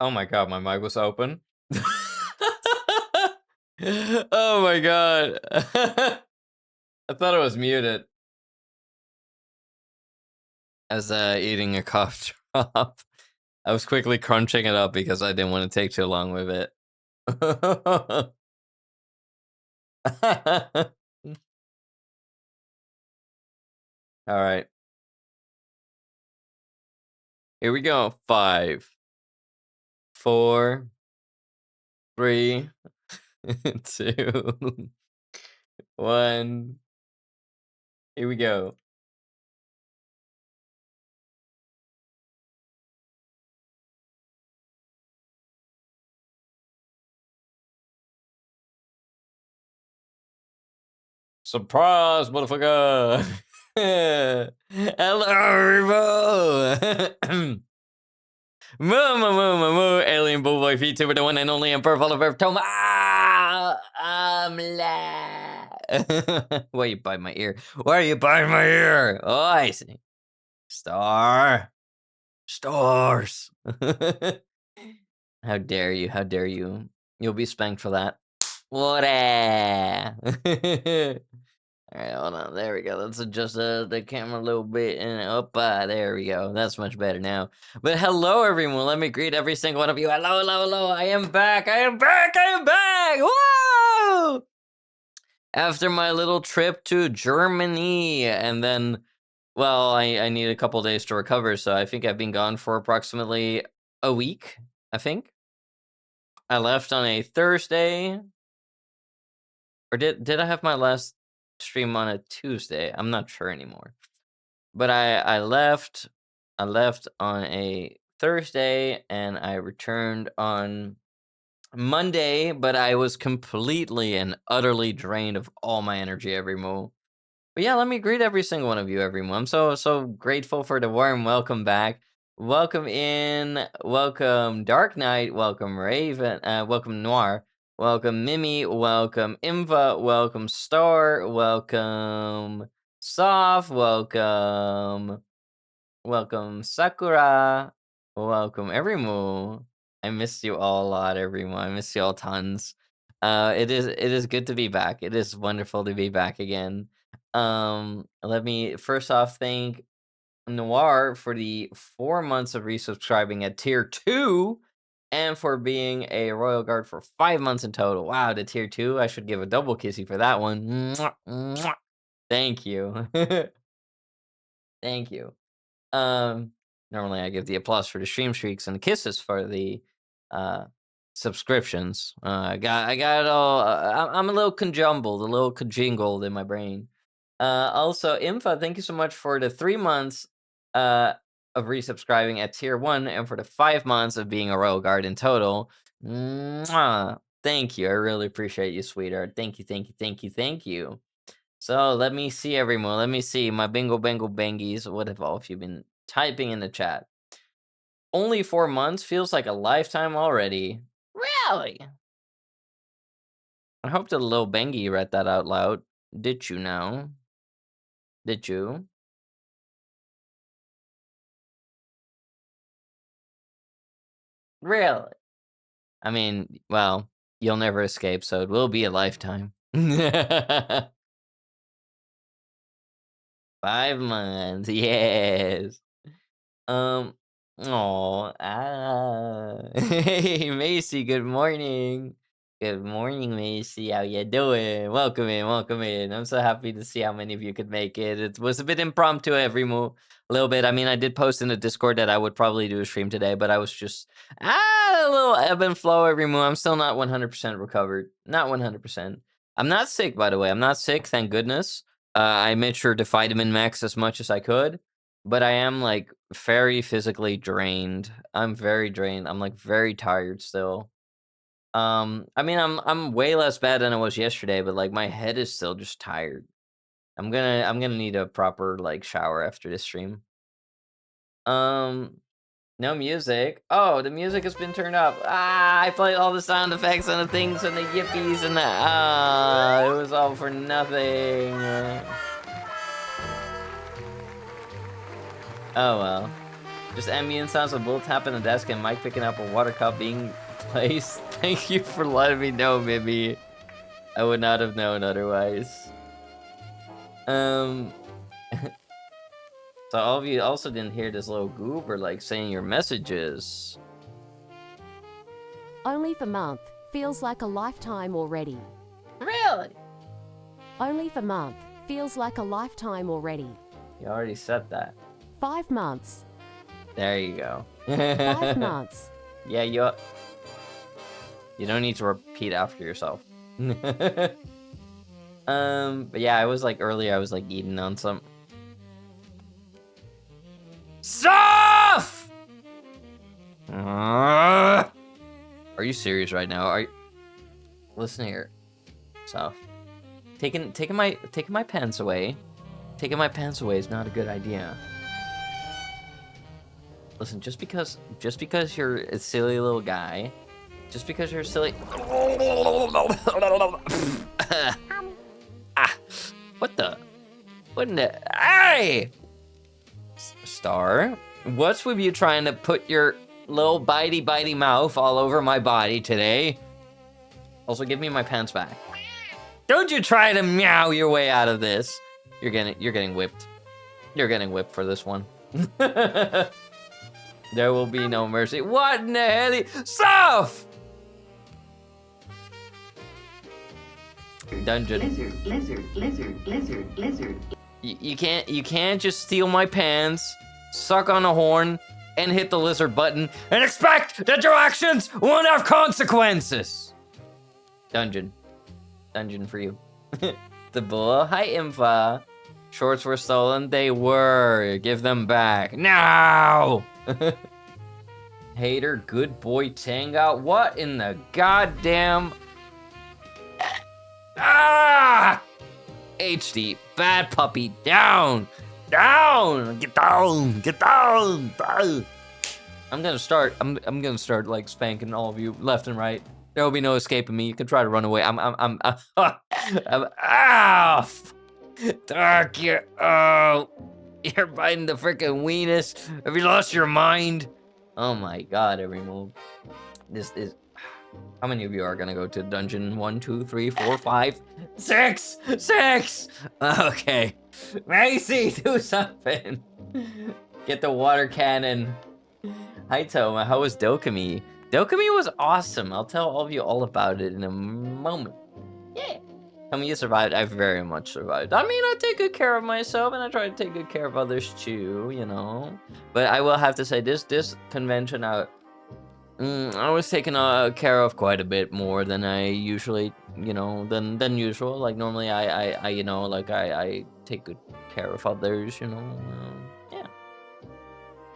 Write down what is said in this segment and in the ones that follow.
Oh my god, my mic was open. Oh my god. I thought it was muted. I was eating a cough drop. I was quickly crunching it up because I didn't want to take too long with it. All right, here we go. 5, 4, 3, 2, 1. Here we go. Surprise, motherfucker! Hello, everyone! Moo, moo, moo, moo, moo, alien bullboy VTuber, the one and only Emperor of Earth, Toma. Why you bite my ear? Why are you biting my ear? Oh, I see. Stars. How dare you? How dare you? You'll be spanked for that. What? Alright, hold on. There we go. Let's adjust the camera a little bit. And up, there we go. That's much better now. But hello, everyone. Let me greet every single one of you. Hello, hello, hello. I am back. I am back. I am back. Whoa! After my little trip to Germany. And then, well, I need a couple days to recover. So I think I've been gone for approximately a week, I think. I left on a Thursday. Or did I have my last stream on a Tuesday? I'm not sure anymore. But I left on a Thursday and I returned on Monday, but I was completely and utterly drained of all my energy every move. But yeah, let me greet every single one of you, everyone. I'm so grateful for the warm welcome back. Welcome in, welcome Dark Knight, welcome Raven, welcome Noir, welcome Mimi, welcome Imva, welcome Star, welcome Soft, welcome Sakura, welcome Erimu. I missed you all a lot, everyone. I miss you all tons. It is good to be back. It is wonderful to be back again. Let me first off thank Noir for the 4 months of resubscribing at tier 2 and for being a royal guard for 5 months in total. Wow, the tier 2. I should give a double kissy for that one. Mwah, mwah. Thank you. Thank you. Um, Normally I give the applause for the stream streaks and the kisses for the uh subscriptions. I got it all. I'm a little conjumbled, a little conjingled in my brain. Also, Infa, thank you so much for the 3 months uh of resubscribing at tier 1 and for the 5 months of being a royal guard in total. Mwah. Thank you. I really appreciate you, sweetheart. Thank you, thank you, thank you, thank you. So let me see, everyone. Let me see. My bingo bangle bangies. What have all of you been typing in the chat? Only 4 months feels like a lifetime already. Really? I hope that little Bengi read that out loud. Did you know? Did you? Really? I mean, well, you'll never escape, so it will be a lifetime. 5 months, yes. Um, oh, hey, Macy, good morning. Good morning, Macy. How you doing? Welcome in, welcome in. I'm so happy to see how many of you could make it. It was a bit impromptu every move, a little bit. I mean, I did post in the Discord that I would probably do a stream today, but I was just a little ebb and flow every move. I'm still not 100% recovered. Not 100%. I'm not sick, by the way. I'm not sick, thank goodness. I made sure to vitamin max as much as I could. But I am, like, very physically drained. I'm very drained. I'm, like, very tired still. I mean, I'm way less bad than I was yesterday, but, like, my head is still just tired. I'm gonna need a proper, like, shower after this stream. Um, no music. Oh, the music has been turned up. I played all the sound effects and the things and the yippies and the it was all for nothing. Oh, well. Just ambient sounds of bullet tap on the desk and Mike picking up a water cup being placed. Thank you for letting me know, Mimi. I would not have known otherwise. So all of you also didn't hear this little goober like saying your messages. Only for month. Feels like a lifetime already. Really? Only for month. Feels like a lifetime already. You already said that. 5 months. There you go. 5 months. Yeah, you don't need to repeat after yourself. But yeah, I was like earlier, I was like eating on some stuff. Are you serious right now? Listen here, stuff. Taking my pants away. Taking my pants away is not a good idea. Listen, just because you're a silly little guy, just because you're silly. What in the? Hey! Star, what's with you trying to put your little bitey mouth all over my body today? Also, give me my pants back. Don't you try to meow your way out of this. You're getting whipped. You're getting whipped for this one. There will be no mercy. What in the hell? Stuff! Dungeon. Lizard. You can't just steal my pants, suck on a horn, and hit the lizard button and expect that your actions won't have consequences. Dungeon for you. The bull. Hi, Imfa. Shorts were stolen. They were. Give them back now. Hater, good boy, Tanga. What in the goddamn? Ah! HD, bad puppy, down. Get down. I'm gonna start like spanking all of you left and right. There will be no escaping me. You can try to run away. I'm off. Dark, you're biting the freaking weenus. Have you lost your mind? Oh my god, every move. This is. How many of you are gonna go to dungeon 1, 2, 3, 4, 5, 6? 6! Okay. Macy, do something. Get the water cannon. Hi, Toma. How was Dokomi? Dokomi was awesome. I'll tell all of you all about it in a moment. Yeah. Tell me you survived. I very much survived. I mean, I take good care of myself, and I try to take good care of others too, you know? But I will have to say, this convention out, I was taken care of quite a bit more than I usually, you know, than usual. Like, normally I you know, like, I take good care of others, you know? Yeah.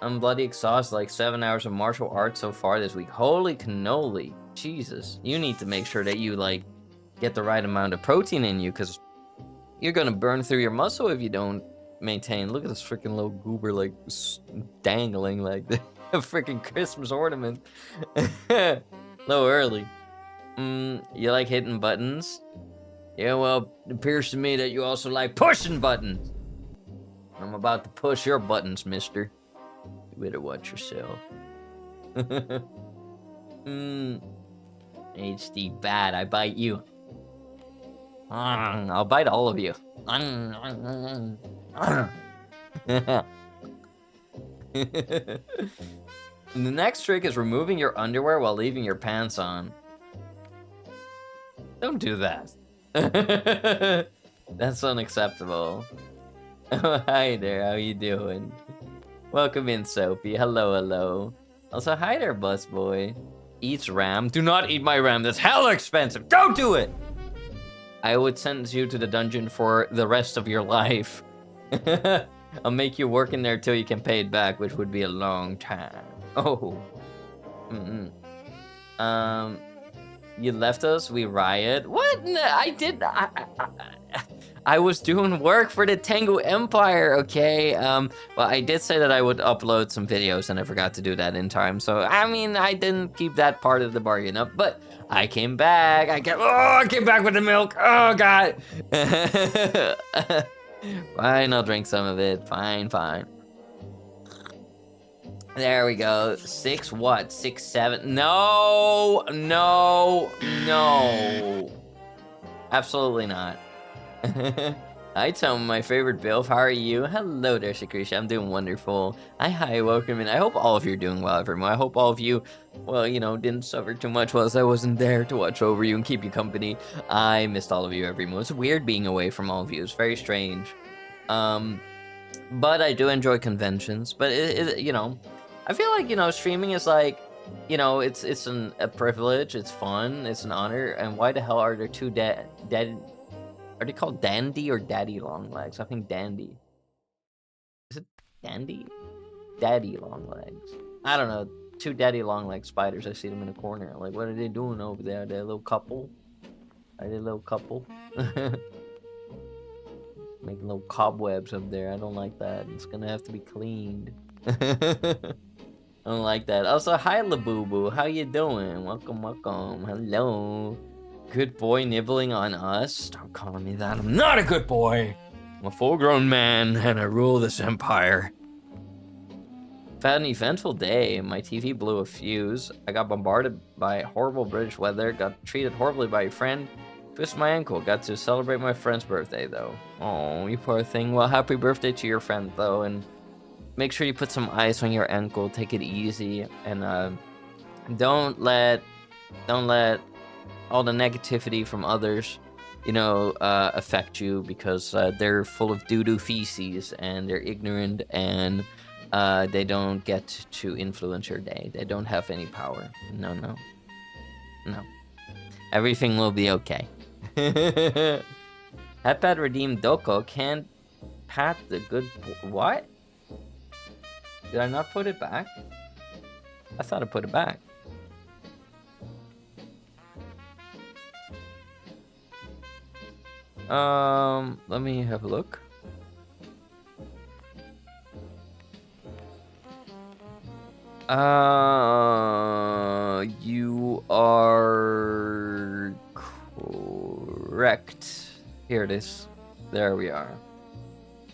I'm bloody exhausted, like 7 hours of martial arts so far this week. Holy cannoli. Jesus. You need to make sure that you, like, get the right amount of protein in you, because you're gonna burn through your muscle if you don't maintain. Look at this freaking little goober, like, dangling like a freaking Christmas ornament. Low early. You like hitting buttons? Yeah, well, it appears to me that you also like pushing buttons. I'm about to push your buttons, mister. You better watch yourself. HD bad, I bite you. I'll bite all of you. The next trick is removing your underwear while leaving your pants on. Don't do that. That's unacceptable. Oh, hi there, how you doing? Welcome in, Sophie. Hello. Also, hi there, busboy. Eats ram. Do not eat my ram. That's hella expensive. Don't do it! I would sentence you to the dungeon for the rest of your life. I'll make you work in there till you can pay it back, which would be a long time. Oh. You left us, we riot. What? I did. I was doing work for the Tengu Empire, okay? Well, I did say that I would upload some videos, and I forgot to do that in time. So, I mean, I didn't keep that part of the bargain up, but I came back. I came back with the milk. Oh, God. Fine, I'll drink some of it. Fine. There we go. 6 what? 6, 7. No, no, no. Absolutely not. Hi, Tom, my favorite Bilf. How are you? Hello there, Shakrisha. I'm doing wonderful. Hi, welcome, and I hope all of you are doing well, everyone. I hope all of you, well, you know, didn't suffer too much whilst I wasn't there to watch over you and keep you company. I missed all of you, everyone. It's weird being away from all of you. It's very strange. Um, but I do enjoy conventions. But you know, I feel like, you know, streaming is like, you know, it's a privilege. It's fun. It's an honor. And why the hell are there two dead? Are they called Dandy or Daddy Longlegs? I think Dandy. Is it Dandy? Daddy Longlegs. I don't know. Two Daddy Longlegs spiders. I see them in the corner. Like, what are they doing over there? Are they a little couple? Are they a little couple? Making little cobwebs up there. I don't like that. It's gonna have to be cleaned. I don't like that. Also, hi Labubu. How you doing? Welcome, welcome. Hello. Good boy nibbling on us? Don't call me that. I'm not a good boy. I'm a full-grown man, and I rule this empire. I've had an eventful day. My TV blew a fuse. I got bombarded by horrible British weather. Got treated horribly by a friend. Twisted my ankle. Got to celebrate my friend's birthday, though. Oh, you poor thing. Well, happy birthday to your friend, though, and make sure you put some ice on your ankle. Take it easy, and don't let all the negativity from others, you know, affect you, because they're full of doo-doo feces and they're ignorant, and they don't get to influence your day. They don't have any power. No, no, no. Everything will be okay. Hatpad redeemed Doko. Can't pat the good what? Did I not put it back? I thought I put it back. Let me have a look. You are correct. Here it is. There we are.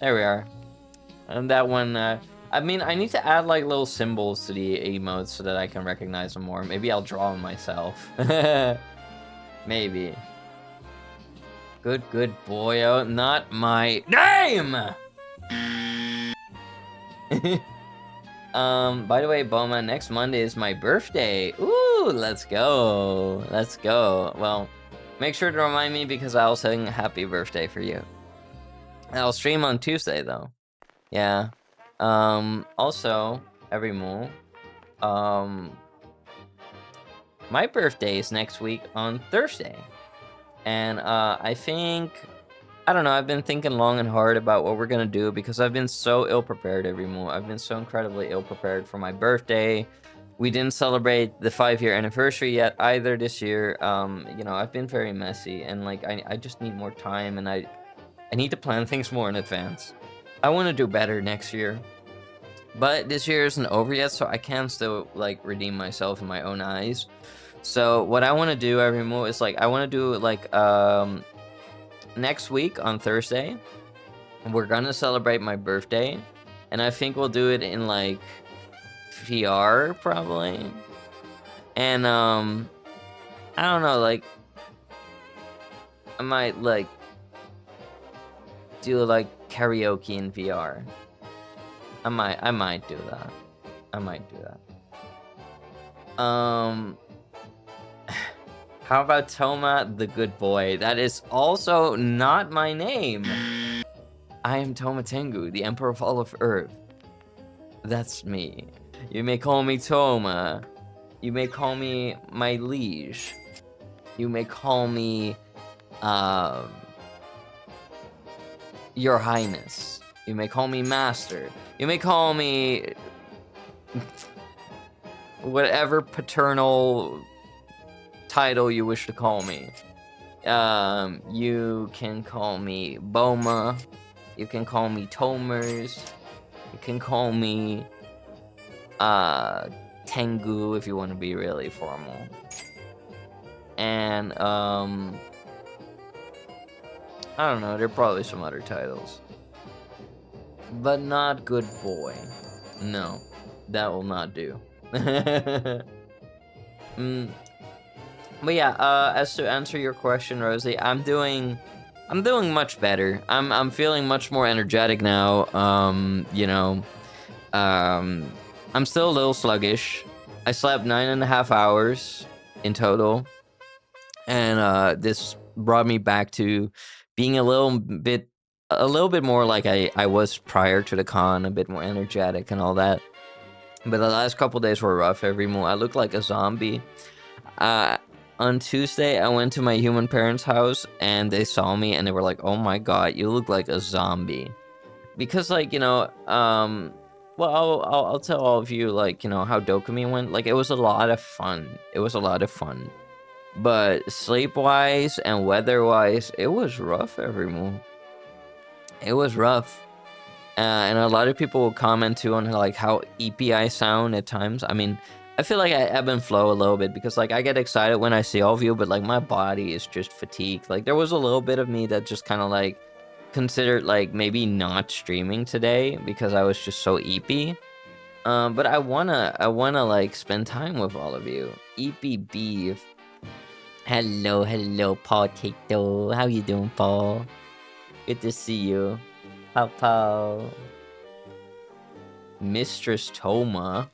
There we are. And that one, I mean, I need to add like little symbols to the emotes so that I can recognize them more. Maybe I'll draw them myself. Maybe. Good boyo. Not my name! By the way, Boma, next Monday is my birthday. Ooh, let's go. Let's go. Well, make sure to remind me, because I'll sing happy birthday for you. I'll stream on Tuesday, though. Yeah. Also, every Moo, my birthday is next week on Thursday. And, I think, I don't know, I've been thinking long and hard about what we're gonna do, because I've been so ill-prepared every Moo. I've been so incredibly ill-prepared for my birthday. We didn't celebrate the 5-year anniversary yet either this year. You know, I've been very messy, and, like, I just need more time, and I need to plan things more in advance. I want to do better next year. But this year isn't over yet, so I can still, like, redeem myself in my own eyes. So what I want to do every Moo is, like, I want to do, like, next week on Thursday, we're gonna celebrate my birthday, and I think we'll do it in, like, VR, probably. And, I don't know, like, I might, like, do, like, karaoke in VR. I might do that. I might do that. How about Toma the Good Boy? That is also not my name. I am Toma Tengu, the Emperor of all of Earth. That's me. You may call me Toma. You may call me my liege. You may call me, Your Highness. You may call me Master. You may call me whatever paternal title you wish to call me. You can call me Boma. You can call me Tomers. You can call me Tengu if you want to be really formal. And I don't know, there are probably some other titles. But not Good Boy. No. That will not do. mm, but yeah, as to answer your question, Rosie, I'm doing much better. I'm feeling much more energetic now. Um, I'm still a little sluggish. I slept 9.5 hours in total, and this brought me back to being a little bit more like I was prior to the con, a bit more energetic and all that. But the last couple days were rough. Every move, I looked like a zombie. Uh, on Tuesday, I went to my human parents' house, and they saw me, and they were like, "Oh my god, you look like a zombie." Because, like, well, I'll tell all of you, like, how Dokomi went. Like, it was a lot of fun. It was a lot of fun. But sleep-wise and weather-wise, it was rough, everyone. It was rough. And a lot of people will comment too on like how EP I sound at times. I mean, I feel like I ebb and flow a little bit because like I get excited when I see all of you, but like my body is just fatigued. Like there was a little bit of me that just kind of like considered like maybe not streaming today because I was just so EP. But I wanna like spend time with all of you. EP beef. Hello, Paul Tato. How you doing, Paul? Good to see you. Paul. Mistress Toma.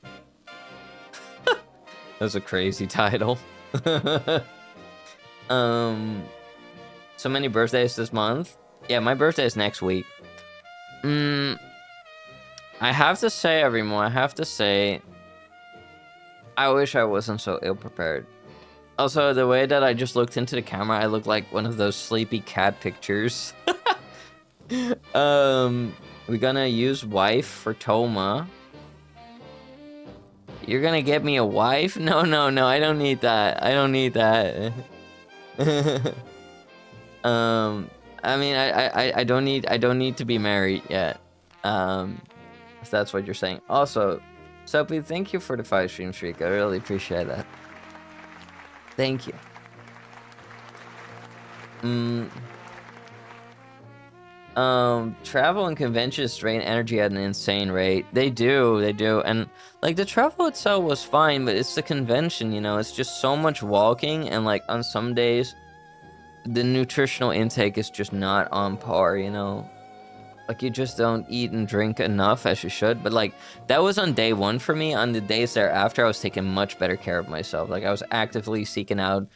That's a crazy title. So many birthdays this month. Yeah, my birthday is next week. I have to say, everyone, I have to say, I wish I wasn't so ill-prepared. Also, the way that I just looked into the camera, I look like one of those sleepy cat pictures. We're gonna use wife for Toma. You're gonna get me a wife? No, I don't need that. I don't need that. I mean, I don't need to be married yet. If that's what you're saying. Also, Soapy, thank you for the 5 stream streak. I really appreciate that. Thank you. Travel and conventions drain energy at an insane rate. They do. And like the travel itself was fine, but it's the convention, it's just so much walking, and like on some days the nutritional intake is just not on par, like you just don't eat and drink enough as you should. But like that was on day 1 for me. On the days thereafter, I was taking much better care of myself. Like I was actively seeking out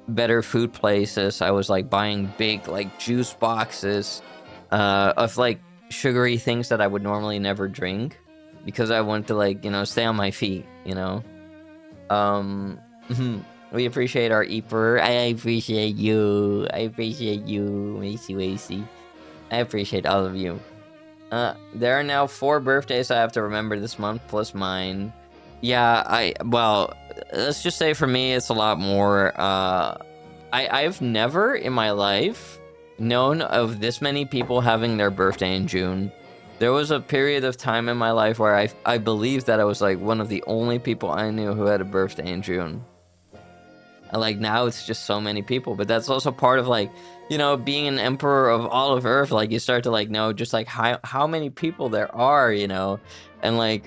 better food places. I was like buying big like juice boxes of like sugary things that I would normally never drink because I want to like, stay on my feet, we appreciate our Eeper. I appreciate you, Macy. I appreciate all of you. There are now 4 birthdays I have to remember this month plus mine. Yeah, well, let's just say for me it's a lot more. I've never in my life known of this many people having their birthday in June. There was a period of time in my life where I believed that I was like one of the only people I knew who had a birthday in June. And like now it's just so many people, but that's also part of like, being an emperor of all of Earth. Like you start to like know just like how many people there are, and like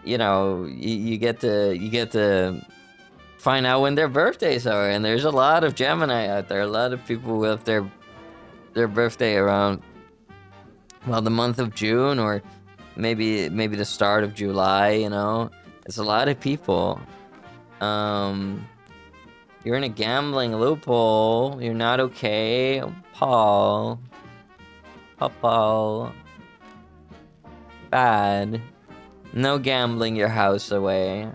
you get to find out when their birthdays are, and there's a lot of Gemini out there, a lot of people with their birthday around, well, the month of June or maybe the start of July. It's a lot of people. You're in a gambling loophole. You're not okay, Paul. Bad. No gambling your house away.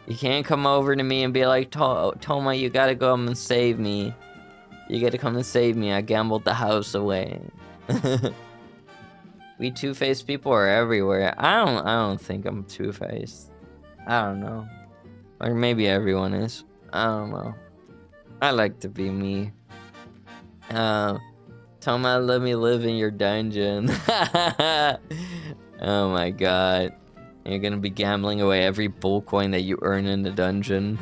You can't come over to me and be like, Toma, you gotta come and save me. You gotta come and save me. I gambled the house away. We two-faced people are everywhere. I don't think I'm two-faced. I don't know. Or maybe everyone is. I don't know. I like to be me. Toma, let me live in your dungeon. Oh my god. You're gonna be gambling away every bull coin that you earn in the dungeon.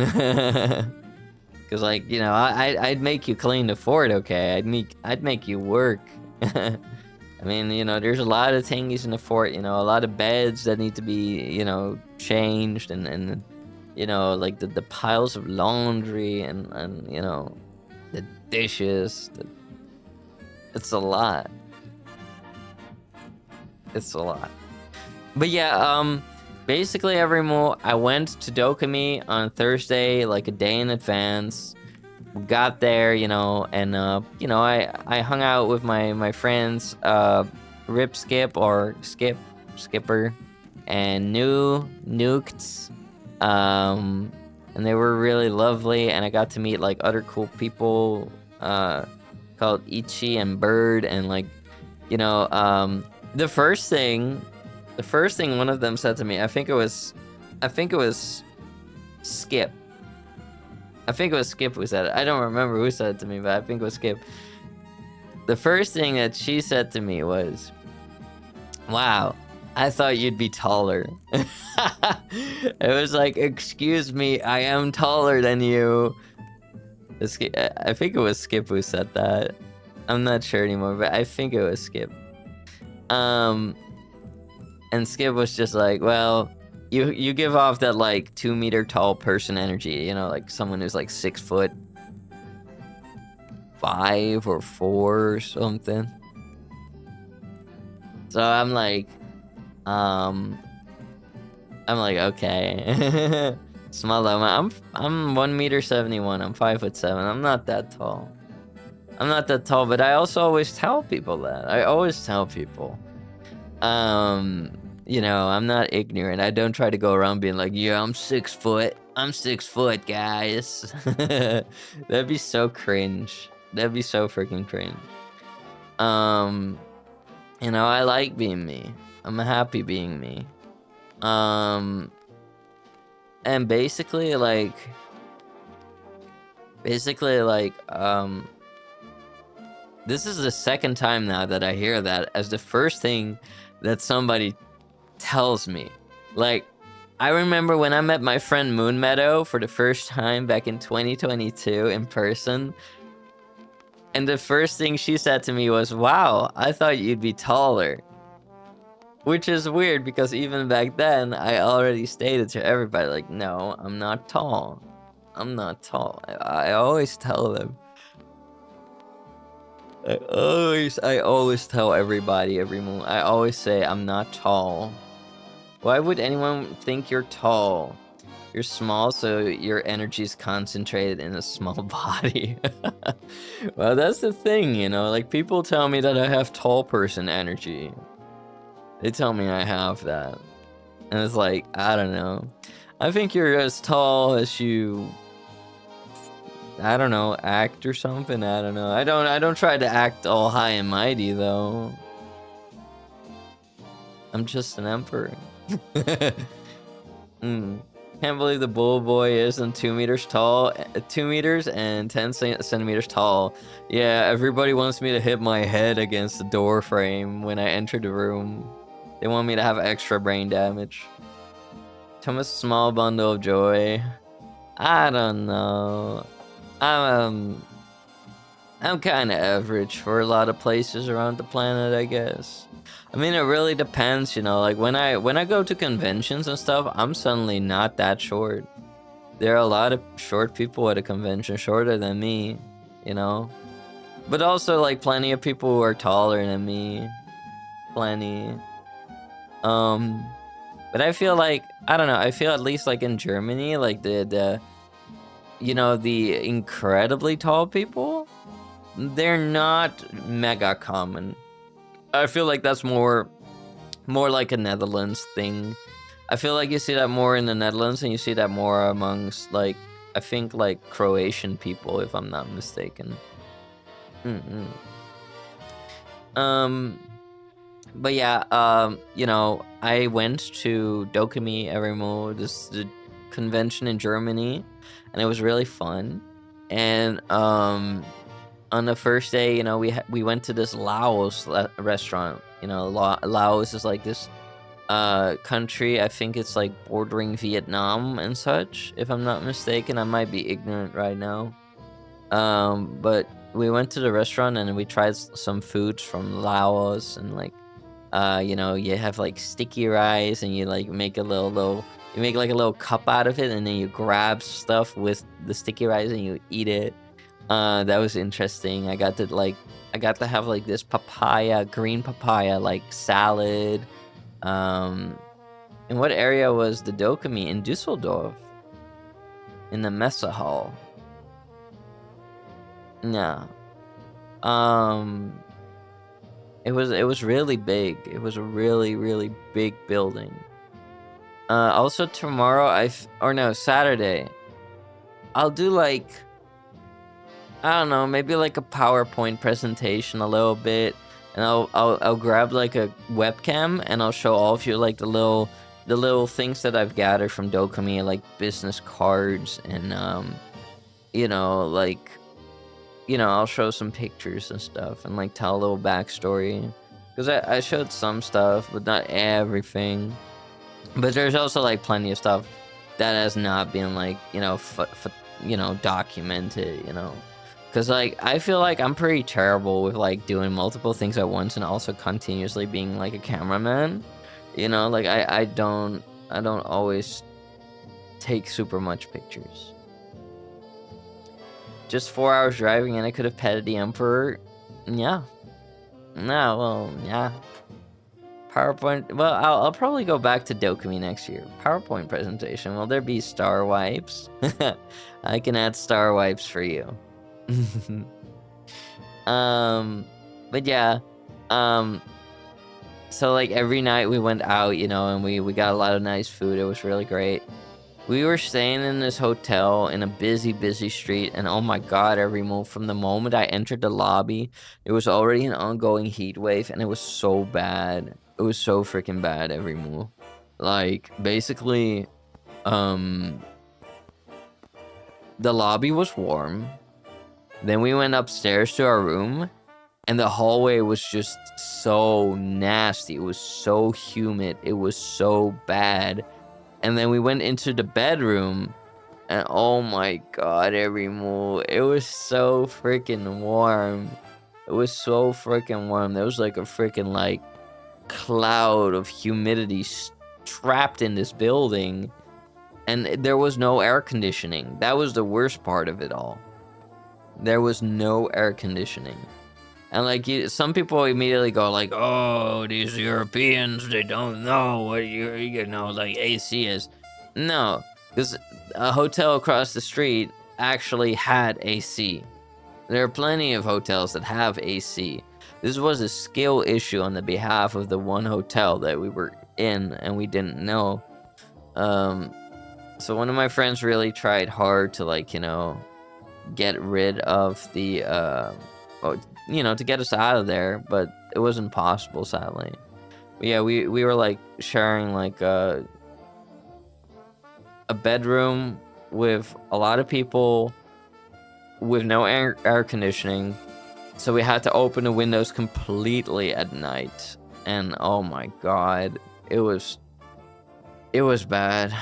Cause like, I'd make you clean the fort, okay? I'd make you work. I mean, there's a lot of thingies in the fort, a lot of beds that need to be, changed and like the piles of laundry and the dishes. It's a lot. It's a lot. But yeah, basically every move I went to Dokomi on Thursday, like a day in advance. Got there, and I hung out with my friends, Rip Skip or Skipper, and Nuked, and they were really lovely, and I got to meet like other cool people, called Ichi and Bird, and like, you know, um, the first thing, the first thing one of them said to me, I think it was Skip. I think it was Skip who said it. I don't remember who said it to me, but I think it was Skip. The first thing that she said to me was, "Wow, I thought you'd be taller." It was like, "Excuse me, I am taller than you." I think it was Skip who said that. I'm not sure anymore, but I think it was Skip. Um, and Skip was just like, "Well, you give off that like 2 meter tall person energy, like someone who's like 6 foot 5 or 4 or something." So um, I'm like, okay. Small though. I'm 1 meter 71. I'm 5'7". I'm not that tall. I'm not that tall, but I also always tell people that. I always tell people. Um, I'm not ignorant. I don't try to go around being like, yeah, I'm 6 foot. I'm 6 foot, guys. That'd be so cringe. That'd be so freaking cringe. Um, I like being me. I'm happy being me. Um, and basically, this is the second time now that I hear that as the first thing that somebody tells me. Like, I remember when I met my friend Moon Meadow for the first time back in 2022 in person, and the first thing she said to me was, "Wow, I thought you'd be taller." Which is weird because even back then, I already stated to everybody, like, "No, I'm not tall. I'm not tall." I always tell them. I always tell everybody every moment. I always say I'm not tall. Why would anyone think you're tall? You're small, so your energy is concentrated in a small body. Well, that's the thing, like people tell me that I have tall person energy. They tell me I have that. And it's like, I don't know. I think you're as tall as you, I don't know, act or something. I don't know. I don't try to act all high and mighty though. I'm just an emperor. Mm. Can't believe the bull boy isn't 2 meters tall, 2 meters and 10 centimeters tall. Yeah, everybody wants me to hit my head against the door frame when I enter the room. They want me to have extra brain damage. Thomas small bundle of joy. I don't know. I'm I'm kind of average for a lot of places around the planet, I guess. I mean, it really depends, like when I go to conventions and stuff, I'm suddenly not that short. There are a lot of short people at a convention, shorter than me, you know? But also like plenty of people who are taller than me. Plenty. Um, but I feel like, I don't know, I feel at least like in Germany, like the incredibly tall people, they're not mega common. I feel like that's more like a Netherlands thing. I feel like you see that more in the Netherlands, and you see that more amongst like, I think like Croatian people, if I'm not mistaken. Mm-mm. Um, but yeah, I went to Dokomi Eremo, the convention in Germany, and it was really fun. And on the first day, we went to this Laos restaurant. Laos is like this country. I think it's like bordering Vietnam and such. If I'm not mistaken, I might be ignorant right now. But we went to the restaurant and we tried some foods from Laos and like you have like sticky rice and you like make a little you make like a little cup out of it and then you grab stuff with the sticky rice and you eat it. That was interesting. I got to have like this papaya, green papaya like salad. Um in what area was the Dokomi? In Düsseldorf, in the Messe Hall. Yeah. Um it was really big. It was a really, really big building. Also tomorrow or no, Saturday, I'll do like, I don't know, maybe like a PowerPoint presentation a little bit, and I'll grab like a webcam and I'll show all of you like the little things that I've gathered from Dokomi, like business cards and you know, like I'll show some pictures and stuff and like tell a little backstory. Because I showed some stuff, but not everything. But there's also like plenty of stuff that has not been like, documented, Because like I feel like I'm pretty terrible with like doing multiple things at once and also continuously being like a cameraman. Like I don't always take super much pictures. Just 4 hours driving and I could have petted the Emperor. Yeah. No, well, yeah. PowerPoint. Well, I'll probably go back to Dokumi next year. PowerPoint presentation. Will there be star wipes? I can add star wipes for you. um, but yeah. Um, so like every night we went out, and we got a lot of nice food. It was really great. We were staying in this hotel in a busy, busy street, and oh my god, every move from the moment I entered the lobby, there was already an ongoing heat wave, and it was so bad. It was so freaking bad every move. Like, basically, um, the lobby was warm. Then we went upstairs to our room, and the hallway was just so nasty. It was so humid. It was so bad. And then we went into the bedroom, and oh my god, every move. It was so freaking warm. It was so freaking warm. There was like a freaking like cloud of humidity trapped in this building, and there was no air conditioning. That was the worst part of it all. There was no air conditioning. And like some people immediately go like, "Oh, these Europeans, they don't know what like AC is." No, because a hotel across the street actually had AC. There are plenty of hotels that have AC. This was a skill issue on the behalf of the one hotel that we were in, and we didn't know. Um, so one of my friends really tried hard to like, get rid of the oh, to get us out of there, but it wasn't possible, sadly. But yeah, we were like sharing like a bedroom with a lot of people with no air conditioning, so we had to open the windows completely at night, and oh my god, it was bad.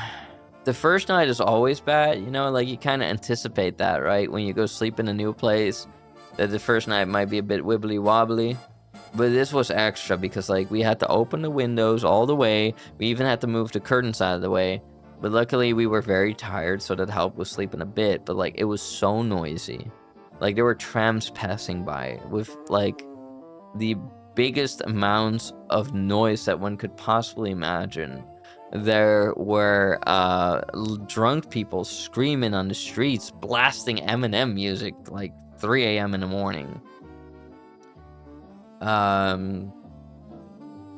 The first night is always bad, like you kind of anticipate that, right? When you go sleep in a new place, that the first night might be a bit wibbly wobbly. But this was extra because like we had to open the windows all the way. We even had to move the curtains out of the way. But luckily we were very tired, so that helped with sleeping a bit. But like it was so noisy. Like there were trams passing by with like the biggest amounts of noise that one could possibly imagine. There were drunk people screaming on the streets, blasting Eminem music like 3 a.m. in the morning.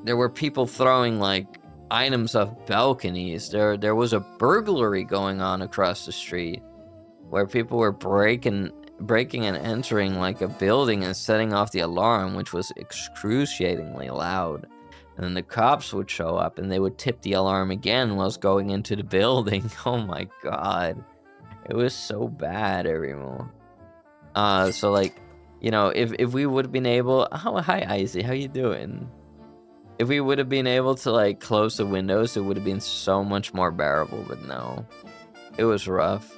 There were people throwing like items off balconies. There was a burglary going on across the street where people were breaking and entering like a building and setting off the alarm, which was excruciatingly loud. And then the cops would show up and they would tip the alarm again whilst going into the building. Oh my god. It was so bad, everyone. So like, if we would have been able, hi Izzy, how you doing? If we would have been able to like close the windows, it would have been so much more bearable, but no. It was rough.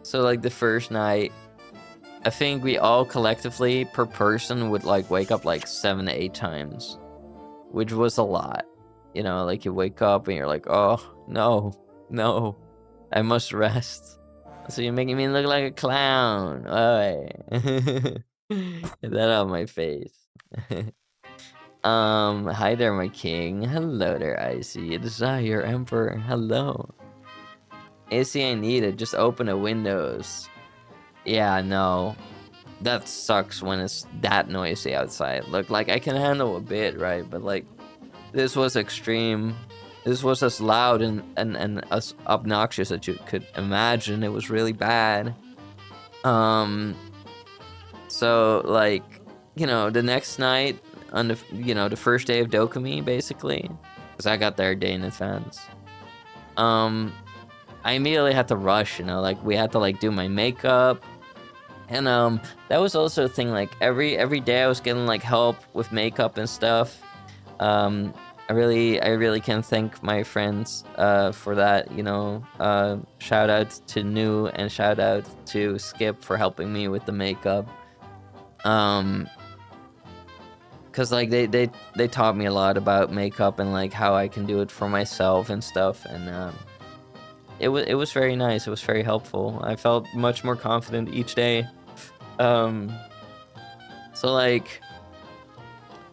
So like the first night, I think we all collectively per person would like wake up like 7 to 8 times, which was a lot. You know, like you wake up and you're like, oh no, no, I must rest. So you're making me look like a clown. Oi. Get that out of my face. Hi there, my king. Hello there, Icy. It is I, your emperor. Hello. AC I need it. Just open a windows. Yeah, no. That sucks when it's that noisy outside. Look, like I can handle a bit, right? But like this was extreme. This was as loud and as obnoxious as you could imagine. It was really bad. Um so like, you know, the next night on the the first day of Dokomi basically, because I got there a day in advance. I immediately had to rush, like we had to like do my makeup. And that was also a thing, like every day I was getting like help with makeup and stuff. I really can thank my friends for that, shout out to New and shout out to Skip for helping me with the makeup. Um cuz like they taught me a lot about makeup and like how I can do it for myself and stuff, and it was very nice. It was very helpful. I felt much more confident each day. Um so like,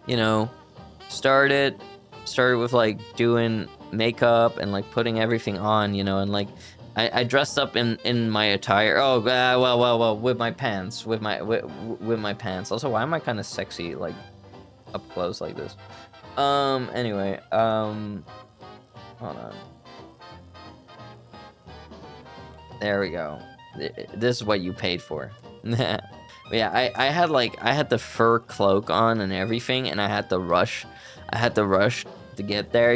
you know, started started with like doing makeup and like putting everything on, and like I dressed up in my attire. Oh, well, with my pants, with my pants. Also, why am I kind of sexy like up close like this? Anyway, hold on. There we go. This is what you paid for. Yeah, I had the fur cloak on and everything, and I had to rush. I had to rush to get there,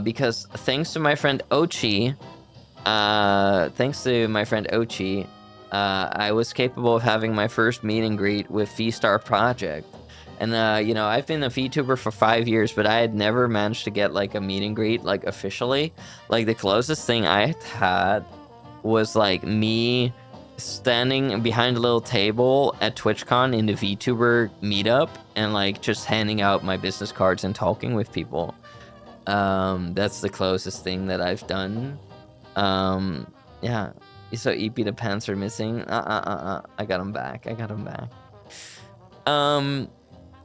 because thanks to my friend Ochi, I was capable of having my first meet and greet with V-Star Project. And I've been a VTuber for 5 years, but I had never managed to get like a meet and greet like officially. Like the closest thing I had was like me standing behind a little table at TwitchCon in the VTuber meetup and like just handing out my business cards and talking with people. That's the closest thing that I've done. Yeah. So EP the pants are missing. I got them back. I got them back.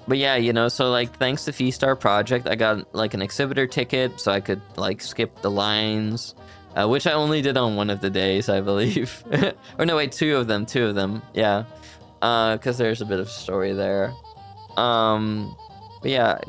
But yeah, so like thanks to V-Star Project, I got like an exhibitor ticket so I could like skip the lines. Which I only did on one of the days, I believe. Or no, wait, two of them, yeah. Because there's a bit of story there. But yeah,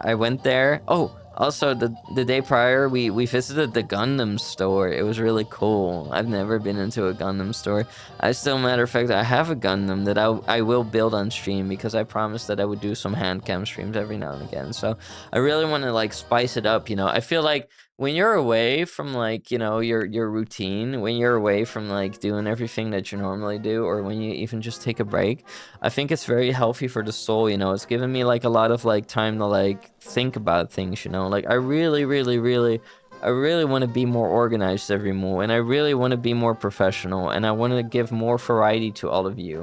I went there. Oh, also the day prior, we visited the Gundam store. It was really cool. I've never been into a Gundam store. Matter of fact, I have a Gundam that I will build on stream because I promised that I would do some hand cam streams every now and again. So I really want to like spice it up. I feel like when you're away from like your routine, when you're away from like doing everything that you normally do, or when you even just take a break, I think it's very healthy for the soul. It's given me like a lot of like time to like think about things. Like I really want to be more organized every move, and I really want to be more professional, and I want to give more variety to all of you.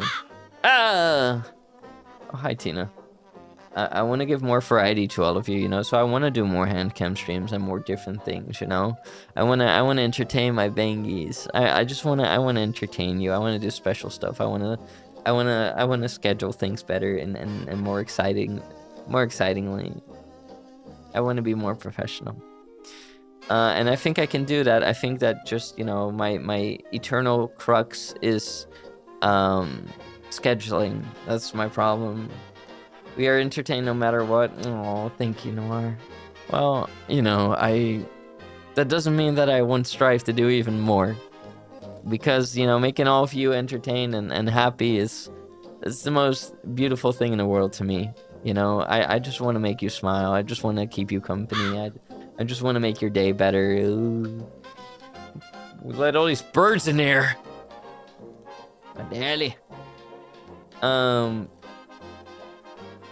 Oh, hi Tina. I want to give more variety to all of you, so I want to do more hand cam streams and more different things, I want to entertain my bangies. I want to entertain you. I want to do special stuff. I want to schedule things better and more excitingly. I want to be more professional. And I think I can do that. I think that just, my eternal crux is scheduling. That's my problem. We are entertained no matter what. Oh, thank you, Noir. Well, that doesn't mean that I won't strive to do even more. Because, making all of you entertained and happy is the most beautiful thing in the world to me. I just want to make you smile. I just want to keep you company. I just want to make your day better. Ooh. We let all these birds in here. What the hell?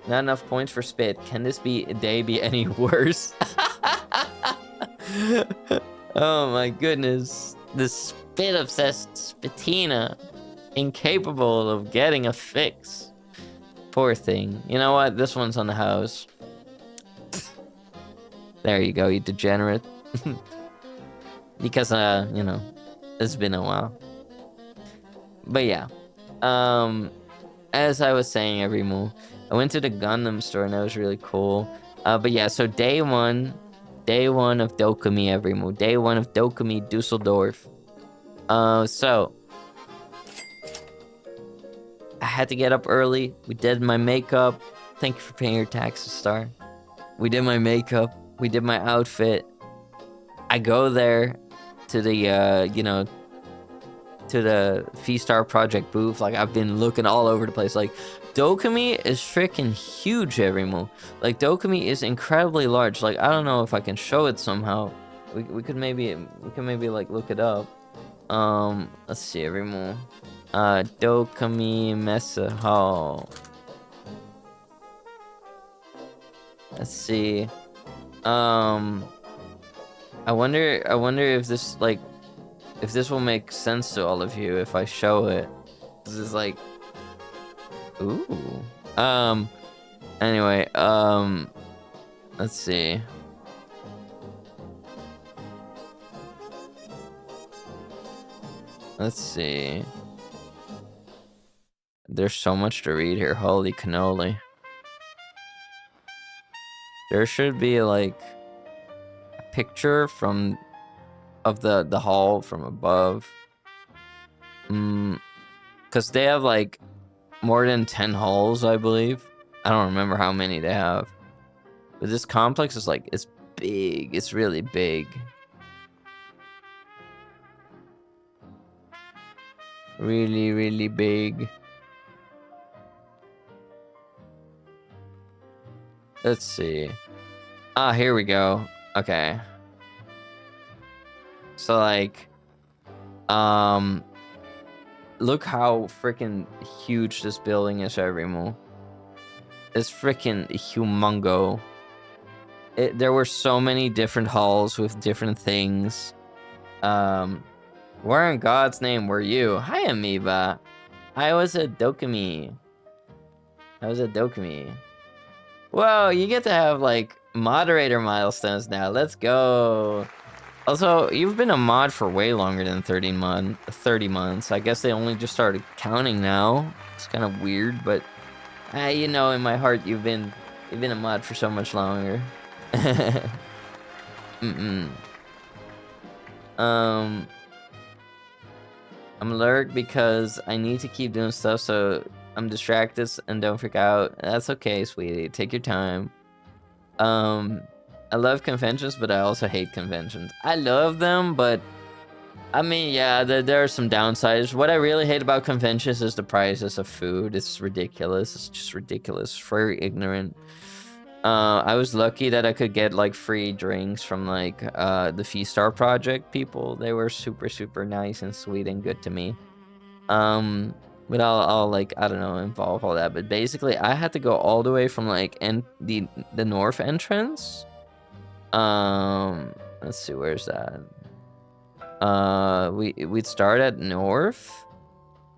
Not enough points for spit. Can this day be any worse? Oh my goodness. The spit obsessed Spitina. incapable of getting a fix. Poor thing. You know what? This one's on the house. There you go, you degenerate. Because, you know, it's been a while. But yeah. As I was saying, Everymoo, I went to the Gundam store and that was really cool. But yeah, so day one of Dokomi, Everymoo. Day one of Dokomi, Dusseldorf. So I had to get up early. We did my makeup. Thank you for paying your taxes, Star. We did my makeup. We did my outfit. I go there to the, you know, to the V-Star Project booth. Like, I've been looking all over the place. Like, Dokomi is freaking huge, Everymoo. Like, Dokomi is incredibly large. Like, I don't know if I can show it somehow. We could maybe like look it up. Let's see, Everymoo. Dokomi Messe Hall. Let's see. I wonder if this, like, if this will make sense to all of you if I show it. This is like, ooh. Anyway, let's see. Let's see. There's so much to read here. Holy cannoli. There should be like a picture of the hall from above. Cause they have like more than 10 halls, I believe. I don't remember how many they have. But this complex is like, it's big. It's really big. Really, really big. Let's see. Ah, here we go. Okay. So like, look how freaking huge this building is, Everymoo. It's freaking humongo. There were so many different halls with different things. Where in God's name were you? Hi, Amoeba. I was a Dokomi. Whoa, you get to have, like, moderator milestones now. Let's go. Also, you've been a mod for way longer than 30 months. I guess they only just started counting now. It's kind of weird, but you know, in my heart, you've been a mod for so much longer. I'm alert because I need to keep doing stuff, so I'm distracted and don't freak out. That's okay, sweetie. Take your time. I love conventions, but I also hate conventions. I love them, but I mean, yeah, there are some downsides. What I really hate about conventions is the prices of food. It's ridiculous. It's just ridiculous. Very ignorant. I was lucky that I could get like free drinks from like the V-Star Project people. They were super, super nice and sweet and good to me. But I'll like, I don't know, involve all that. But basically, I had to go all the way from like the north entrance. Let's see, where's that? We'd start at north,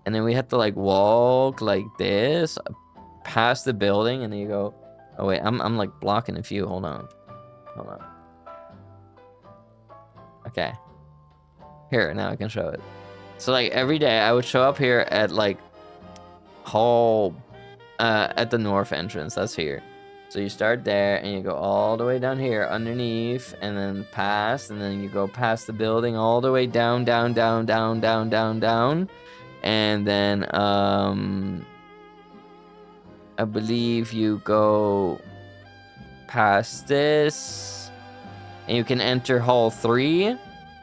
and then we had to like walk like this past the building, and then you go. Oh wait, I'm like blocking a few. Hold on. Okay. Here, now I can show it. So like every day I would show up here at like hall at the north entrance. That's here. So you start there and you go all the way down here underneath and then past, and then you go past the building all the way down. And then I believe you go past this and you can enter hall 3,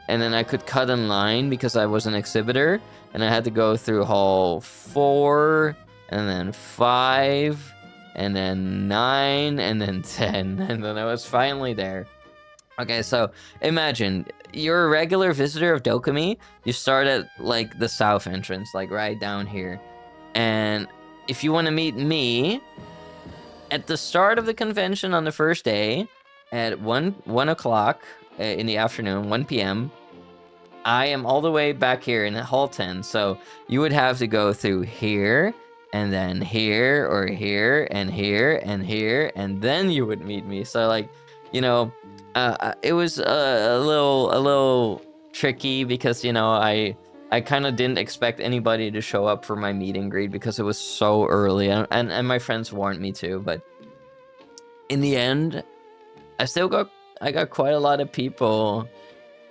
and then I could cut in line because I was an exhibitor, and I had to go through hall 4 and then 5 and then 9 and then 10, and then I was finally there. Okay, so imagine you're a regular visitor of Dokomi. You start at like the south entrance, like right down here, and if you want to meet me at the start of the convention on the first day at 1 o'clock in the afternoon, 1 p.m., I am all the way back here in Halton, so you would have to go through here, and then here, or here, and here, and here, and then you would meet me. So like, you know, it was a little tricky because I kind of didn't expect anybody to show up for my meet and greet because it was so early, and my friends warned me to. But in the end, I got quite a lot of people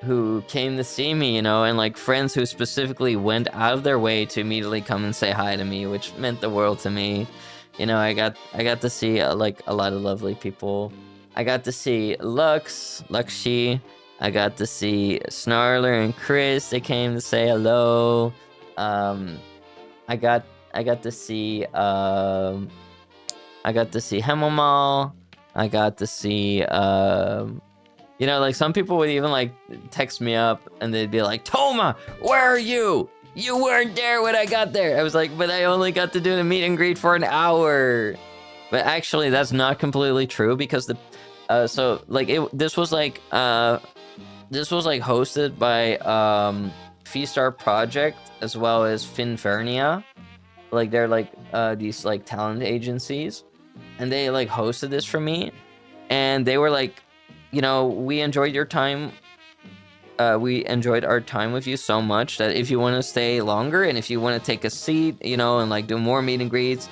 who came to see me, and like friends who specifically went out of their way to immediately come and say hi to me, which meant the world to me. I got to see like a lot of lovely people. I got to see Luxi. I got to see Snarler and Chris. They came to say hello. Um, I got I got to see Hemomal. I got to see like some people would even like text me up and they'd be like, Toma, where are you? You weren't there when I got there. I was like, but I only got to do the meet and greet for an hour. But actually, that's not completely true because this was like hosted by Feastar Project as well as Finfernia. Like they're like these like talent agencies, and they like hosted this for me, and they were like, we enjoyed your time. We enjoyed our time with you so much that if you want to stay longer and if you want to take a seat, and like do more meet and greets,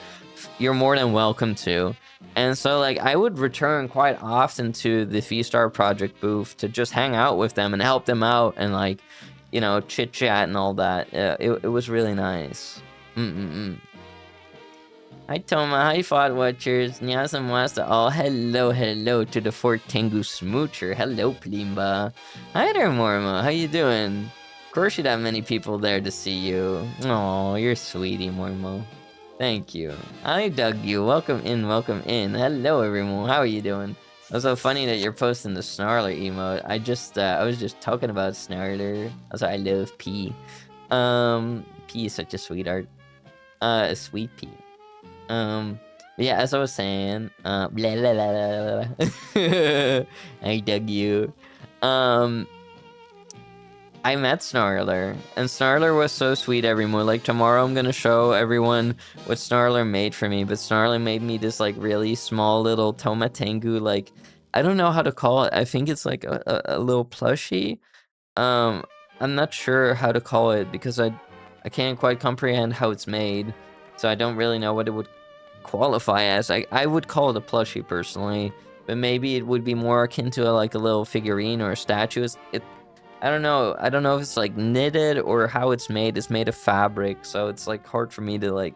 you're more than welcome to. And so like I would return quite often to the V-Star Project booth to just hang out with them and help them out and like, chit chat and all that. It was really nice. Hi Toma, hi Fod Watchers, Nyasam Wasta all, hello to the Fort Tengu Smoocher, hello Plimba. Hi there Mormo, how you doing? Of course you'd have many people there to see you. Oh, you're sweetie Mormo. Thank you. I dug you, welcome in. Hello everyone, how are you doing? It was so funny that you're posting the Snarler emote. I was just talking about Snarler. Also, I love P. P is such a sweetheart. A sweet P. But yeah, as I was saying, blah, blah, blah, blah, blah. I dug you. I met Snarler, and Snarler was so sweet everyone. Like, tomorrow I'm gonna show everyone what Snarler made for me, but Snarler made me this, like, really small little Tomatengu, like, I don't know how to call it. I think it's, like, a little plushie. Um, I'm not sure how to call it because I can't quite comprehend how it's made, so I don't really know what it would qualify as. I would call it a plushie personally, but maybe it would be more akin to like a little figurine or a statue. I don't know. I don't know if it's like knitted or how it's made. It's made of fabric, so it's like hard for me to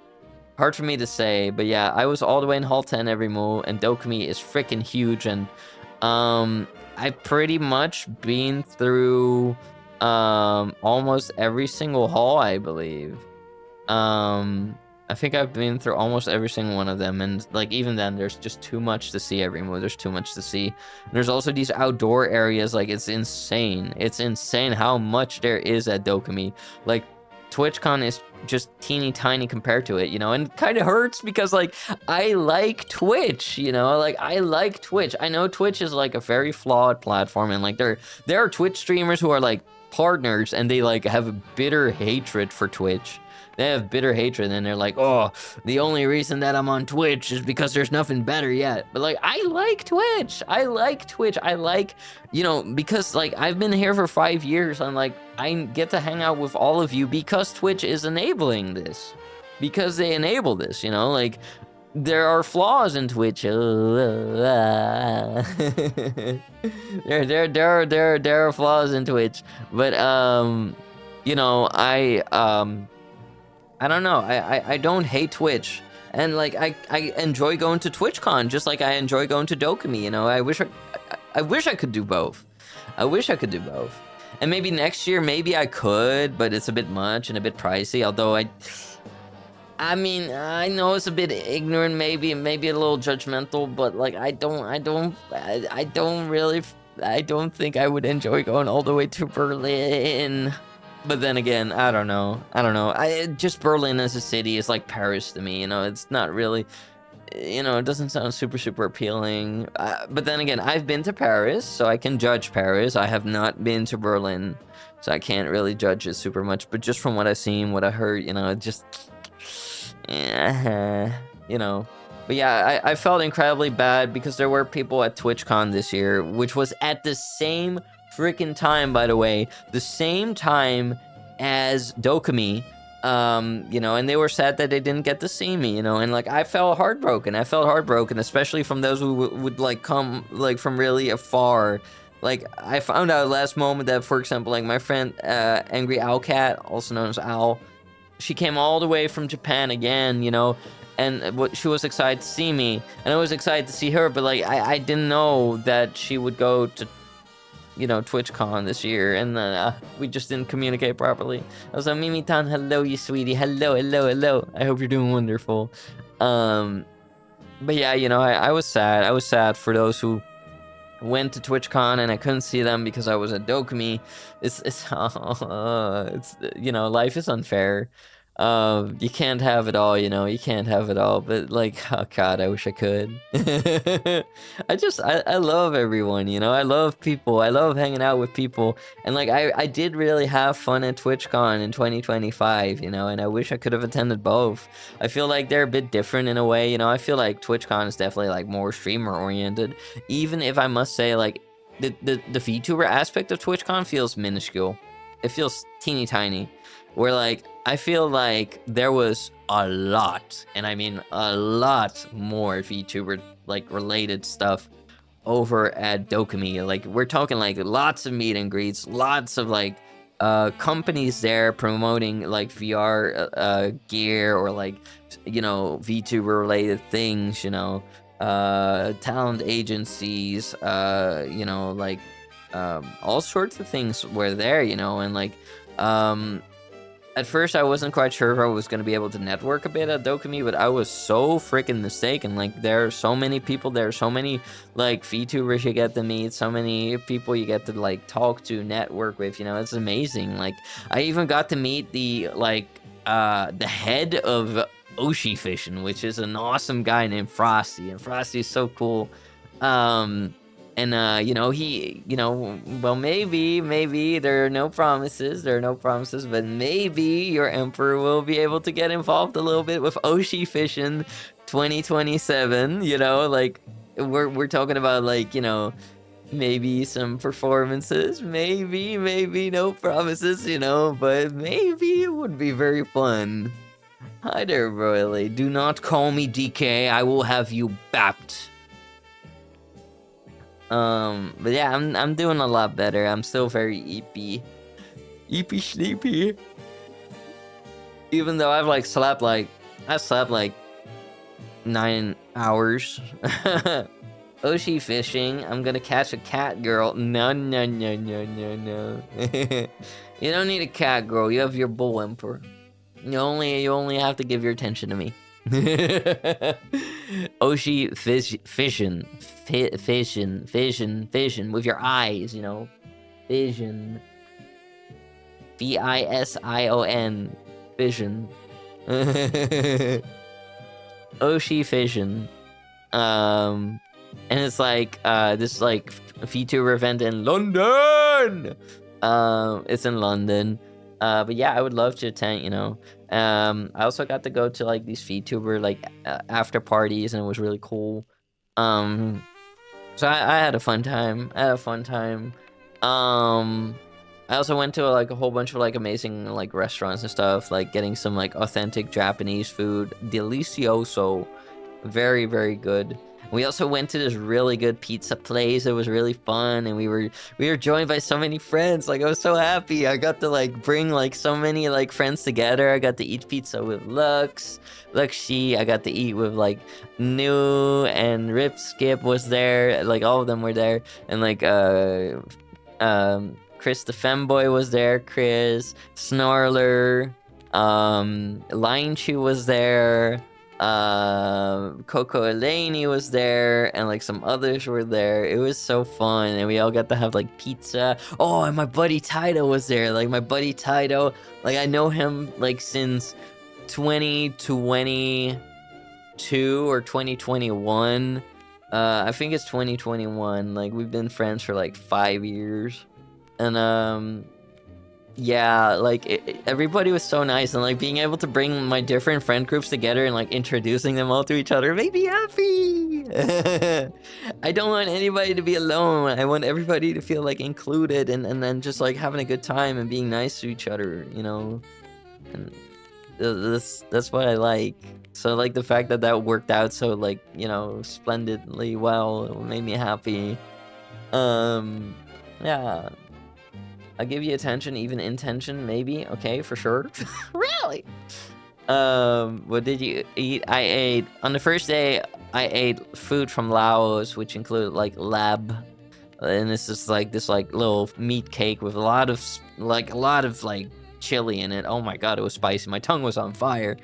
say. But yeah, I was all the way in Hall 10 every move, and Dokomi is freaking huge, and I pretty much been through almost every single hall, I believe. I think I've been through almost every single one of them, and like even then there's just too much to see every move. There's too much to see. And there's also these outdoor areas, like it's insane how much there is at Dokomi. Like TwitchCon is just teeny tiny compared to it, and it kind of hurts because like I like Twitch, like I like Twitch. I know Twitch is like a very flawed platform, and like there are Twitch streamers who are like partners and they like have a bitter hatred for Twitch. They have bitter hatred, and they're like, oh, the only reason that I'm on Twitch is because there's nothing better yet. But like, I like Twitch. I like, because like I've been here for 5 years, and like I get to hang out with all of you because Twitch is enabling this. Because they enable this, like there are flaws in Twitch. There are flaws in Twitch, but I don't know. I don't hate Twitch, and like I enjoy going to TwitchCon just like I enjoy going to Dokomi. I wish I could do both. And maybe next year, maybe I could, but it's a bit much and a bit pricey. Although I mean, I know it's a bit ignorant, maybe a little judgmental, but like I don't think I would enjoy going all the way to Berlin. But then again, I don't know. Just Berlin as a city is like Paris to me, it's not really, it doesn't sound super appealing. But then again, I've been to Paris, so I can judge Paris. I have not been to Berlin. so I can't really judge it super much. But just from what I've seen, what I heard, it just, you know. But yeah, I felt incredibly bad because there were people at TwitchCon this year, which was at the same freaking time, by the way, the same time as Dokomi. And they were sad that they didn't get to see me, and like I felt heartbroken. I felt heartbroken, especially from those who would like come like from really afar. Like I found out last moment that, for example, like my friend Angry Owlcat, also known as Owl, she came all the way from Japan again, and what she was excited to see me, and I was excited to see her, but like I didn't know that she would go to TwitchCon this year, and then we just didn't communicate properly. I was like, Mimi-tan, hello, you sweetie, hello, hello, hello. I hope you're doing wonderful. But yeah, I was sad. I was sad for those who went to TwitchCon and I couldn't see them because I was at Dokomi. Life is unfair. You can't have it all, you can't have it all, but like, oh god, I wish I could. I love everyone, I love people, I love hanging out with people, and like, I did really have fun at TwitchCon in 2025, and I wish I could have attended both. I feel like they're a bit different in a way, I feel like TwitchCon is definitely like more streamer oriented, even if I must say, like, the VTuber aspect of TwitchCon feels minuscule. It feels teeny tiny. Where, like, I feel like there was a lot, and I mean a lot more VTuber, like, related stuff over at Dokomi. Like, we're talking, like, lots of meet and greets, lots of, like, companies there promoting, like, VR gear or, like, VTuber related things, talent agencies, like, all sorts of things were there, and, like, at first, I wasn't quite sure if I was going to be able to network a bit at Dokomi, but I was so freaking mistaken. Like, there are so many people there, so many, like, VTubers you get to meet, so many people you get to, like, talk to, network with, it's amazing. Like, I even got to meet the head of Oshi Fishing, which is an awesome guy named Frosty, and Frosty is so cool. He, well, maybe there are no promises, but maybe your emperor will be able to get involved a little bit with Oshi Fishing 2027, like, we're talking about, like, maybe some performances, maybe no promises, but maybe it would be very fun. Hi there, Royally. Do not call me DK, I will have you bapped. But yeah, I'm doing a lot better. I'm still very eepy sleepy. Even though I've slept like 9 hours. Oshi Fishing. I'm gonna catch a cat girl. No. You don't need a cat girl. You have your bull emperor. You only have to give your attention to me. Oshi Vision with your eyes, Vision. Vision. Vision. Oshi Vision. And it's like this like VTuber event in London. It's in London. But yeah, I would love to attend, I also got to go to like these VTuber like after parties, and it was really cool. So I had a fun time. I also went to like a whole bunch of like amazing like restaurants and stuff, like getting some like authentic Japanese food, delicioso, very, very good. We also went to this really good pizza place. It was really fun, and we were joined by so many friends. Like, I was so happy. I got to like bring like so many like friends together. I got to eat pizza with Luxi. I got to eat with like New and Rip Skip was there. Like, all of them were there, and like Chris the Femboy was there. Chris Snarler, Lion Chew was there. Coco Eleni was there, and like some others were there. It was so fun, and we all got to have like pizza. Oh, and my buddy Taito was there. Like, my buddy Taito, like, I know him like since 2022 or 2021. I think it's 2021. Like, we've been friends for like 5 years, and Yeah, like, everybody was so nice, and, like, being able to bring my different friend groups together and, like, introducing them all to each other made me happy! I don't want anybody to be alone, I want everybody to feel, like, included and then just, like, having a good time and being nice to each other, you know? And that's what I like. So, like, the fact that that worked out so, like, splendidly well, it made me happy. Um, yeah. I'll give you attention, even intention, maybe. Okay, for sure. Really? What did you eat? I ate on the first day. I ate food from Laos, which included like lab, and this is like this like little meat cake with a lot of like chili in it. Oh my god, it was spicy. My tongue was on fire.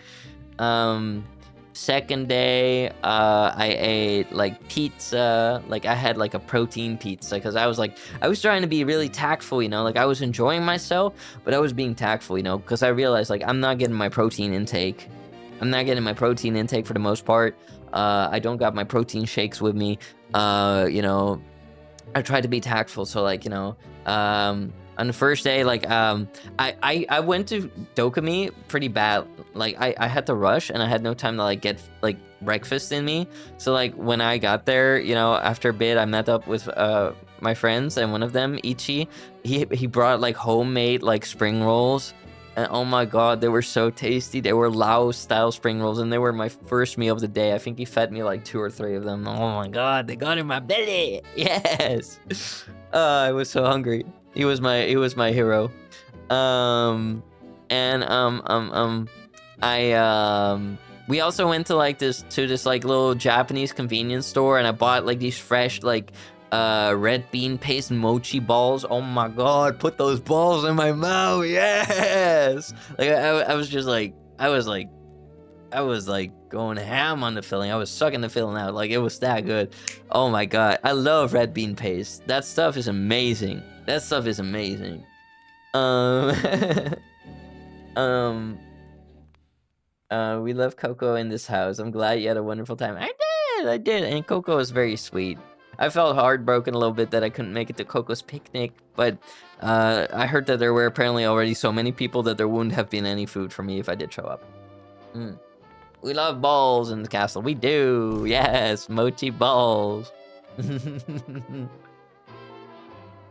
Um, Second day, I ate like pizza. Like I had like a protein pizza because I was trying to be really tactful, like I was enjoying myself, but I was being tactful, because I realized like I'm not getting my protein intake. I'm not getting my protein intake for the most part. I don't got my protein shakes with me. I tried to be tactful, so like on the first day, like I went to Dokomi pretty bad. Like I had to rush and I had no time to like get like breakfast in me. So like when I got there, after a bit, I met up with my friends, and one of them, Ichi, he brought like homemade like spring rolls. And oh my god, they were so tasty. They were Laos style spring rolls, and they were my first meal of the day. I think he fed me like 2 or 3 of them. Oh my god, they got in my belly. Yes. I was so hungry. He was my hero. Um and I we also went to like this like little Japanese convenience store, and I bought like these fresh like red bean paste mochi balls. Oh my god, put those balls in my mouth. Yes. Like I was just like I was like going ham on the filling. I was sucking the filling out. Like it was that good. Oh my god. I love red bean paste. That stuff is amazing. That stuff is amazing. Um um we love Coco in this house. I'm glad you had a wonderful time. I did, and Coco was very sweet. I felt heartbroken a little bit that I couldn't make it to Coco's picnic, but I heard that there were apparently already so many people that there wouldn't have been any food for me if I did show up. Mm. We love balls in the castle. We do. Yes, mochi balls.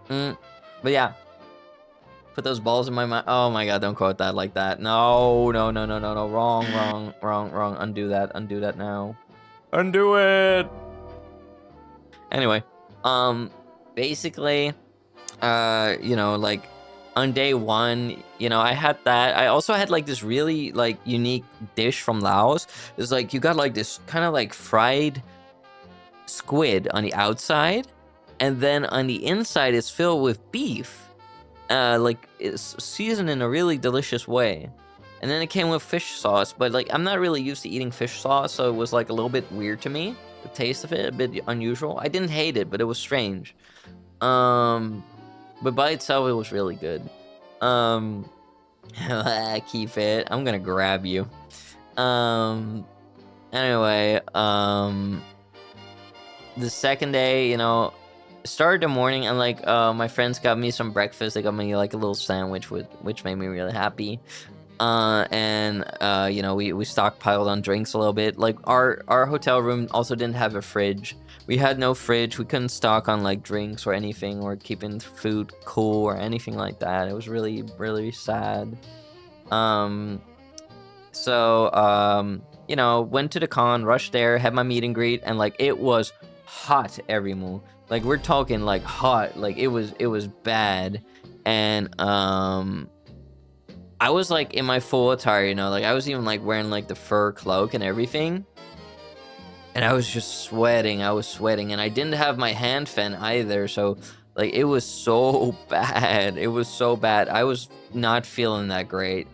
Mm. But yeah, put those balls in my mouth. Oh my god, don't quote that like that. No, no, no, no, no, no. Wrong, wrong, wrong, wrong. Undo that. Undo that now. Undo it. Anyway, basically, like on day one, I had that. I also had like this really like unique dish from Laos. It's like you got like this kind of like fried squid on the outside, and then on the inside it's filled with beef. Like it's seasoned in a really delicious way. And then it came with fish sauce, but like I'm not really used to eating fish sauce, so it was like a little bit weird to me. The taste of it a bit unusual. I didn't hate it, but it was strange. But by itself it was really good. Um Keep it. I'm gonna grab you. Anyway, the second day, started the morning, and like my friends got me some breakfast. They got me like a little sandwich which made me really happy. And we stockpiled on drinks a little bit. Like our hotel room also didn't have a fridge. We had no fridge. We couldn't stock on like drinks or anything, or keeping food cool or anything like that. It was really, really sad. Went to the con, rushed there, had my meet and greet, and like it was hot every move. Like we're talking like hot. Like it was bad. And I was like in my full attire, like I was even like wearing like the fur cloak and everything. And I was just sweating. I was sweating, and I didn't have my hand fan either. So like it was so bad. It was so bad. I was not feeling that great.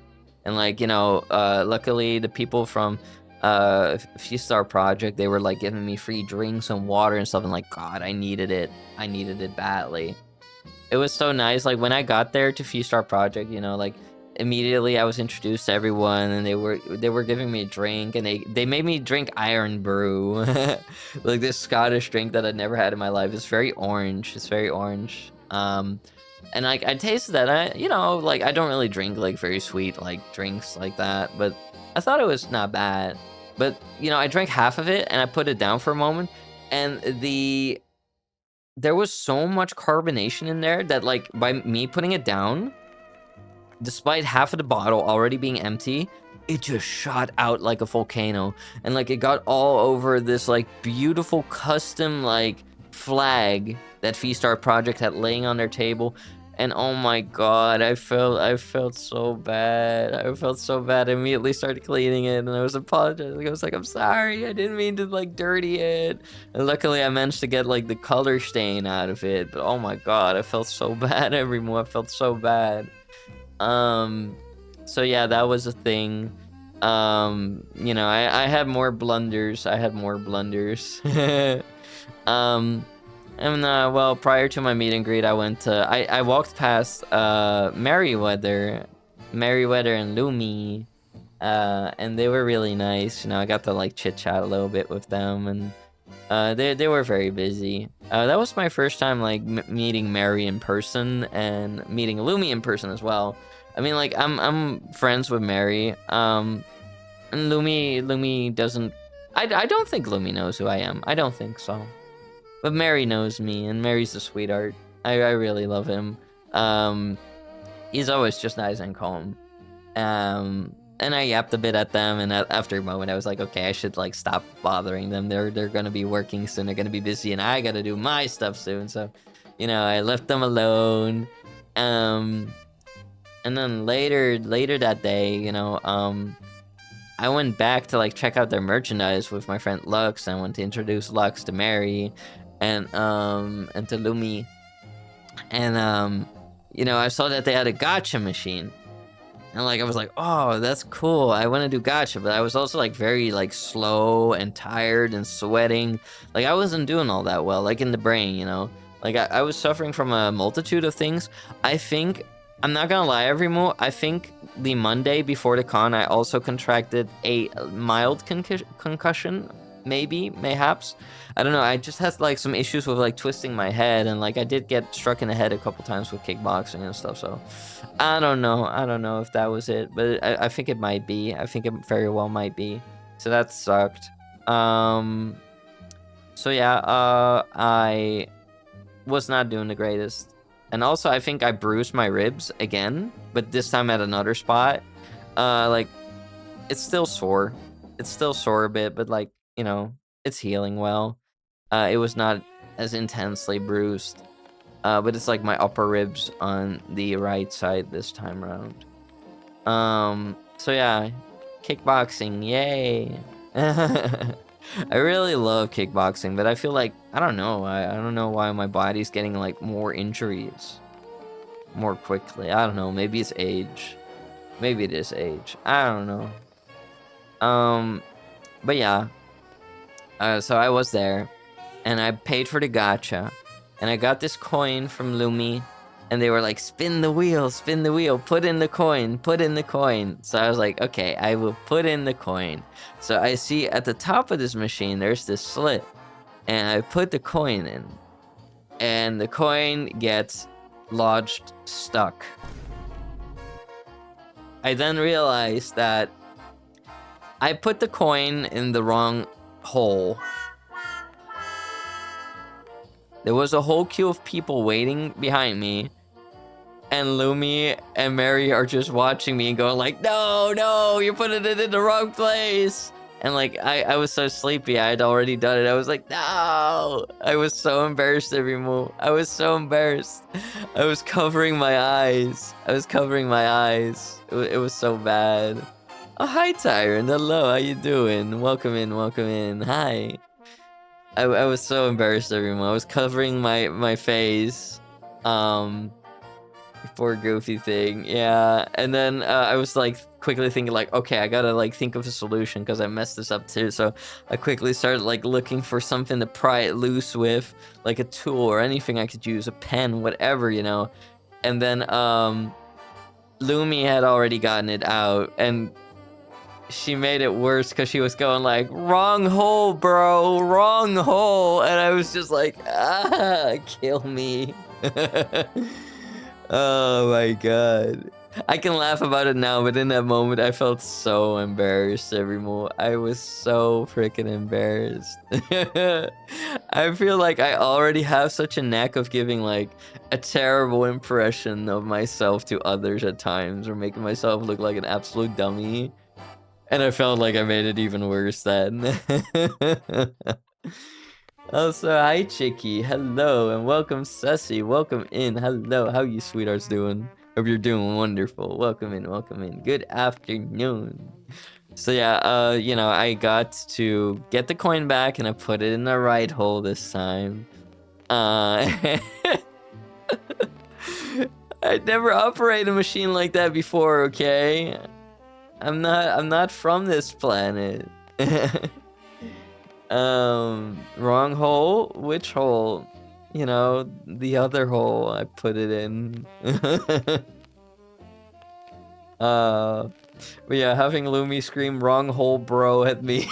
And like, luckily the people from Few Star Project, they were like giving me free drinks and water and stuff. And like, God, I needed it. I needed it badly. It was so nice. Like when I got there to Few Star Project, like immediately I was introduced to everyone, and they were giving me a drink, and they made me drink Iron Brew, like this Scottish drink that I'd never had in my life. It's very orange. It's very orange. And, like, I tasted that, you know, like, I don't really drink, like, very sweet, like, drinks like that, but I thought it was not bad. But, you know, I drank half of it, and I put it down for a moment, and there was so much carbonation in there that, like, by me putting it down, despite half of the bottle already being empty, it just shot out like a volcano. And like it got all over this like beautiful custom like flag that Feastar Project had laying on their table. And oh my god, I felt so bad. I felt so bad. I immediately started cleaning it and I was apologizing. I was like, I'm sorry, I didn't mean to like dirty it. And luckily I managed to get like the color stain out of it. But oh my god, I felt so bad everyone. I felt so bad. Um, so yeah, that was a thing. You know, I had more blunders. I had more blunders. um, and well, prior to my meet and greet, I walked past Merryweather and Lumi, and they were really nice. You know, I got to like chit chat a little bit with them, and they were very busy. That was my first time like meeting Mary in person and meeting Lumi in person as well. I mean, like I'm friends with Mary. And Lumi doesn't. I don't think Lumi knows who I am. I don't think so. But Mary knows me, and Mary's a sweetheart. I really love him. He's always just nice and calm. And I yapped a bit at them, and after a moment, I was like, okay, I should like stop bothering them. They're gonna be working soon. They're gonna be busy, and I gotta do my stuff soon. So, you know, I left them alone. And then later that day, you know, I went back to like check out their merchandise with my friend Lux. I went to introduce Lux to Mary, and to Lumi, and you know, I saw that they had a gacha machine. And like I was like, oh, that's cool. I want to do gacha, but I was also like very like slow and tired and sweating. Like I wasn't doing all that well, like in the brain, you know. Like I was suffering from a multitude of things. I think I'm not gonna lie, everyone. I think the Monday before the con, I also contracted a mild concussion. Maybe, mayhaps. I don't know. I just had like some issues with like twisting my head, and like I did get struck in the head a couple times with kickboxing and stuff. So I don't know. I don't know if that was it, but I think it might be. I think it very well might be. So that sucked. So yeah, I was not doing the greatest. And also I think I bruised my ribs again, but this time at another spot. Like it's still sore. It's still sore a bit, but like, you know, it's healing well. It was not as intensely bruised. But it's like my upper ribs on the right side this time around. So yeah, kickboxing, yay. I really love kickboxing, but I feel like, I don't know, I don't know why my body's getting like more injuries more quickly. I don't know, maybe it's age. Maybe it is age. I don't know. But yeah, so I was there, and I paid for the gacha, and I got this coin from Lumi, and they were like, spin the wheel, put in the coin, put in the coin. So I was like, okay, I will put in the coin. So I see at the top of this machine, there's this slit, and I put the coin in, and the coin gets lodged stuck. I then realized that I put the coin in the wrong hole. There was a whole queue of people waiting behind me, and Lumi and Mary are just watching me and going like, no, you're putting it in the wrong place. And like, I was so sleepy, I had already done it. I was like, no. I was so embarrassed, everyone. I was so embarrassed. I was covering my eyes. It was so bad. Oh, hi, Tyrant. Hello, how you doing? Welcome in. Hi. I was so embarrassed, everyone. I was covering my face. Poor goofy thing. Yeah. And then I was like quickly thinking like, okay, I gotta like think of a solution because I messed this up too. So I quickly started like looking for something to pry it loose with, like a tool or anything I could use, a pen, whatever, you know. And then Lumi had already gotten it out, and she made it worse because she was going like, wrong hole, bro, wrong hole. And I was just like, kill me. Oh my god. I can laugh about it now, but in that moment, I felt so embarrassed, Evermore. I was so freaking embarrassed. I feel like I already have such a knack of giving, like, a terrible impression of myself to others at times, or making myself look like an absolute dummy. And I felt like I made it even worse then. Also, hi Chicky, hello, and welcome Sussy, welcome in, hello, how you sweethearts doing? Hope you're doing wonderful, welcome in, good afternoon. So yeah, you know, I got to get the coin back and I put it in the right hole this time. Uh, I'd never operated a machine like that before, okay? I'm not from this planet. Wrong hole? Which hole? You know, the other hole I put it in. But yeah, having Lumi scream wrong hole bro at me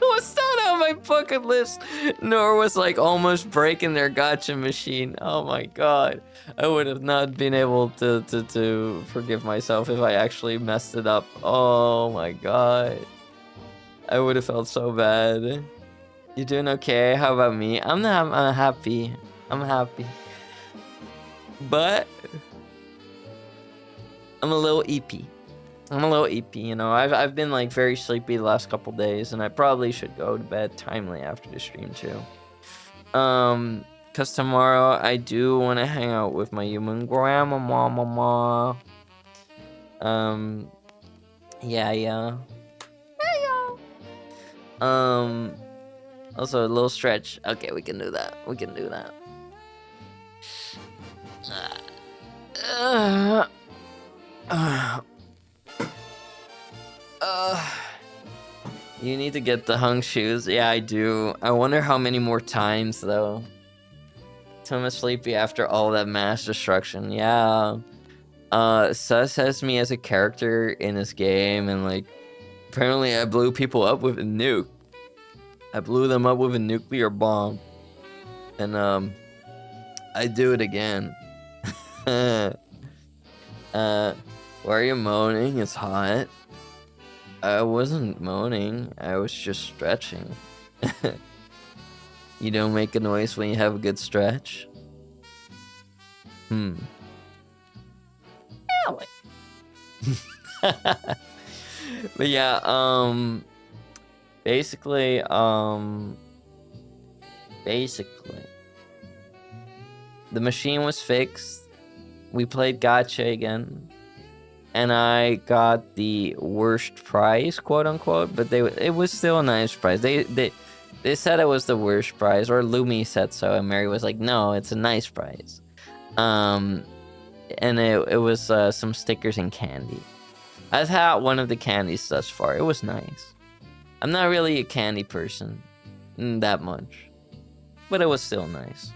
was not on my bucket list, nor was like almost breaking their gotcha machine. Oh my god. I would have not been able to forgive myself if I actually messed it up. Oh my god. I would have felt so bad. You doing okay? How about me? I'm happy. I'm happy. But I'm a little EP. I'm a little EP, you know. I've been like very sleepy the last couple days, and I probably should go to bed timely after the stream too. Cause tomorrow I do want to hang out with my human grandma, yeah. Also a little stretch. Okay, we can do that. We can do that. You need to get the hung shoes. Yeah, I do. I wonder how many more times though. I'm sleepy after all that mass destruction. Yeah. Sus has me as a character in this game, and like apparently I blew people up with a nuke. I blew them up with a nuclear bomb. And I do it again. Why are you moaning? It's hot. I wasn't moaning, I was just stretching. You don't make a noise when you have a good stretch? Really? But yeah, basically, the machine was fixed. We played gacha again. And I got the worst prize, quote unquote, but it was still a nice prize. They said it was the worst prize, or Lumi said so, and Mary was like, no, it's a nice prize. And it was some stickers and candy. I've had one of the candies thus far. It was nice. I'm not really a candy person that much, but it was still nice.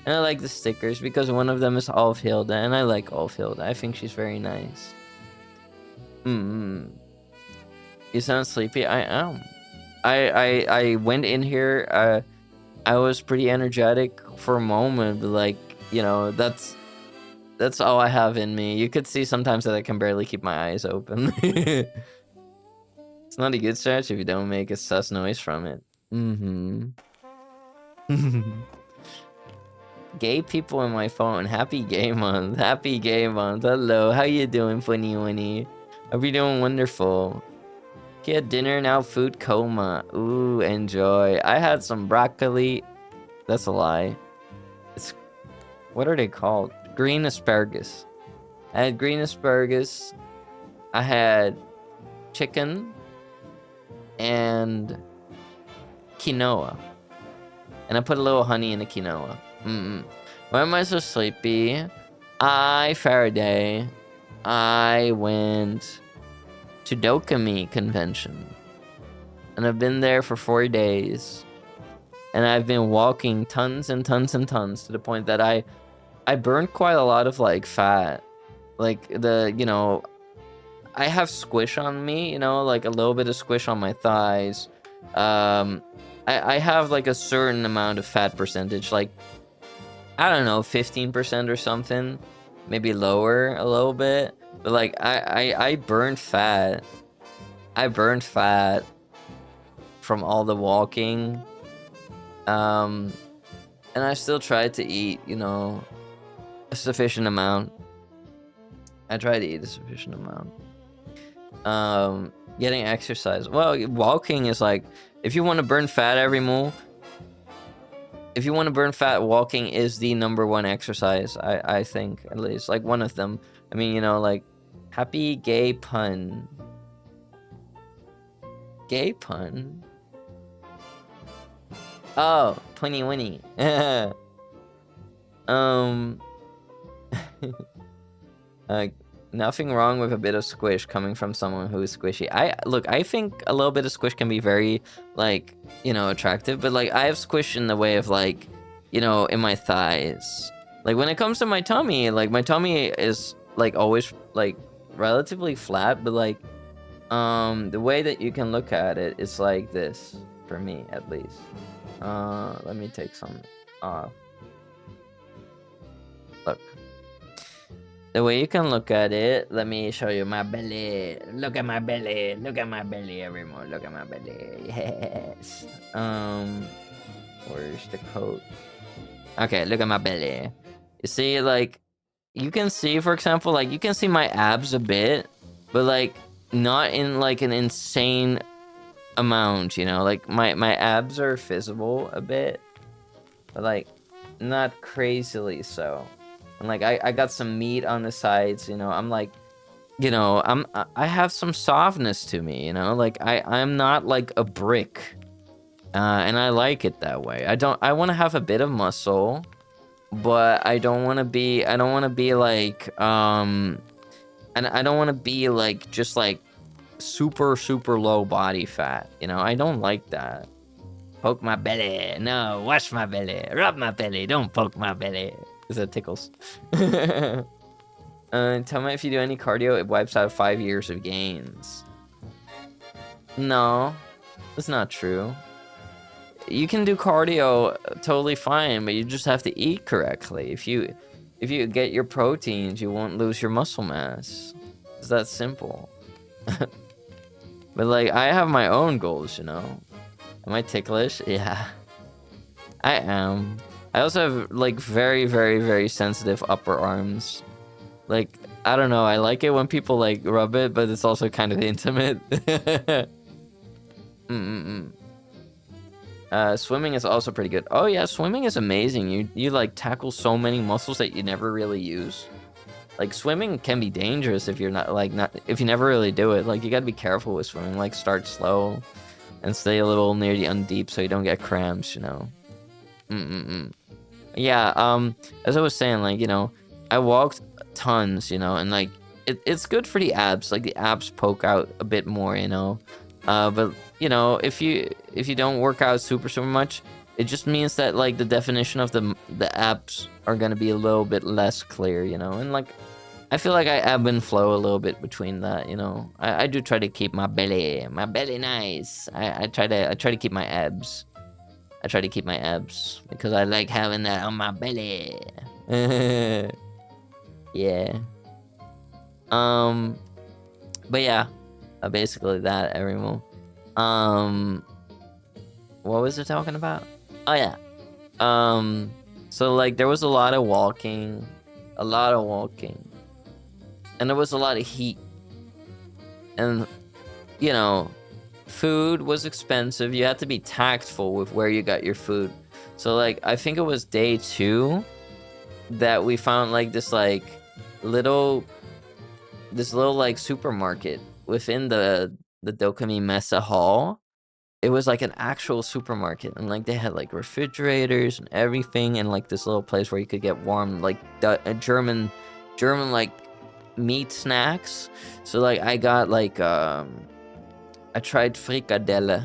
And I like the stickers because one of them is Alfhilda, and I like Alfhilda. I think she's very nice. You sound sleepy? I am. I went in here, I was pretty energetic for a moment, but like, you know, that's all I have in me. You could see sometimes that I can barely keep my eyes open. It's not a good stretch if you don't make a sus noise from it. Gay people in my phone. Happy gay month. Happy gay month. Hello. How you doing, Funny Winnie? Hope you're doing wonderful. Get dinner now. Food coma. Ooh, enjoy. I had some broccoli. That's a lie. What are they called? Green asparagus. I had green asparagus. I had chicken and quinoa. And I put a little honey in the quinoa. Why am I so sleepy? Faraday. I went to Dokomi convention. And I've been there for 4 days. And I've been walking tons and tons and tons to the point that I burned quite a lot of like fat. Like you know, I have squish on me, you know, like a little bit of squish on my thighs. I have like a certain amount of fat percentage, like I don't know, 15% or something. maybe lower a little bit. But like I burned fat. I burned fat from all the walking. Um, and I still tried to eat, you know, a sufficient amount. I try to eat a sufficient amount. Getting exercise. Well, walking is like, if you want to burn fat every move, if you want to burn fat, walking is the number one exercise. I think, at least, like one of them. I mean, you know, like, happy gay pun. Gay pun. Oh, punny winny. um. Uh, Nothing wrong with a bit of squish coming from someone who is squishy. I think a little bit of squish can be very, like, you know, attractive, but like I have squish in the way of like, you know, in my thighs. Like when it comes to my tummy, like my tummy is like always like relatively flat, but like the way that you can look at it is like this for me at least. Let me take some off. Look. The way you can look at it, let me show you my belly. Look at my belly. Look at my belly, everyone. Look at my belly. Yes. Where's the coat? Okay, look at my belly. You see, like, you can see, for example, like, you can see my abs a bit, but, like, not in, like, an insane amount, you know? Like, my abs are visible a bit, but, like, not crazily so. And like I got some meat on the sides, you know. I'm like, you know, I have some softness to me, you know. Like I'm not like a brick, and I like it that way. I want to have a bit of muscle, but I don't want to be. I don't want to be like and I don't want to be like just like super low body fat, you know. I don't like that. Poke my belly. No, wash my belly. Rub my belly. Don't poke my belly. Because that tickles. Tell me if you do any cardio, it wipes out 5 years of gains. No, that's not true. You can do cardio totally fine, but you just have to eat correctly. If you get your proteins, you won't lose your muscle mass. It's that simple. But like, I have my own goals, you know. Am I ticklish? Yeah, I am. I also have like very sensitive upper arms. Like, I don't know, I like it when people like rub it, but it's also kind of intimate. Swimming is also pretty good. Oh yeah, swimming is amazing. You like tackle so many muscles that you never really use. Like swimming can be dangerous if you're not if you never really do it. Like you gotta be careful with swimming. Like start slow and stay a little near the undeep so you don't get cramps, you know. Yeah, as I was saying, like, you know, I walked tons, you know, and like it's good for the abs. Like the abs poke out a bit more, you know. But you know, if you don't work out super much, it just means that like the definition of the abs are gonna be a little bit less clear, you know. And like I feel like I ebb and flow a little bit between that, you know. I do try to keep my belly nice. I try to keep my abs. I try to keep my abs because I like having that on my belly. Yeah. But yeah, basically that, everyone. What was it talking about? Oh yeah. So like there was a lot of walking, and there was a lot of heat, and you know, food was expensive. You had to be tactful with where you got your food. So like I think it was day 2 that we found like this little like supermarket within the Dokomi Mesa Hall. It was like an actual supermarket, and like they had like refrigerators and everything, and like this little place where you could get warm like German like meat snacks. So like I got like I tried frikadelle.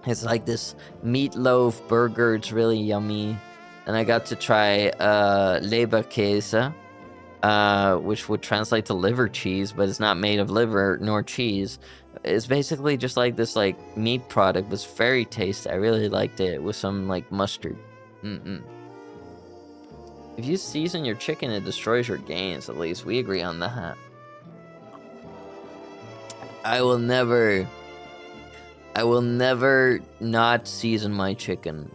It's like this meatloaf burger. It's really yummy. And I got to try Leberkäse, which would translate to liver cheese, but it's not made of liver nor cheese. It's basically just like this like meat product. It's very tasty. I really liked it with some like mustard. If you season your chicken, it destroys your gains. At least we agree on that. I will never not season my chicken.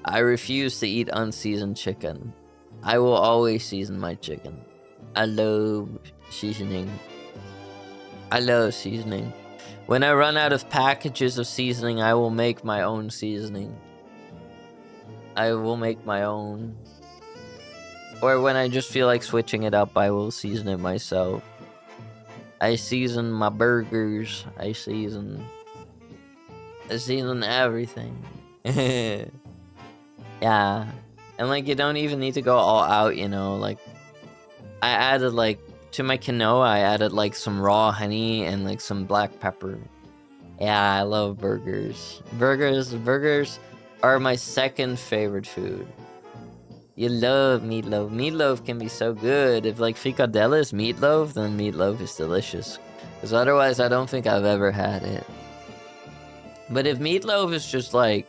I refuse to eat unseasoned chicken. I will always season my chicken. I love seasoning. I love seasoning. When I run out of packages of seasoning, I will make my own seasoning. I will make my own. Or when I just feel like switching it up, I will season it myself. I season my burgers. I season everything. Yeah. And like you don't even need to go all out, you know, like I added like to my quinoa, I added like some raw honey and like some black pepper. Yeah, I love burgers. Burgers are my second favorite food. You love meatloaf. Meatloaf can be so good. If like fricadelle is meatloaf, then meatloaf is delicious. Because otherwise, I don't think I've ever had it. But if meatloaf is just like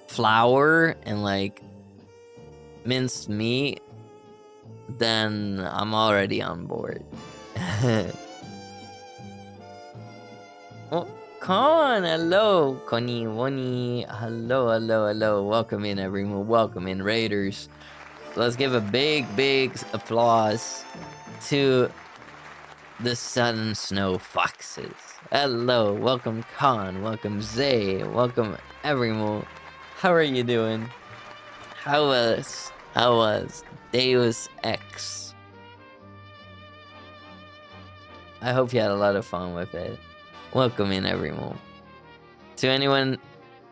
flour and like minced meat, then I'm already on board. Oh, Con, hello, Connie, Wonnie, hello. Welcome in, everyone. Welcome in, Raiders. Let's give a big applause to the Sun Snow Foxes. Hello, welcome Con, welcome Zay, welcome everyone. How are you doing? How was Deus Ex? I hope you had a lot of fun with it. Welcome in, everyone. To anyone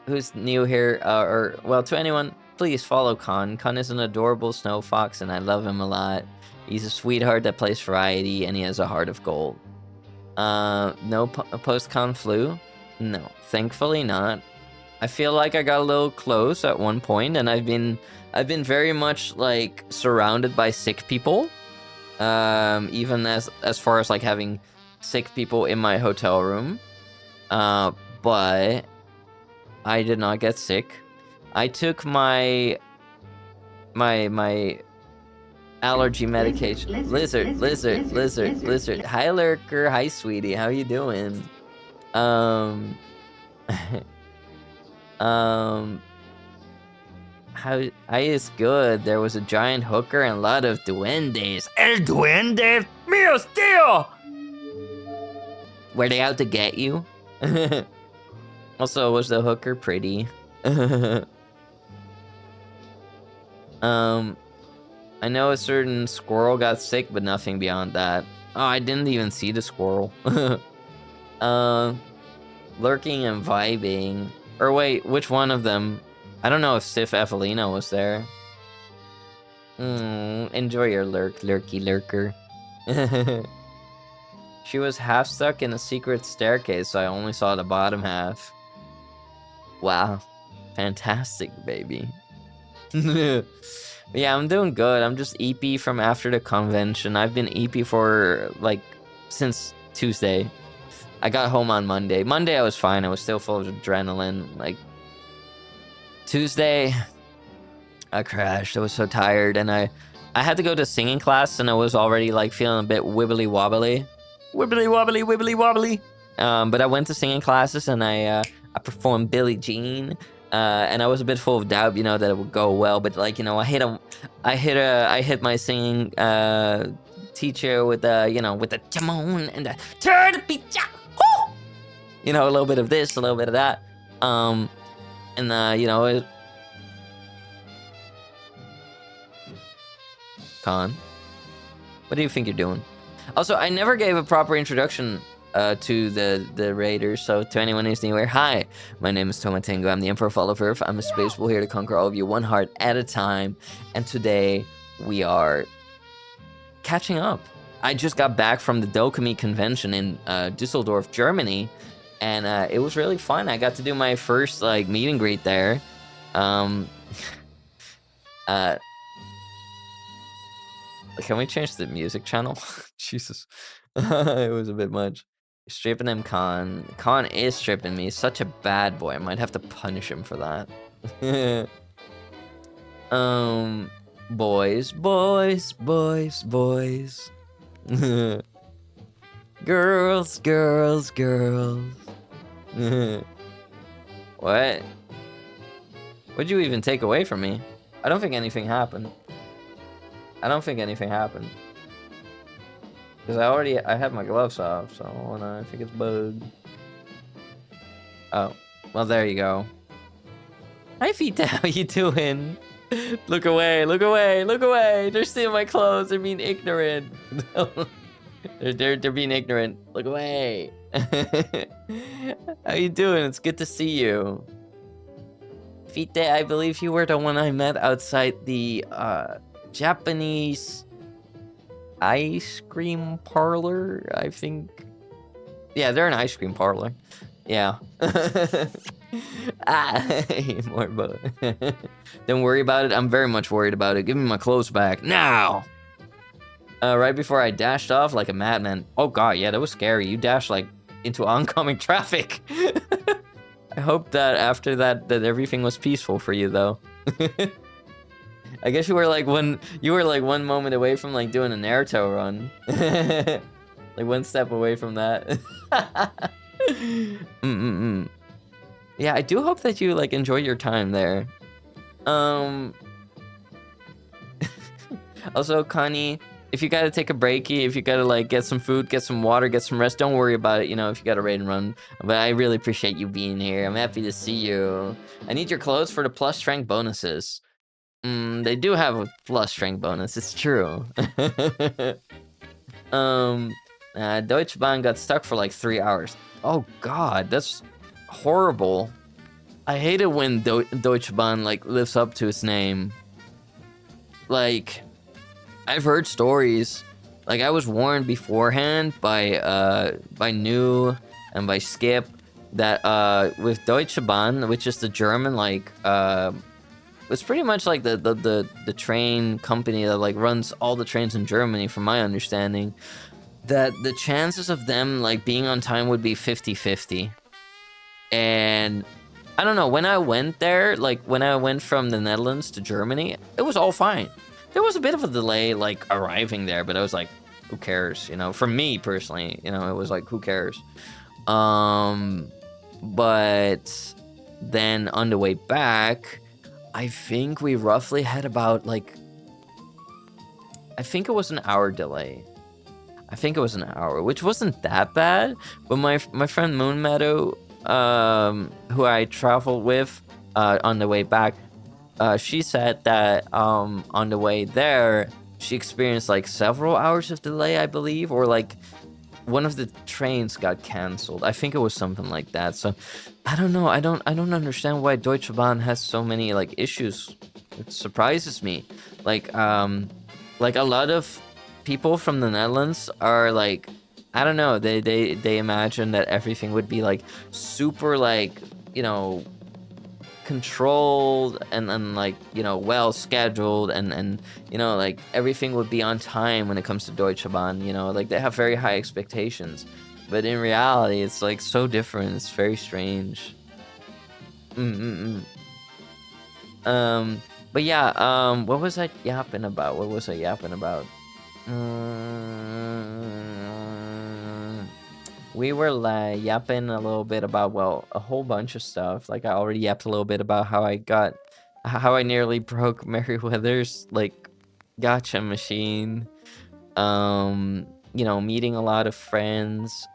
who's new here, to anyone, please follow Con. Con is an adorable snow fox, and I love him a lot. He's a sweetheart that plays variety, and he has a heart of gold. No post-con flu? No, thankfully not. I feel like I got a little close at one point, and I've been very much like surrounded by sick people. Even as far as like having sick people in my hotel room. But I did not get sick. I took my allergy medication. Lizard. Hi, Lurker. Hi, sweetie. How you doing? How I is good. There was a giant hooker and a lot of duendes. El duende mío tío. Were they out to get you? Also, was the hooker pretty? I know a certain squirrel got sick, but nothing beyond that. Oh, I didn't even see the squirrel. Lurking and vibing. Or wait, which one of them? I don't know if Sif Evelina was there. Enjoy your lurky lurker. She was half stuck in a secret staircase, so I only saw the bottom half. Wow. Fantastic, baby. Yeah, I'm doing good. I'm just EP from after the convention. I've been EP for, like, since Tuesday. I got home on Monday. Monday, I was fine. I was still full of adrenaline. Like, Tuesday, I crashed. I was so tired, and I had to go to singing class, and I was already, like, feeling a bit wibbly-wobbly. Wibbly-wobbly. But I went to singing classes, and I performed Billie Jean. And I was a bit full of doubt, you know, that it would go well. But like, you know, I hit my singing teacher with with the jamon and the turn the beat, you know, a little bit of this, a little bit of that, Con, what do you think you're doing? Also, I never gave a proper introduction to the Raiders, so to anyone who's new here, hi, my name is Tomatengo, I'm the Emperor of all of Earth, I'm a space bull here to conquer all of you one heart at a time, and today we are catching up. I just got back from the Dokomi convention in Düsseldorf, Germany, and it was really fun. I got to do my first, like, meet and greet there. Can we change the music channel? Jesus. It was a bit much. Stripping him, Khan. Khan is stripping me. Such a bad boy. I might have to punish him for that. Boys, boys, boys, boys. Girls, girls, girls. What? What'd you even take away from me? I don't think anything happened. I don't think anything happened. Because I have my gloves off, so hold on, I think it's bugged. Oh, well there you go. Hi Fita, how you doing? Look away, look away, look away! They're stealing my clothes, they're being ignorant. they're being ignorant. Look away. How you doing? It's good to see you. Fite, I believe you were the one I met outside the Japanese ice cream parlor, I think. Yeah, they're an ice cream parlor. Yeah. More about it. Don't worry about it. I'm very much worried about it. Give me my clothes back now. Right before I dashed off like a madman. Oh god, yeah, that was scary. You dashed like into oncoming traffic. I hope that after that everything was peaceful for you though. I guess you were like one moment away from like doing a Naruto run. Like one step away from that. Yeah, I do hope that you like enjoy your time there. Also, Connie, if you gotta take a breaky, if you gotta like get some food, get some water, get some rest, don't worry about it, you know, if you gotta raid and run. But I really appreciate you being here. I'm happy to see you. I need your clothes for the plus strength bonuses. They do have a plus strength bonus, it's true. Deutsche Bahn got stuck for like 3 hours. Oh god, that's horrible. I hate it when Deutsche Bahn like lives up to its name. Like, I've heard stories. Like, I was warned beforehand by New and by Skip that with Deutsche Bahn, which is the German like it's pretty much like the train company that like runs all the trains in Germany, from my understanding, that the chances of them like being on time would be 50-50. And I don't know, when I went there, like when I went from the Netherlands to Germany, it was all fine. There was a bit of a delay like arriving there, but I was like, who cares, you know? For me personally, you know, it was like, who cares? But then on the way back, I think we roughly had about like, I think it was an hour delay. I think it was an hour, which wasn't that bad. But my friend Moon Meadow, who I traveled with on the way back, she said that on the way there, she experienced like several hours of delay, I believe, or like one of the trains got canceled. I think it was something like that. So I don't know. I don't understand why Deutsche Bahn has so many like issues. It surprises me. Like a lot of people from the Netherlands are like, I don't know, they imagine that everything would be like super like, you know, controlled and like, you know, well scheduled and you know, like everything would be on time when it comes to Deutsche Bahn, you know, like they have very high expectations. But in reality, it's like so different. It's very strange. But yeah, what was I yapping about? What was I yapping about? We were like yapping a little bit about, well, a whole bunch of stuff. Like I already yapped a little bit about how I nearly broke Meriwether's like gotcha machine. You know, meeting a lot of friends.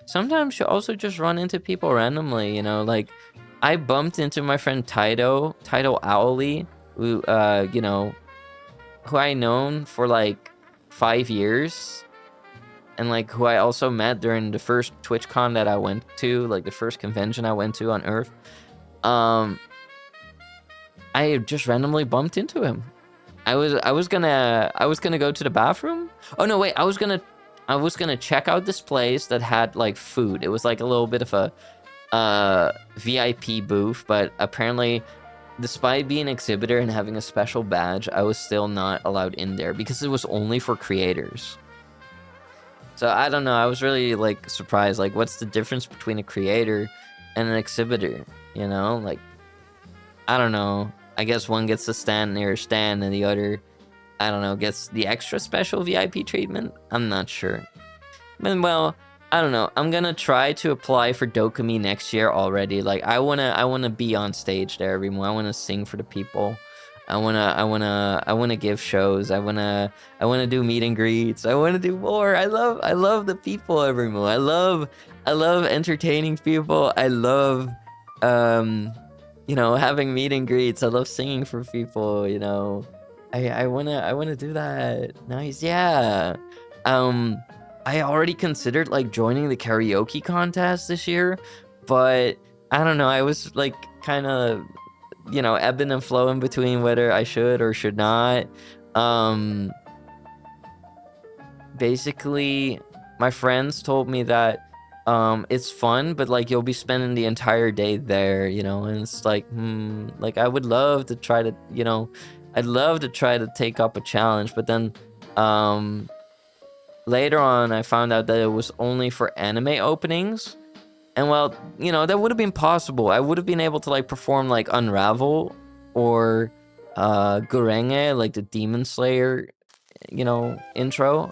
Sometimes you also just run into people randomly, you know, like I bumped into my friend Taito Owly, who you know, who I known for like 5 years, and like who I also met during the first TwitchCon that I went to, like the first convention I went to on Earth. I just randomly bumped into him. I was gonna go to the bathroom. Oh no, wait, I was gonna check out this place that had like food. It was like a little bit of a VIP booth, but apparently, despite being an exhibitor and having a special badge, I was still not allowed in there because it was only for creators. So I don't know, I was really like surprised, like what's the difference between a creator and an exhibitor, you know? Like, I don't know. I guess one gets to stand near a stand and the other, I don't know, gets the extra special VIP treatment. I'm not sure. But, well, I don't know. I'm gonna try to apply for Dokomi next year already. Like, I wanna be on stage there every month. I wanna sing for the people. I wanna give shows. I wanna do meet and greets. I wanna do more. I love the people every month. I love entertaining people. I love, um, having meet and greets. I love singing for people. I wanna do that. Nice, yeah. Um. I already considered, like, joining the karaoke contest this year, but I don't know, I was, like, kinda, ebbing and flowing between whether I should or should not. Um, Basically, my friends told me that, it's fun, but, like, you'll be spending the entire day there, and it's like, like, I would love to try to, I'd love to try to take up a challenge, but then, um later on, I found out that it was only for anime openings. And well, that would have been possible. I would have been able to like perform like Unravel or Gurenge, like the Demon Slayer, intro.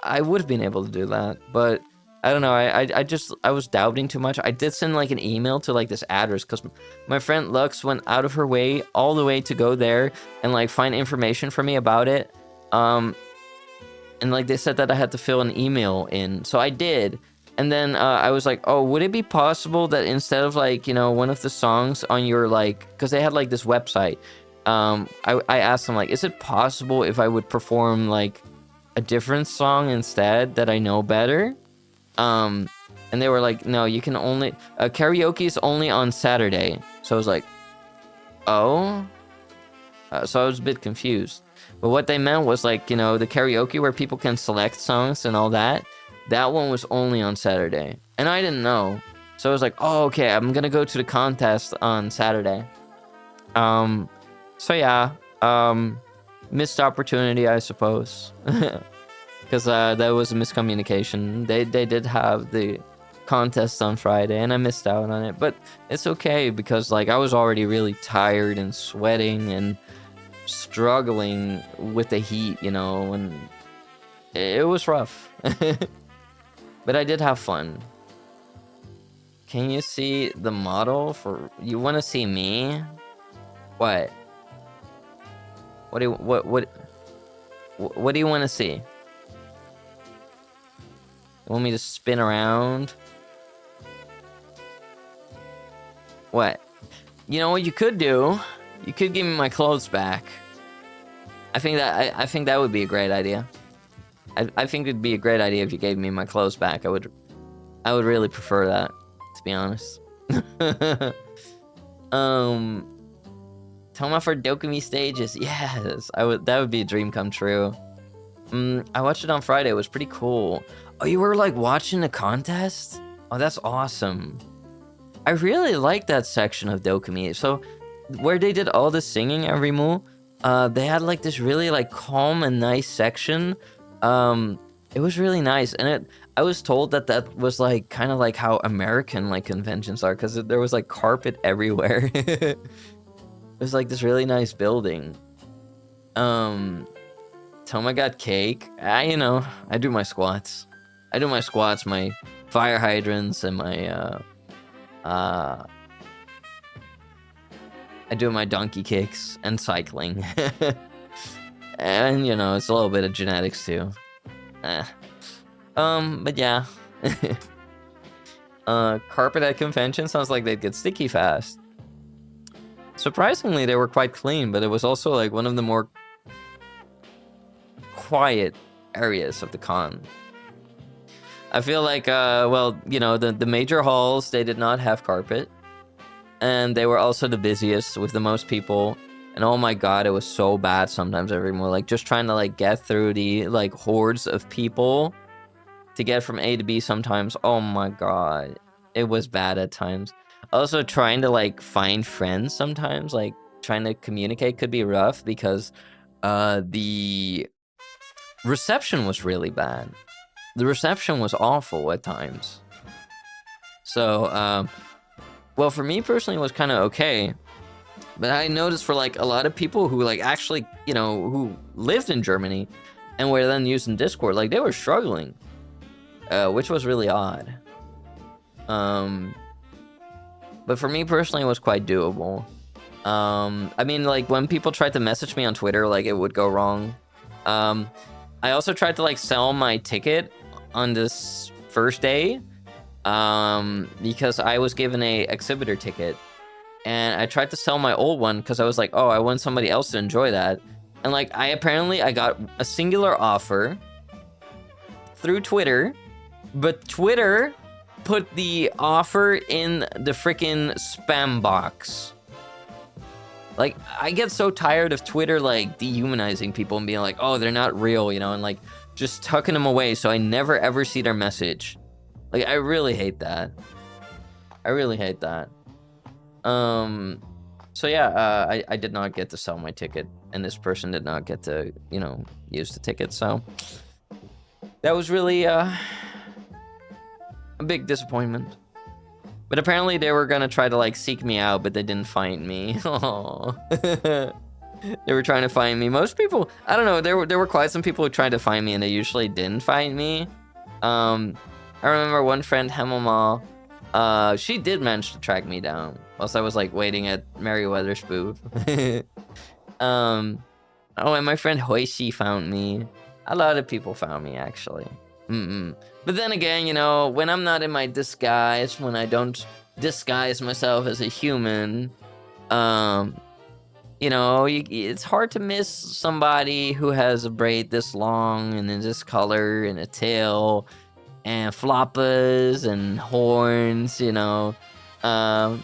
I would have been able to do that, but I don't know. I was doubting too much. I did send like an email to like this address because my friend Lux went out of her way all the way to go there and like find information for me about it. And like they said that I had to fill an email in, so I did. And then I was like, oh, would it be possible that instead of like one of the songs on your like, because they had like this website, I asked them like, is it possible if I would perform like a different song instead that I know better? And they were like, no, you can only karaoke is only on Saturday. So I was like, oh. So I was a bit confused. But what they meant was like, the karaoke where people can select songs and all that. That one was only on Saturday. And I didn't know. So I was like, oh, okay, I'm gonna go to the contest on Saturday. So yeah, missed opportunity, I suppose. Because that was a miscommunication. They did have the contest on Friday, and I missed out on it. But it's okay, because like I was already really tired and sweating and struggling with the heat, and it was rough. But I did have fun. Can you see the model for... You want to see me? What? What do you want to see? You want me to spin around? What? You know what you could do? You could give me my clothes back. I think that would be a great idea. I think it'd be a great idea if you gave me my clothes back. I would really prefer that, to be honest. Toma for Dokomi stages. Yes, that would be a dream come true. I watched it on Friday. It was pretty cool. Oh, you were like watching the contest? Oh, that's awesome. I really like that section of Dokomi. So, where they did all the singing every move, they had like this really like calm and nice section. It was really nice, and I was told that was like kind of like how American like conventions are, because there was like carpet everywhere. It was like this really nice building. Toma got cake. I do my squats. My fire hydrants, and my I do my donkey kicks and cycling. And it's a little bit of genetics too. But yeah. Carpet at convention sounds like they'd get sticky fast. Surprisingly, they were quite clean, but it was also like one of the more quiet areas of the con. I feel like, the major halls, they did not have carpet. And they were also the busiest with the most people. And oh my god, it was so bad sometimes everyone. Like, just trying to, like, get through the, like, hordes of people to get from A to B sometimes. Oh my god. It was bad at times. Also, trying to, like, find friends sometimes. Like, trying to communicate could be rough because the reception was really bad. The reception was awful at times. So, well, for me personally, it was kind of okay. But I noticed for like a lot of people who like actually, you know, who lived in Germany and were then using Discord, like they were struggling, which was really odd. But for me personally, it was quite doable. I mean, like when people tried to message me on Twitter, like it would go wrong. I also tried to like sell my ticket on this first day, because I was given a exhibitor ticket, and I tried to sell my old one because I was like, oh, I want somebody else to enjoy that. And like, I got a singular offer through Twitter, but Twitter put the offer in the freaking spam box. Like, I get so tired of Twitter, like, dehumanizing people and being like, oh, they're not real, you know, and like, just tucking them away so I never ever see their message. Like, I really hate that. I really hate that. So yeah, I did not get to sell my ticket, and this person did not get to, you know, use the ticket, so that was really, a big disappointment. But apparently they were gonna try to like seek me out, but they didn't find me. Aww. They were trying to find me. Most people, I don't know, there were quite some people who tried to find me and they usually didn't find me. I remember one friend, Hemmelma, she did manage to track me down whilst I was like waiting at Merryweather's booth. Oh, and my friend Hoishi found me. A lot of people found me actually. But then again, you know, when I'm not in my disguise, when I don't disguise myself as a human, you know, it's hard to miss somebody who has a braid this long and in this color and a tail and floppas and horns, you know. Hi,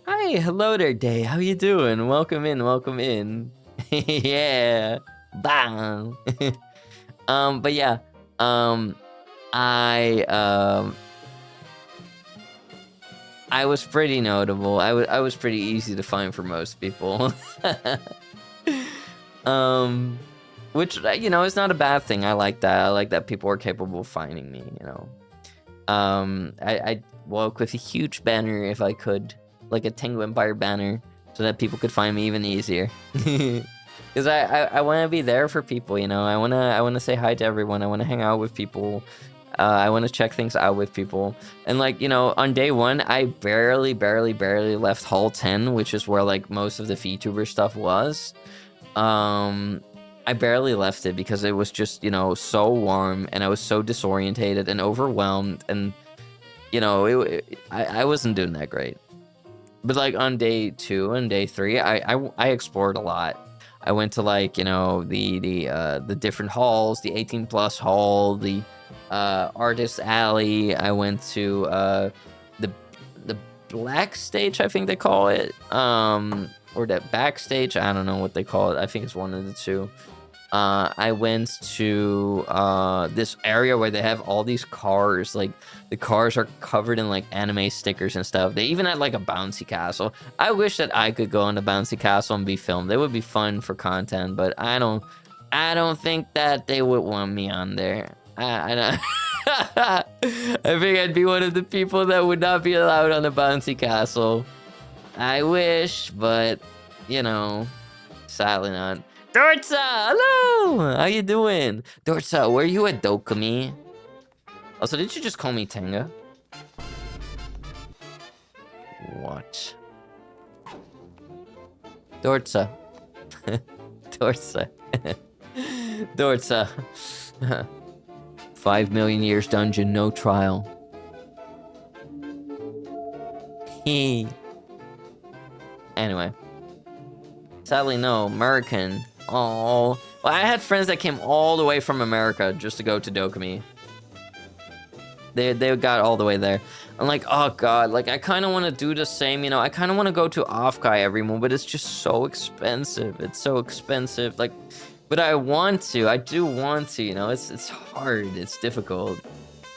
hello there, Day. How you doing? Welcome in, welcome in. Yeah, bang. But yeah, I was pretty notable. I was pretty easy to find for most people. Which, you know, is not a bad thing. I like that. I like that people are capable of finding me, you know. I'd walk with a huge banner if I could, like a Tengu Empire banner, so that people could find me even easier. Because I want to be there for people, you know. I wanna say hi to everyone. I want to hang out with people. I want to check things out with people. And like, you know, on day one, I barely left Hall 10, which is where like most of the VTuber stuff was. I barely left it because it was just, you know, so warm and I was so disorientated and overwhelmed, and you know, I wasn't doing that great. But like on day 2 and day 3, I explored a lot. I went to like, you know, the different halls, the 18 plus hall, the artist alley. I went to the black stage, I think they call it, or that backstage. I don't know what they call it. I think it's one of the two. I went to this area where they have all these cars. Like the cars are covered in like anime stickers and stuff. They even had like a bouncy castle. I wish that I could go on the bouncy castle and be filmed. It would be fun for content, but I don't think that they would want me on there. I don't. I think I'd be one of the people that would not be allowed on the bouncy castle. I wish, but you know, sadly not. Dortza, hello! How you doing? Dortza, were you at Dokomi? Also, did you just call me Tenga? What? Dortza. Dortza. Dortza. 5 million years dungeon, no trial. Anyway. Sadly, no. American. Oh, well, I had friends that came all the way from America just to go to Dokomi. They got all the way there. I'm like, oh god, like I kind of want to do the same, you know. I kind of want to go to Offkai every month, but it's just so expensive. It's so expensive. Like, but I want to. I do want to, you know. It's hard. It's difficult.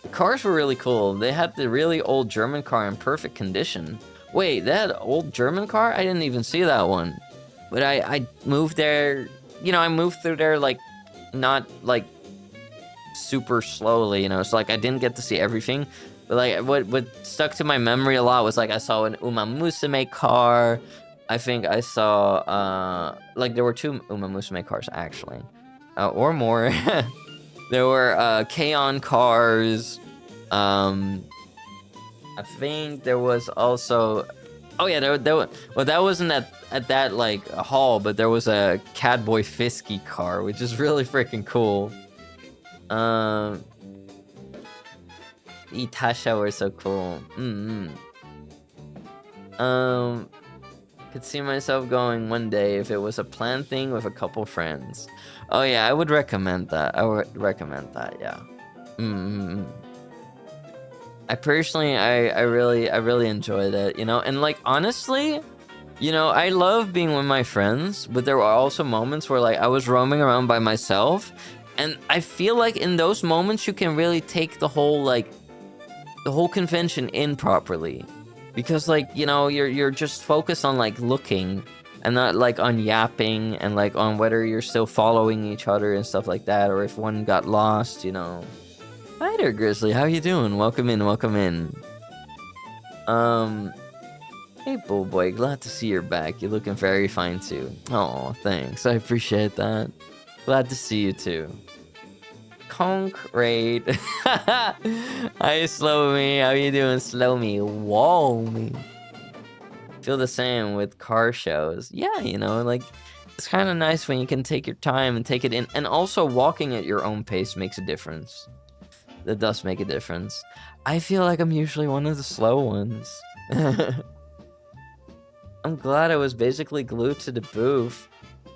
The cars were really cool. They had the really old German car in perfect condition. Wait, that old German car? I didn't even see that one. But I moved there, you know, I moved through there, like, not, like, super slowly, you know, so, like, I didn't get to see everything, but, like, what stuck to my memory a lot was, like, I saw an Uma Musume car, I think I saw, like, there were 2 Uma Musume cars, actually, or more. There were, K-On! Cars, um, I think there was also oh, yeah, well, that wasn't at that, like, hall, but there was a Catboy Fisky car, which is really freaking cool. Um, Itasha were so cool. Um, could see myself going one day if it was a planned thing with a couple friends. Oh, yeah, I would recommend that. I would recommend that, yeah. Mm. I personally, I really enjoyed it, you know? And, like, honestly, you know, I love being with my friends, but there were also moments where, like, I was roaming around by myself, and I feel like in those moments, you can really take the whole, like, the whole convention in properly. Because, like, you know, you're just focused on, like, looking and not, like, on yapping and, like, on whether you're still following each other and stuff like that, or if one got lost, you know? Hi there, Grizzly. How you doing? Welcome in, welcome in. Hey, Bull Boy. Glad to see you're back. You're looking very fine, too. Oh, thanks. I appreciate that. Glad to see you, too. Conk raid. Hi, Slow Me. How you doing, Slow Me? Whoa, me. Feel the same with car shows. Yeah, you know, like, it's kind of nice when you can take your time and take it in. And also, walking at your own pace makes a difference. That does make a difference. I feel like I'm usually one of the slow ones. I'm glad I was basically glued to the booth.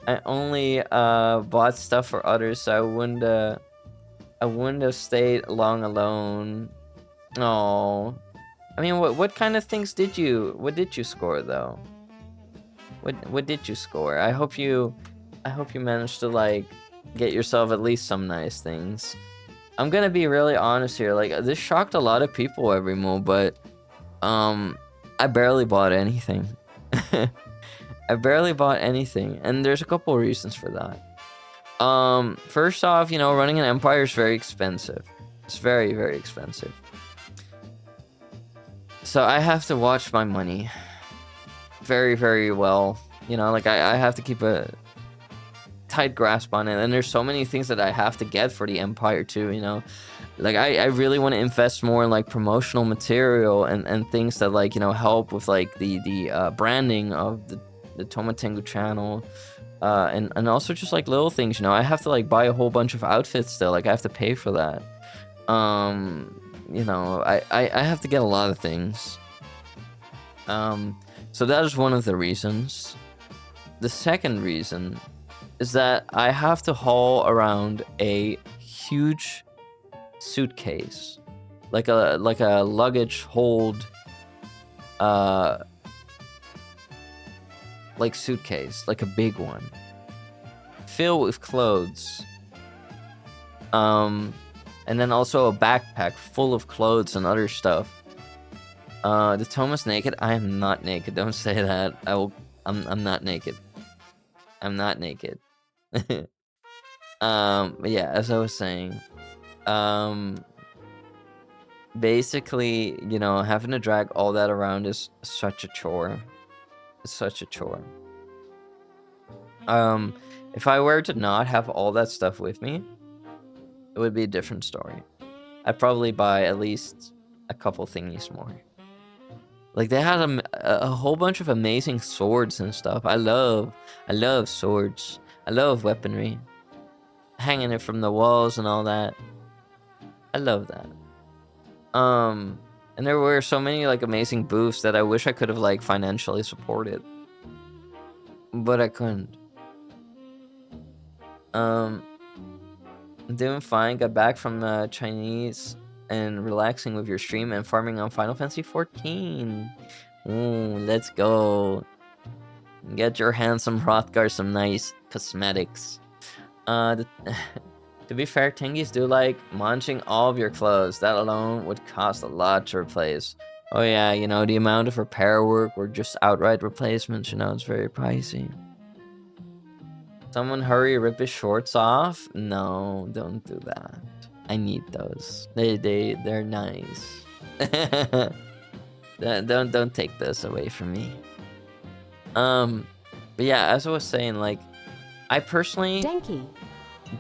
I only bought stuff for others, so I wouldn't have stayed long alone. Oh, I mean, what kind of things did you? What did you score though? What did you score? I hope you managed to like get yourself at least some nice things. I'm gonna be really honest here. Like, this shocked a lot of people every move, but I barely bought anything. I barely bought anything, and there's a couple reasons for that. First off, you know, running an empire is very expensive. It's very, very expensive. So I have to watch my money very, very well. You know, like I have to keep a tight grasp on it, and there's so many things that I have to get for the empire too, you know. Like I really want to invest more in like promotional material and things that like, you know, help with like the branding of the Tomatengu channel. And also just like little things, you know. I have to like buy a whole bunch of outfits still, like I have to pay for that. You know, I have to get a lot of things. So that is one of the reasons. The second reason is that I have to haul around a huge suitcase, like a luggage hold, like suitcase, like a big one, filled with clothes. And then also a backpack full of clothes and other stuff. The Thomas naked? I am not naked. Don't say that. I'm not naked. I'm not naked. But yeah, as I was saying, um, basically, you know, having to drag all that around is such a chore. It's such a chore. If I were to not have all that stuff with me, it would be a different story. I'd probably buy at least a couple thingies more. Like they had a whole bunch of amazing swords and stuff. I love swords. I love weaponry. Hanging it from the walls and all that. I love that. And there were so many like amazing booths that I wish I could have like financially supported. But I couldn't. I'm doing fine. Got back from the Chinese and relaxing with your stream and farming on Final Fantasy 14. Ooh, let's go. Get your handsome Hrothgar some nice cosmetics. To be fair, Tengies do like munching all of your clothes. That alone would cost a lot to replace. Oh yeah, you know, the amount of repair work or just outright replacements, you know, it's very pricey. Someone hurry rip his shorts off? No, don't do that. I need those. They're nice. Don't take those away from me. Um, but yeah, as I was saying, like, I personally Denki.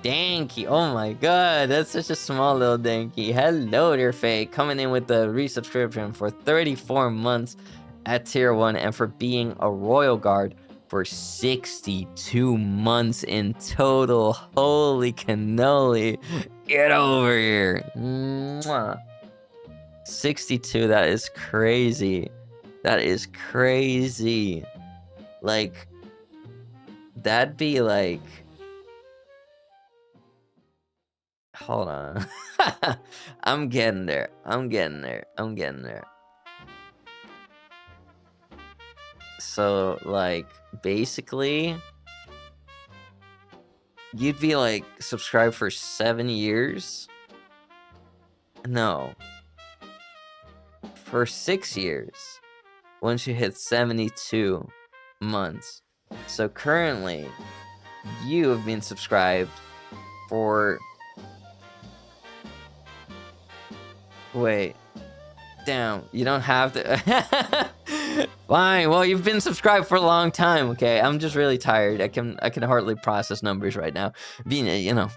Danky, oh my god, that's such a small little Danky. Hello there, Faye, coming in with the resubscription for 34 months at tier 1 and for being a royal guard for 62 months in total. Holy cannoli. Get over here. Mwah. 62, that is crazy. That is crazy. Like, that'd be like... Hold on. I'm getting there. I'm getting there. I'm getting there. So, like, basically, you'd be like subscribed for 7 years? No. For 6 years. Once you hit 72 months. So currently, you have been subscribed for... Wait. Damn, you don't have to... Fine, well, you've been subscribed for a long time, okay? I'm just really tired. I can hardly process numbers right now. Being, you know...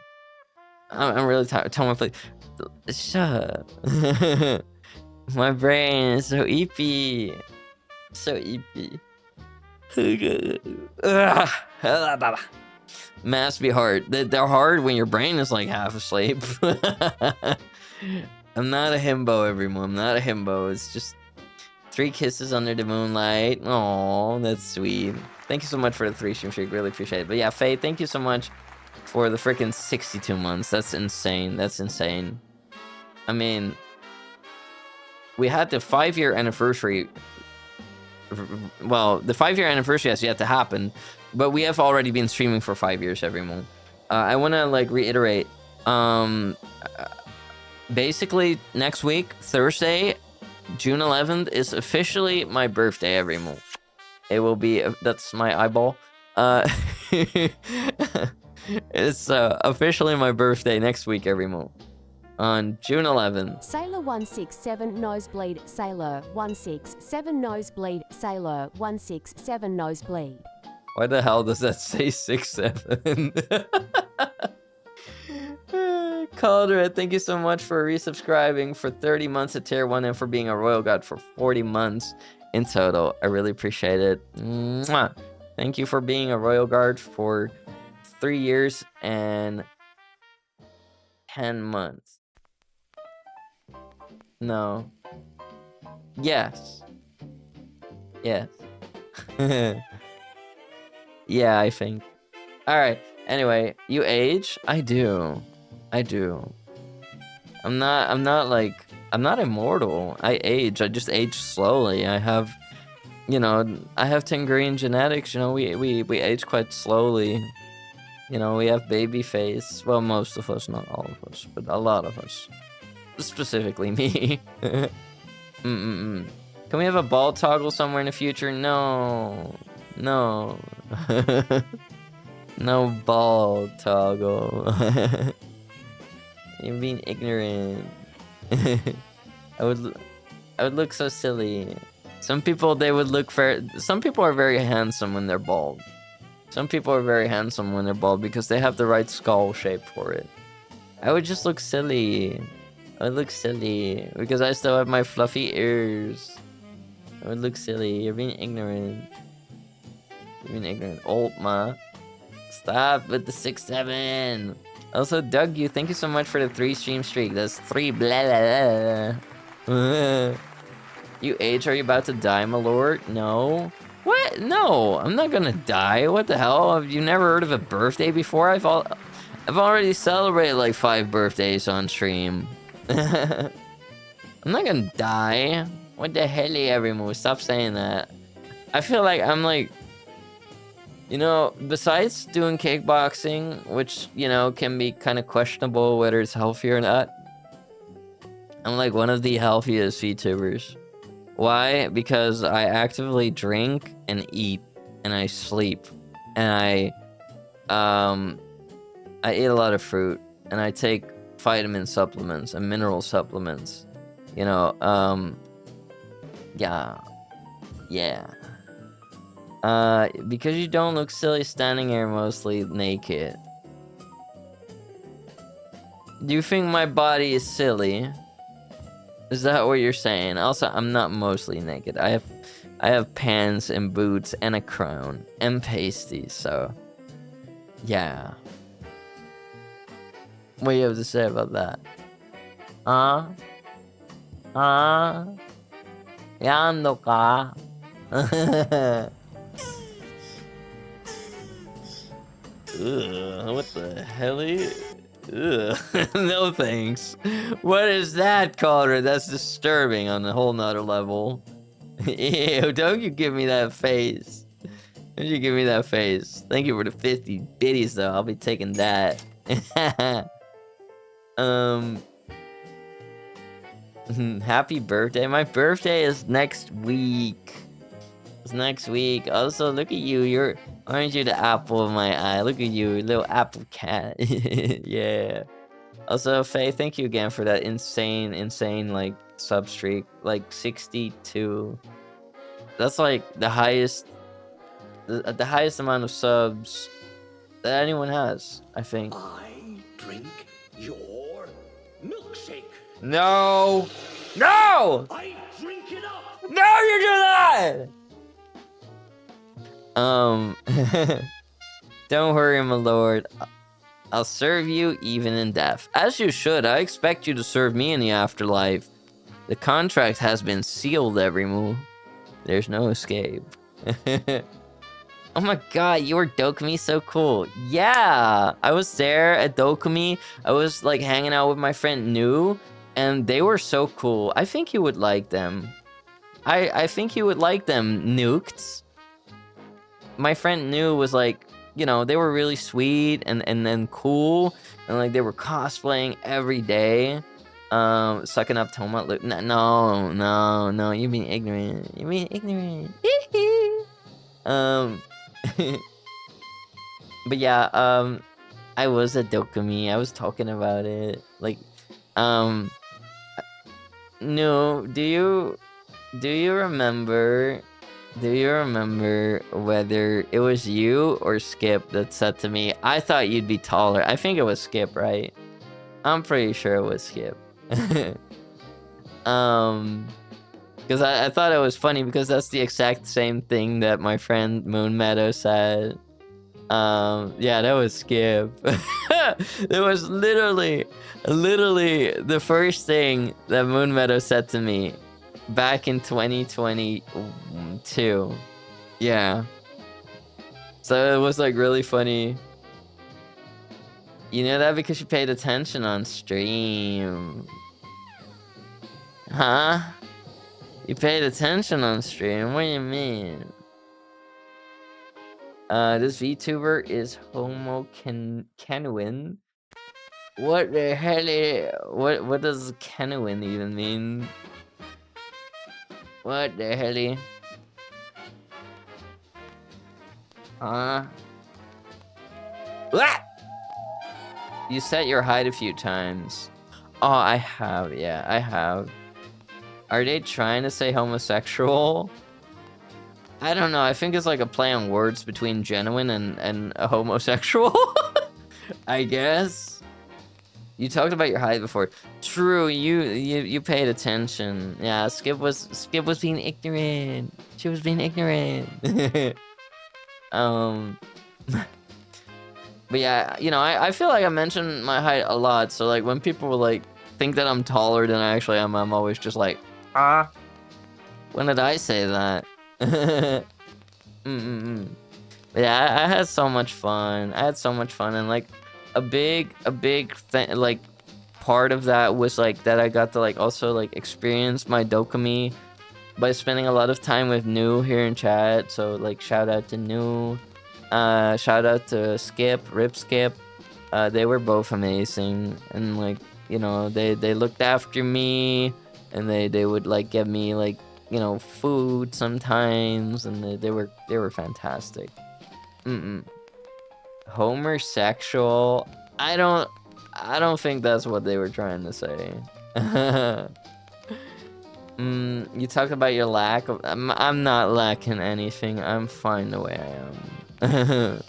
I'm really tired. Tell me, please. Shut up. My brain is so eepy. So eepy. Ugh. Maths be hard. They're hard when your brain is like half asleep. I'm not a himbo, everyone. I'm not a himbo. It's just 3 kisses under the moonlight. Oh, that's sweet. Thank you so much for the 3 stream streak. Really appreciate it. But yeah, Faye, thank you so much for the freaking 62 months. That's insane. That's insane. I mean, we had the 5-year anniversary. Well, the 5-year anniversary has yet to happen, but we have already been streaming for 5 years every month. I want to like reiterate. Basically, next week, Thursday, June 11th, is officially my birthday every month. It will be, that's my eyeball. It's officially my birthday next week every month. On June 11th. Sailor 167 nosebleed. Sailor 167 nosebleed. Sailor 167 nosebleed. Why the hell does that say 6-7? Caldered, thank you so much for resubscribing for 30 months at tier 1 and for being a royal god for 40 months in total. I really appreciate it. Mwah. Thank you for being a royal guard for 3 years and 10 months. No. Yes. Yes. Yeah, I think. Alright, anyway, you age? I do. I do. I'm not immortal. I age. I just age slowly. I have, you know, I have Tingrian genetics. You know, we age quite slowly. You know, we have baby face. Well, most of us, not all of us, but a lot of us. Specifically me. Can we have a ball toggle somewhere in the future? No. No. No ball toggle. You're being ignorant. I would look so silly. Some people, they would look some people are very handsome when they're bald. Some people are very handsome when they're bald because they have the right skull shape for it. I would just look silly. I would look silly because I still have my fluffy ears. I would look silly. You're being ignorant. You're being ignorant. Old ma. Stop with the 6-7. Also, Doug, thank you so much for the 3 stream streak. That's 3 blah blah blah. You age, are you about to die, my lord? No. What? No, I'm not gonna die. What the hell? Have you never heard of a birthday before? I've already celebrated like 5 birthdays on stream. I'm not gonna die. What the hell, everyone? Stop saying that. I feel like I'm like, you know, besides doing kickboxing, which, you know, can be kind of questionable whether it's healthy or not, I'm like one of the healthiest VTubers. Why? Because I actively drink and eat and I sleep and I eat a lot of fruit and I take vitamin supplements and mineral supplements. You know, yeah. Because you don't look silly standing here mostly naked. Do you think my body is silly? Is that what you're saying? Also, I'm not mostly naked. I have pants and boots and a crown and pasties, so yeah. What do you have to say about that? Huh? Huh? Yando ka? Ugh, what the helly? Ugh, no thanks. What is that, Connor? That's disturbing on a whole nother level. Ew, don't you give me that face. Don't you give me that face. Thank you for the 50 biddies, though. I'll be taking that. um, happy birthday. My birthday is next week. It's next week. Also, look at you. Aren't you the apple of my eye? Look at you, little apple cat. Yeah. Also, Faye, thank you again for that insane, like, sub streak. Like, 62. That's, like, the highest amount of subs that anyone has, I think. I drink your milkshake. No! No! I drink it up. No, you do not! Don't worry, my lord. I'll serve you even in death. As you should. I expect you to serve me in the afterlife. The contract has been sealed, Everymoo. There's no escape. Oh my god, you were Dokomi, so cool. Yeah, I was there at Dokomi. I was like hanging out with my friend Nu, and they were so cool. I think you would like them. I think you would like them, Nuked. My friend Nu was like, you know, they were really sweet and then cool, and like they were cosplaying every day. Sucking up Toma. Look, no, you're being ignorant. You're being ignorant. But yeah, I was at Dokomi. I was talking about it. Like, no, do you remember whether it was you or Skip that said to me, I thought you'd be taller? I think it was Skip, right? I'm pretty sure it was Skip. Because I thought it was funny because that's the exact same thing that my friend Moon Meadow said. Yeah, that was Skip. It was literally the first thing that Moon Meadow said to me back in 2022. Yeah. So it was like really funny. You know that because you paid attention on stream. Huh? You paid attention on stream? What do you mean? This VTuber is Homo Kenuin. What the hell what does Kenuin even mean? What the hell? Huh? What? You set your height a few times. Oh, I have. Yeah, I have. Are they trying to say homosexual? I don't know. I think it's like a play on words between genuine and a homosexual. I guess. You talked about your height before. True, you paid attention. Yeah, Skip was being ignorant. She was being ignorant. But yeah, you know, I feel like I mentioned my height a lot. So like when people like think that I'm taller than I actually am, I'm always just like, when did I say that? Yeah, I had so much fun. And like a big thing, like part of that was like that I got to like also like experience my Dokomi by spending a lot of time with Nu here in chat. So like shout out to Nu, shout out to Rip Skip. They were both amazing, and like, you know, they looked after me, and they would like give me like, you know, food sometimes, and they were fantastic. Homosexual? I don't think that's what they were trying to say. You talked about your lack of. I'm not lacking anything. I'm fine the way I am.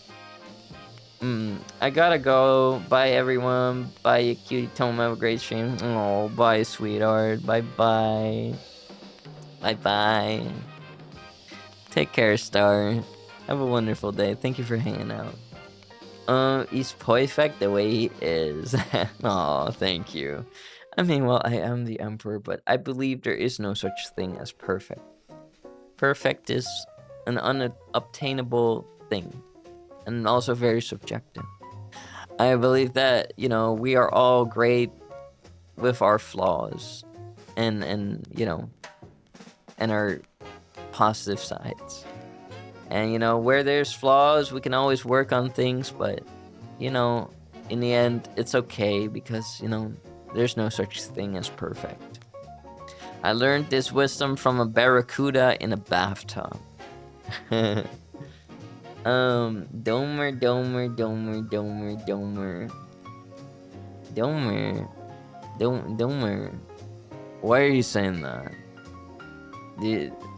I gotta go. Bye, everyone. Bye, you cutie Tom. Have a great stream. Oh, bye, sweetheart. Bye, bye. Bye, bye. Take care, Star. Have a wonderful day. Thank you for hanging out. He's perfect the way he is. Oh, thank you. I mean, well, I am the emperor, but I believe there is no such thing as perfect. Perfect is an unobtainable thing, and also very subjective. I believe that, you know, we are all great with our flaws and you know, and our positive sides. And, you know, where there's flaws, we can always work on things, but, you know, in the end, it's okay because, you know, there's no such thing as perfect. I learned this wisdom from a barracuda in a bathtub. Domer. Why are you saying that?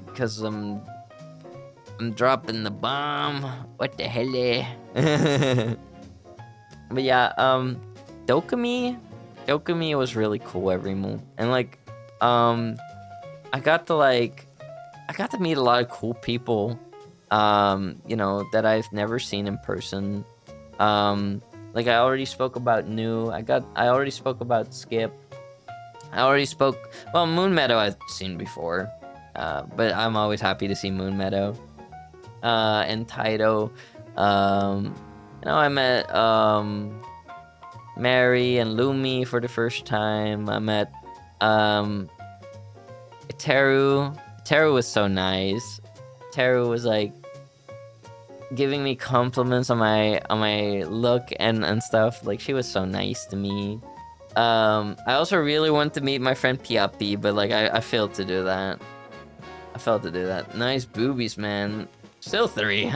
Because I'm dropping the bomb. What the hell? But yeah, Dokomi was really cool every move. And like, I got to meet a lot of cool people, you know, that I've never seen in person. Like I already spoke about New. I already spoke about Skip. Well, Moon Meadow I've seen before. But I'm always happy to see Moon Meadow. And Taito. You know, I met Mary and Lumi for the first time. I met Teru. Teru was so nice. Teru was like giving me compliments on my look and stuff. Like she was so nice to me. I also really wanted to meet my friend Piapi, but like I failed to do that. Nice boobies, man. Still 3.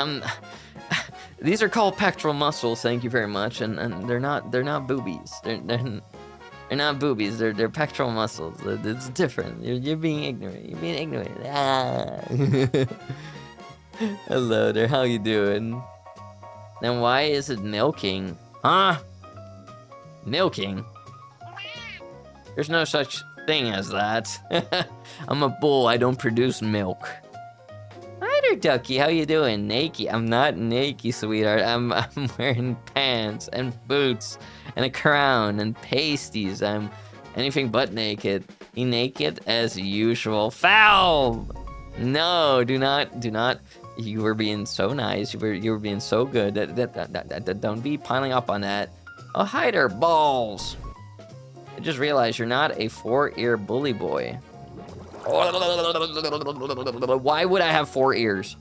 These are called pectoral muscles. Thank you very much. And they're not boobies. They're not boobies. They're pectoral muscles. It's different. You're being ignorant. Ah. Hello there. How you doing? Then why is it milking? Huh? Milking? There's no such thing as that. I'm a bull. I don't produce milk. Hi there, Ducky. How you doing? Naked? I'm not naked, sweetheart. I'm wearing pants and boots and a crown and pasties. I'm anything but naked. Be naked as usual. Foul! No, do not. You were being so nice. You were being so good. Don't be piling up on that. Oh, hi there, balls. I just realized you're not a 4-ear bully boy. Why would I have 4 ears?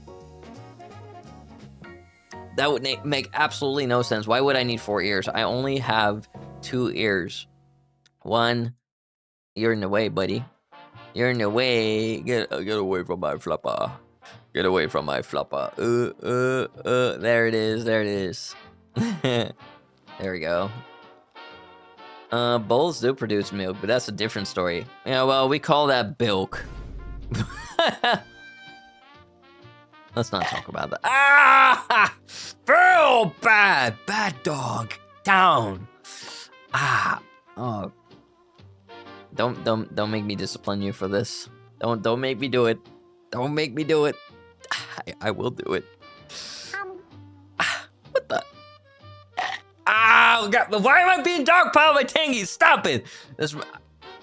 That would make absolutely no sense. Why would I need 4 ears? I only have 2 ears. 1, you're in the way, buddy. You're in the way. Get away from my flopper. Get away from my flopper. There it is. There we go. Bulls do produce milk, but that's a different story. Yeah, well, we call that bilk. Let's not talk about that. Ah! Real bad dog. Down. Ah. Oh. Don't make me discipline you for this. Don't make me do it. Don't make me do it. I will do it. What the? Oh, God. Why am I being dogpiled by Tangies? Stop it.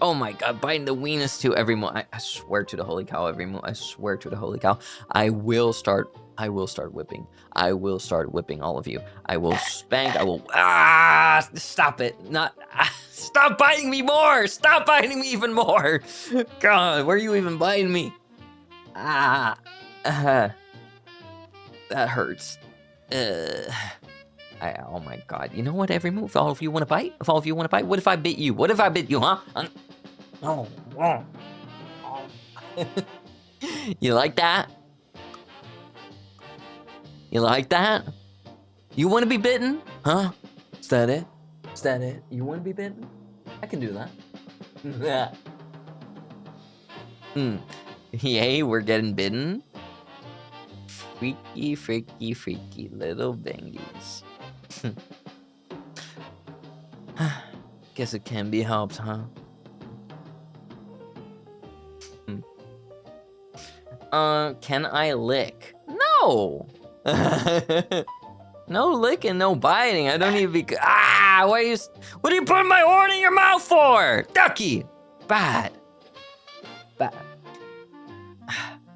Oh my God, biting the weenus too every month. I swear to the holy cow every month. I swear to the holy cow. I will start whipping. I will start whipping all of you. I will spank. I will. Stop it. Stop biting me more. Stop biting me even more. God, where are you even biting me? That hurts. Oh my God. You know what, every move, if all of you want to bite? What if I bit you? What if I bit you, huh? You like that? You like that? You want to be bitten? Huh? Is that it? You want to be bitten? I can do that. Yay, we're getting bitten. Freaky, freaky, freaky little bangies. Guess it can be helped, huh? Can I lick? No! No licking, no biting. I don't need to be. Ah! What are you putting my horn in your mouth for? Ducky! Bad. Bad.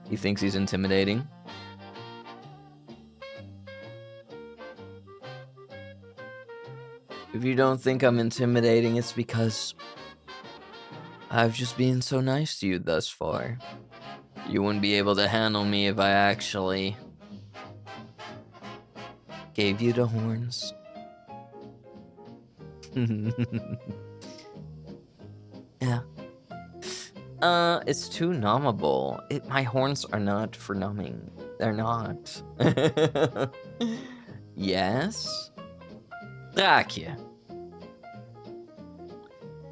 He thinks he's intimidating. If you don't think I'm intimidating, it's because I've just been so nice to you thus far. You wouldn't be able to handle me if I actually gave you the horns. Yeah. It's too numbable. My horns are not for numbing. They're not. Yes? Dracula.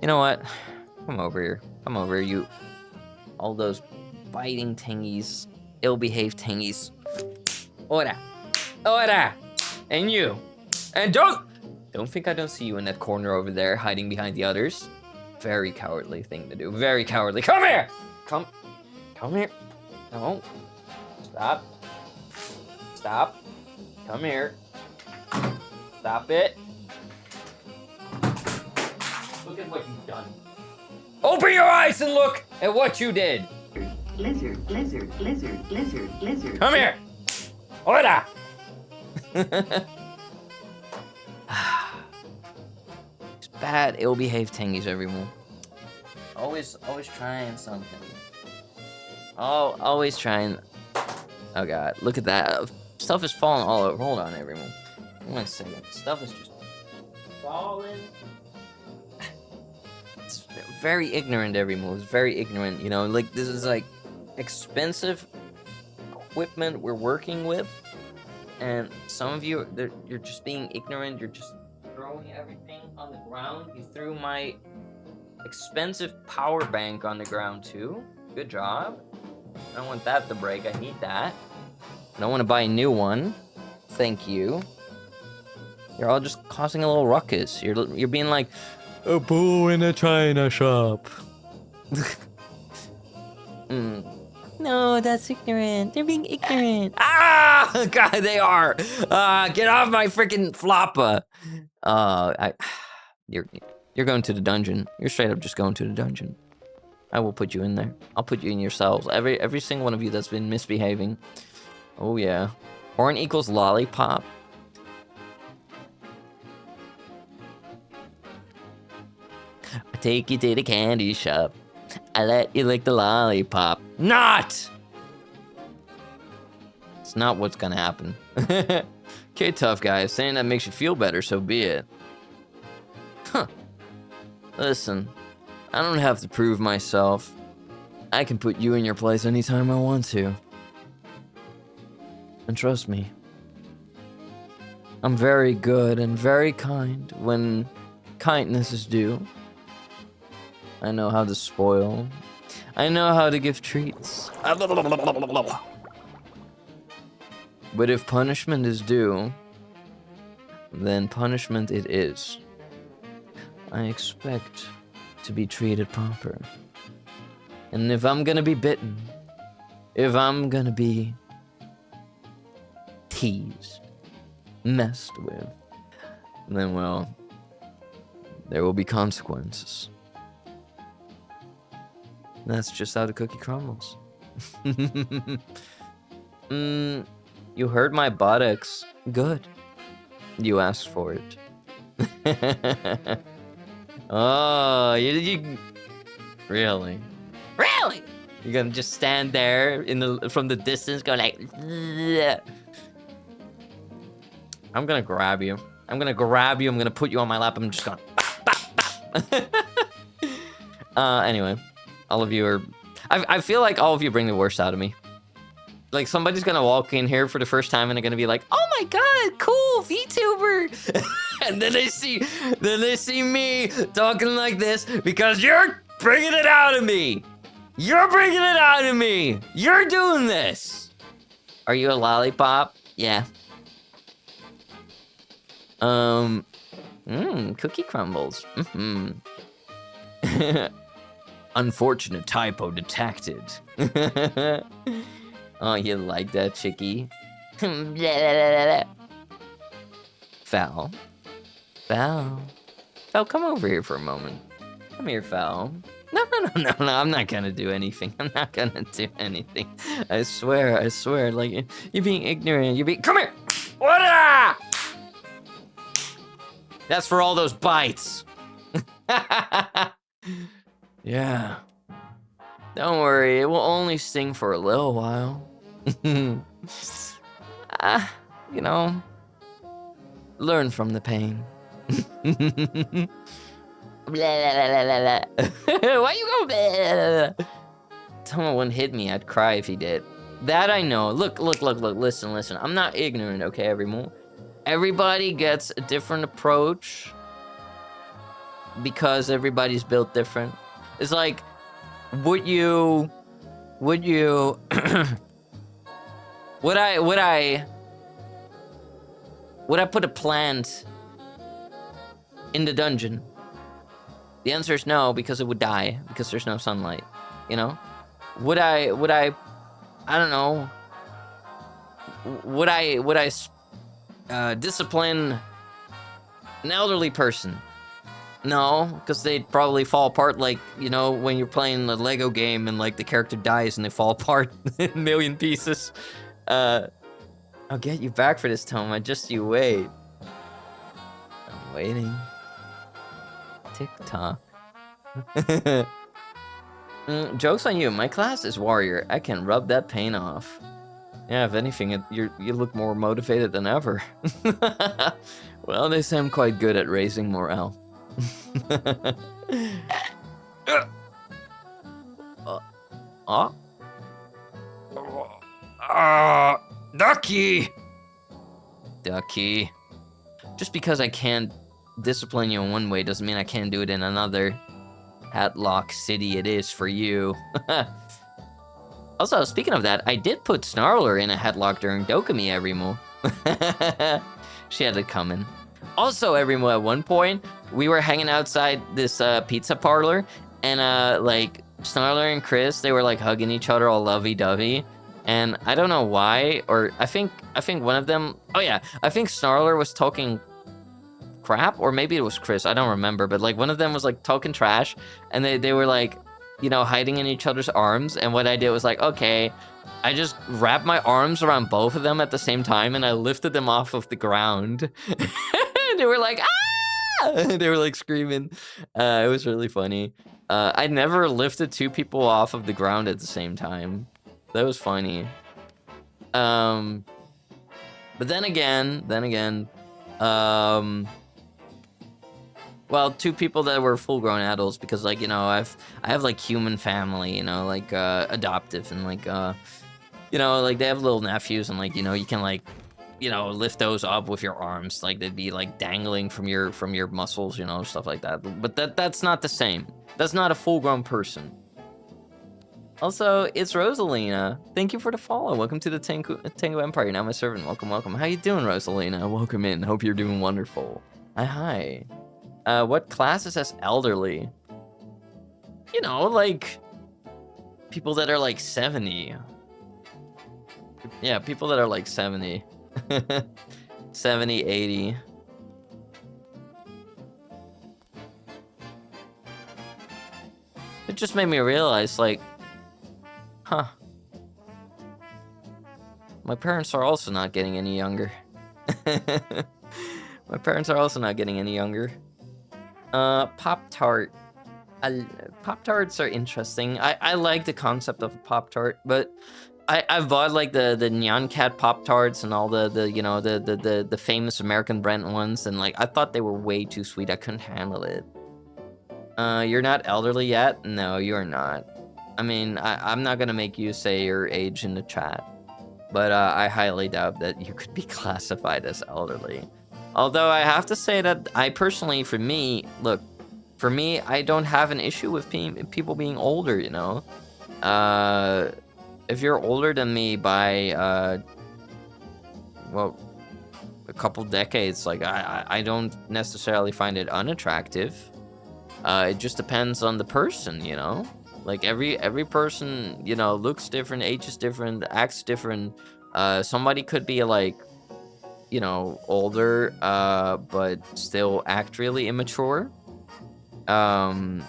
You know what? Come over here. Come over here, you. All those biting tingies. Ill-behaved tingies. Ora. Ora. And you. And don't think I don't see you in that corner over there, hiding behind the others. Very cowardly thing to do. Very cowardly. Come here! Come here. No. Stop. Stop. Come here. Stop it. Look at what you've done. Open your eyes and look at what you did. Lizard, lizard, lizard, lizard, lizard. Come here. Ora. It's bad, ill-behaved tingies, everyone. Always trying something. Oh, always trying. Oh god, look at that. Stuff is falling all over. Hold on, everyone. 1 second. Stuff is just falling. It's very ignorant, everyone. It's very ignorant. You know, like this is like expensive equipment we're working with, and some of you, you're just being ignorant. You're just throwing everything on the ground. You threw my expensive power bank on the ground too. Good job. I don't want that to break. I need that. I don't want to buy a new one. Thank you. You're all just causing a little ruckus. You're being like a bull in a china shop. No, that's ignorant. They're being ignorant. Ah, God, they are. Get off my freaking floppa. You're going to the dungeon. You're straight up just going to the dungeon. I will put you in there. I'll put you in yourselves. Every single one of you that's been misbehaving. Oh yeah. Horn equals lollipop. I take you to the candy shop. I let you lick the lollipop. Not! It's not what's gonna happen. Okay, tough guy. If saying that makes you feel better, so be it. Huh. Listen, I don't have to prove myself. I can put you in your place anytime I want to. And trust me, I'm very good and very kind when kindness is due. I know how to spoil. I know how to give treats. But if punishment is due, then punishment it is. I expect to be treated proper. And if I'm gonna be bitten, if I'm gonna be teased, messed with, then well, there will be consequences. That's just how the cookie crumbles. You heard my buttocks. Good. You asked for it. Oh, you really? Really? You're gonna just stand there from the distance, going like. Bleh. I'm gonna grab you. I'm gonna grab you. I'm gonna put you on my lap. I'm just gonna. Anyway, all of you are. I feel like all of you bring the worst out of me. Like somebody's gonna walk in here for the first time and they're gonna be like, "Oh my god, cool VTuber," and then they see me talking like this because you're bringing it out of me. You're bringing it out of me! You're doing this! Are you a lollipop? Yeah. Cookie crumbles. Unfortunate typo detected. Oh, you like that, chickie? Val. Val. Val, come over here for a moment. Come here, Val. No, I'm not gonna do anything. I'm not gonna do anything. I swear, like, you're being ignorant. Come here! What? That's for all those bites. Yeah. Don't worry, it will only sting for a little while. You know, learn from the pain. Why you go? Someone wouldn't hit me, I'd cry if he did. That I know. Look, listen. I'm not ignorant, okay, everyone? Everybody gets a different approach because everybody's built different. It's like, would you would I put a plant in the dungeon? The answer is no, because it would die, because there's no sunlight, you know? Would I don't know, would I discipline an elderly person? No, because they'd probably fall apart, like, you know, when you're playing a Lego game and, like, the character dies and they fall apart in a million pieces. I'll get you back for this, Tom. You wait. I'm waiting. Tick-tock. Joke's on you. My class is warrior. I can rub that pain off. Yeah, if anything, you look more motivated than ever. Well, they say I'm quite good at raising morale. Ducky! Ducky. Just because I can't discipline you in one way doesn't mean I can't do it in another. Hatlock City it is for you. Also, speaking of that, I did put Snarler in a headlock during Dokomi, Erimu. She had it coming. Also, Erimu, at one point, we were hanging outside this pizza parlor, and like, Snarler and Chris, they were like hugging each other all lovey-dovey. And I don't know why, or I think one of them, oh yeah, I think Snarler was talking crap, or maybe it was Chris, I don't remember, but like one of them was like talking trash, and they were like, you know, hiding in each other's arms, and what I did was like, okay, I just wrapped my arms around both of them at the same time, and I lifted them off of the ground. They were like, ah! They were like screaming. It was really funny. I never lifted two people off of the ground at the same time. That was funny. But then again, well, two people that were full-grown adults, because, like, you know, I have like human family, you know, like adoptive, and like you know, like they have little nephews, and like, you know, you can like, you know, lift those up with your arms, like they'd be like dangling from your muscles, you know, stuff like that. But that's not the same. That's not a full-grown person. Also, it's Rosalina. Thank you for the follow. Welcome to the Tango Empire. You're now my servant. Welcome. How you doing, Rosalina? Welcome in. Hope you're doing wonderful. Hi. What classes as elderly? You know, like, people that are like 70. Yeah, people that are like 70. 70, 80. It just made me realize, like, huh. My parents are also not getting any younger. My parents are also not getting any younger. Pop-Tart. Pop-Tarts are interesting. I like the concept of a Pop-Tart, but I've bought like the Nyan Cat Pop-Tarts and all the you know, the famous American brand ones, and like I thought they were way too sweet. I couldn't handle it. You're not elderly yet? No, you're not. I mean, I'm not gonna make you say your age in the chat, but I highly doubt that you could be classified as elderly. Although I have to say that I personally, for me, I don't have an issue with people being older, you know? Uh, if you're older than me by well, a couple decades, like I don't necessarily find it unattractive. It just depends on the person, you know? Like every person, you know, looks different, ages different, acts different. Somebody could be like, you know, older, but still act really immature. Um,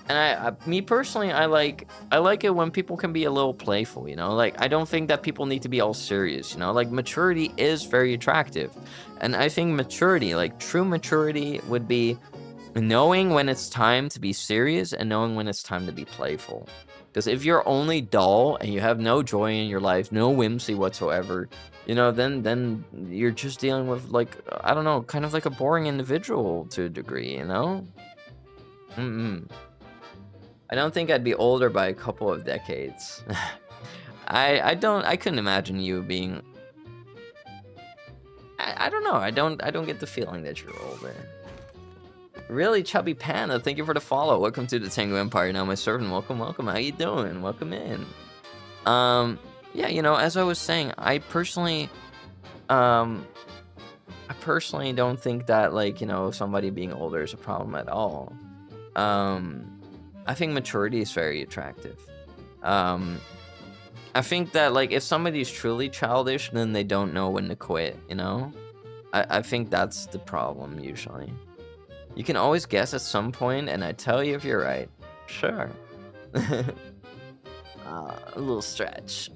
and me personally, I like it when people can be a little playful, you know? Like I don't think that people need to be all serious, you know? Like maturity is very attractive. And I think maturity, like true maturity would be knowing when it's time to be serious and knowing when it's time to be playful. Because if you're only dull and you have no joy in your life, no whimsy whatsoever, you know, then you're just dealing with like I don't know, kind of like a boring individual to a degree, you know? Mm-mm. I don't think I'd be older by a couple of decades. I couldn't imagine you being. I don't know. I don't get the feeling that you're older. Really, Chubby Panda, thank you for the follow. Welcome to the Tango Empire. Now, my servant, welcome. How you doing? Welcome in. Yeah, you know, as I was saying, um, I personally don't think that, like, you know, somebody being older is a problem at all. I think maturity is very attractive. Um, I think that, like, if somebody's truly childish, then they don't know when to quit, you know? I think that's the problem, usually. You can always guess at some point, and I tell you if you're right. Sure. A little stretch.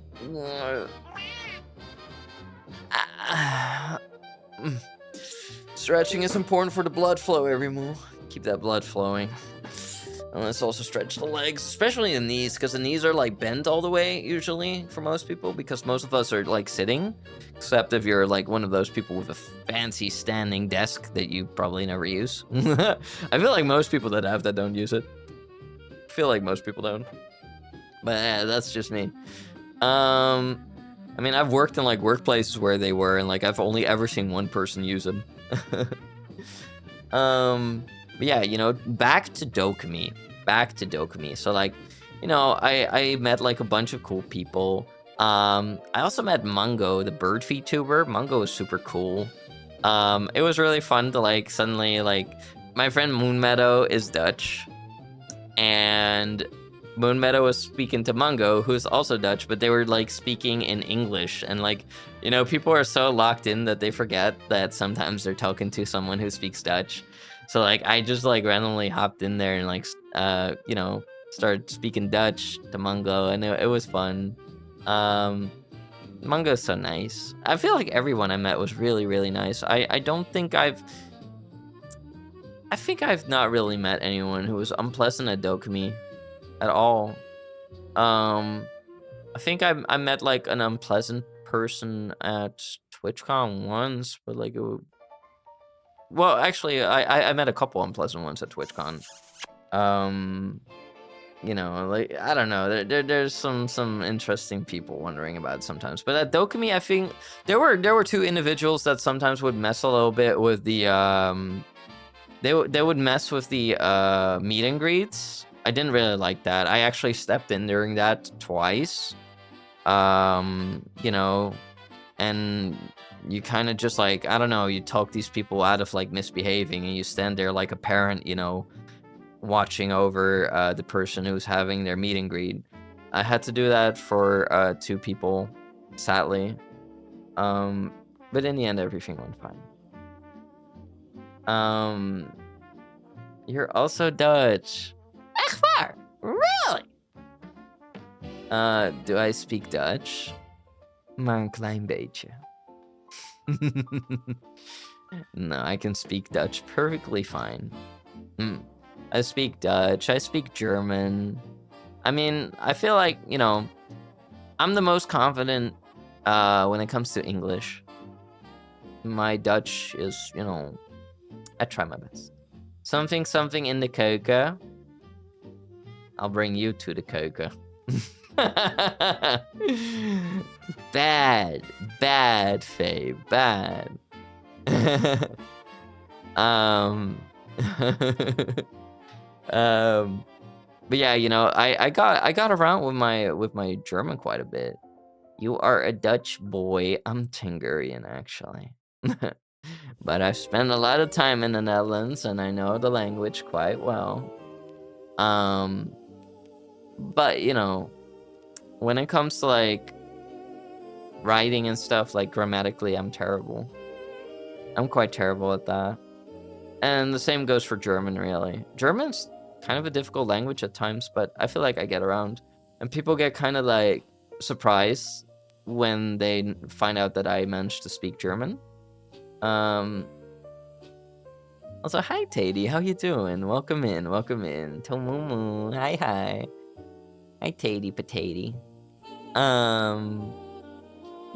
Ah. Stretching is important for the blood flow, everyone. Keep that blood flowing. And let's also stretch the legs, especially the knees, because the knees are like bent all the way usually for most people, because most of us are like sitting, except if you're like one of those people with a fancy standing desk that you probably never use. I feel like most people that have that don't use it. I feel like most people don't. But yeah, that's just me. I mean, I've worked in like workplaces where they were, and like I've only ever seen one person use them. But yeah, you know, back to Dokomi. So like, you know, I met like a bunch of cool people. I also met Mungo, the bird feed tuber. Mungo was super cool. It was really fun to like suddenly like my friend Moonmeadow is Dutch, and Moonmeadow was speaking to Mungo, who's also Dutch, but they were like speaking in English, and like, you know, people are so locked in that they forget that sometimes they're talking to someone who speaks Dutch. So like I just like randomly hopped in there and like you know, started speaking Dutch to Mungo, and it was fun. Mungo's so nice. I feel like everyone I met was really, really nice. I don't think I think I've not really met anyone who was unpleasant at Dokumi at all. I think I met like an unpleasant person at TwitchCon once, but like well, actually, I met a couple unpleasant ones at TwitchCon. You know, like I don't know, there's some interesting people wondering about it sometimes. But at Dokumi, I think there were two individuals that sometimes would mess a little bit with the they would mess with the meet and greets. I didn't really like that. I actually stepped in during that twice. You know, and you kind of just like, I don't know, you talk these people out of like misbehaving, and you stand there like a parent, you know, watching over the person who's having their meet and greet. I had to do that for two people, sadly. But in the end, everything went fine. You're also Dutch. Echt waar? Really? Do I speak Dutch? Maar een klein beetje. No, I can speak Dutch perfectly fine. I speak Dutch, I speak German. I mean, I feel like, you know, I'm the most confident when it comes to English. My Dutch is, you know, I try my best. Something in the coca. I'll bring you to the coca. Bad, Faye, bad. um, but But yeah, I got around with my German quite a bit. You are a Dutch boy. I'm Tingarian actually. But I've spent a lot of time in the Netherlands and I know the language quite well. Um, but when it comes to like writing and stuff, like grammatically, I'm terrible. I'm quite terrible at that. And the same goes for German, really. German's kind of a difficult language at times, but I feel like I get around. And people get kind of like surprised when they find out that I managed to speak German. Um, Also, hi, Tady. How you doing? Welcome in. Welcome in. Tomumu. Hi, hi. Hi, Tady Patady. Um,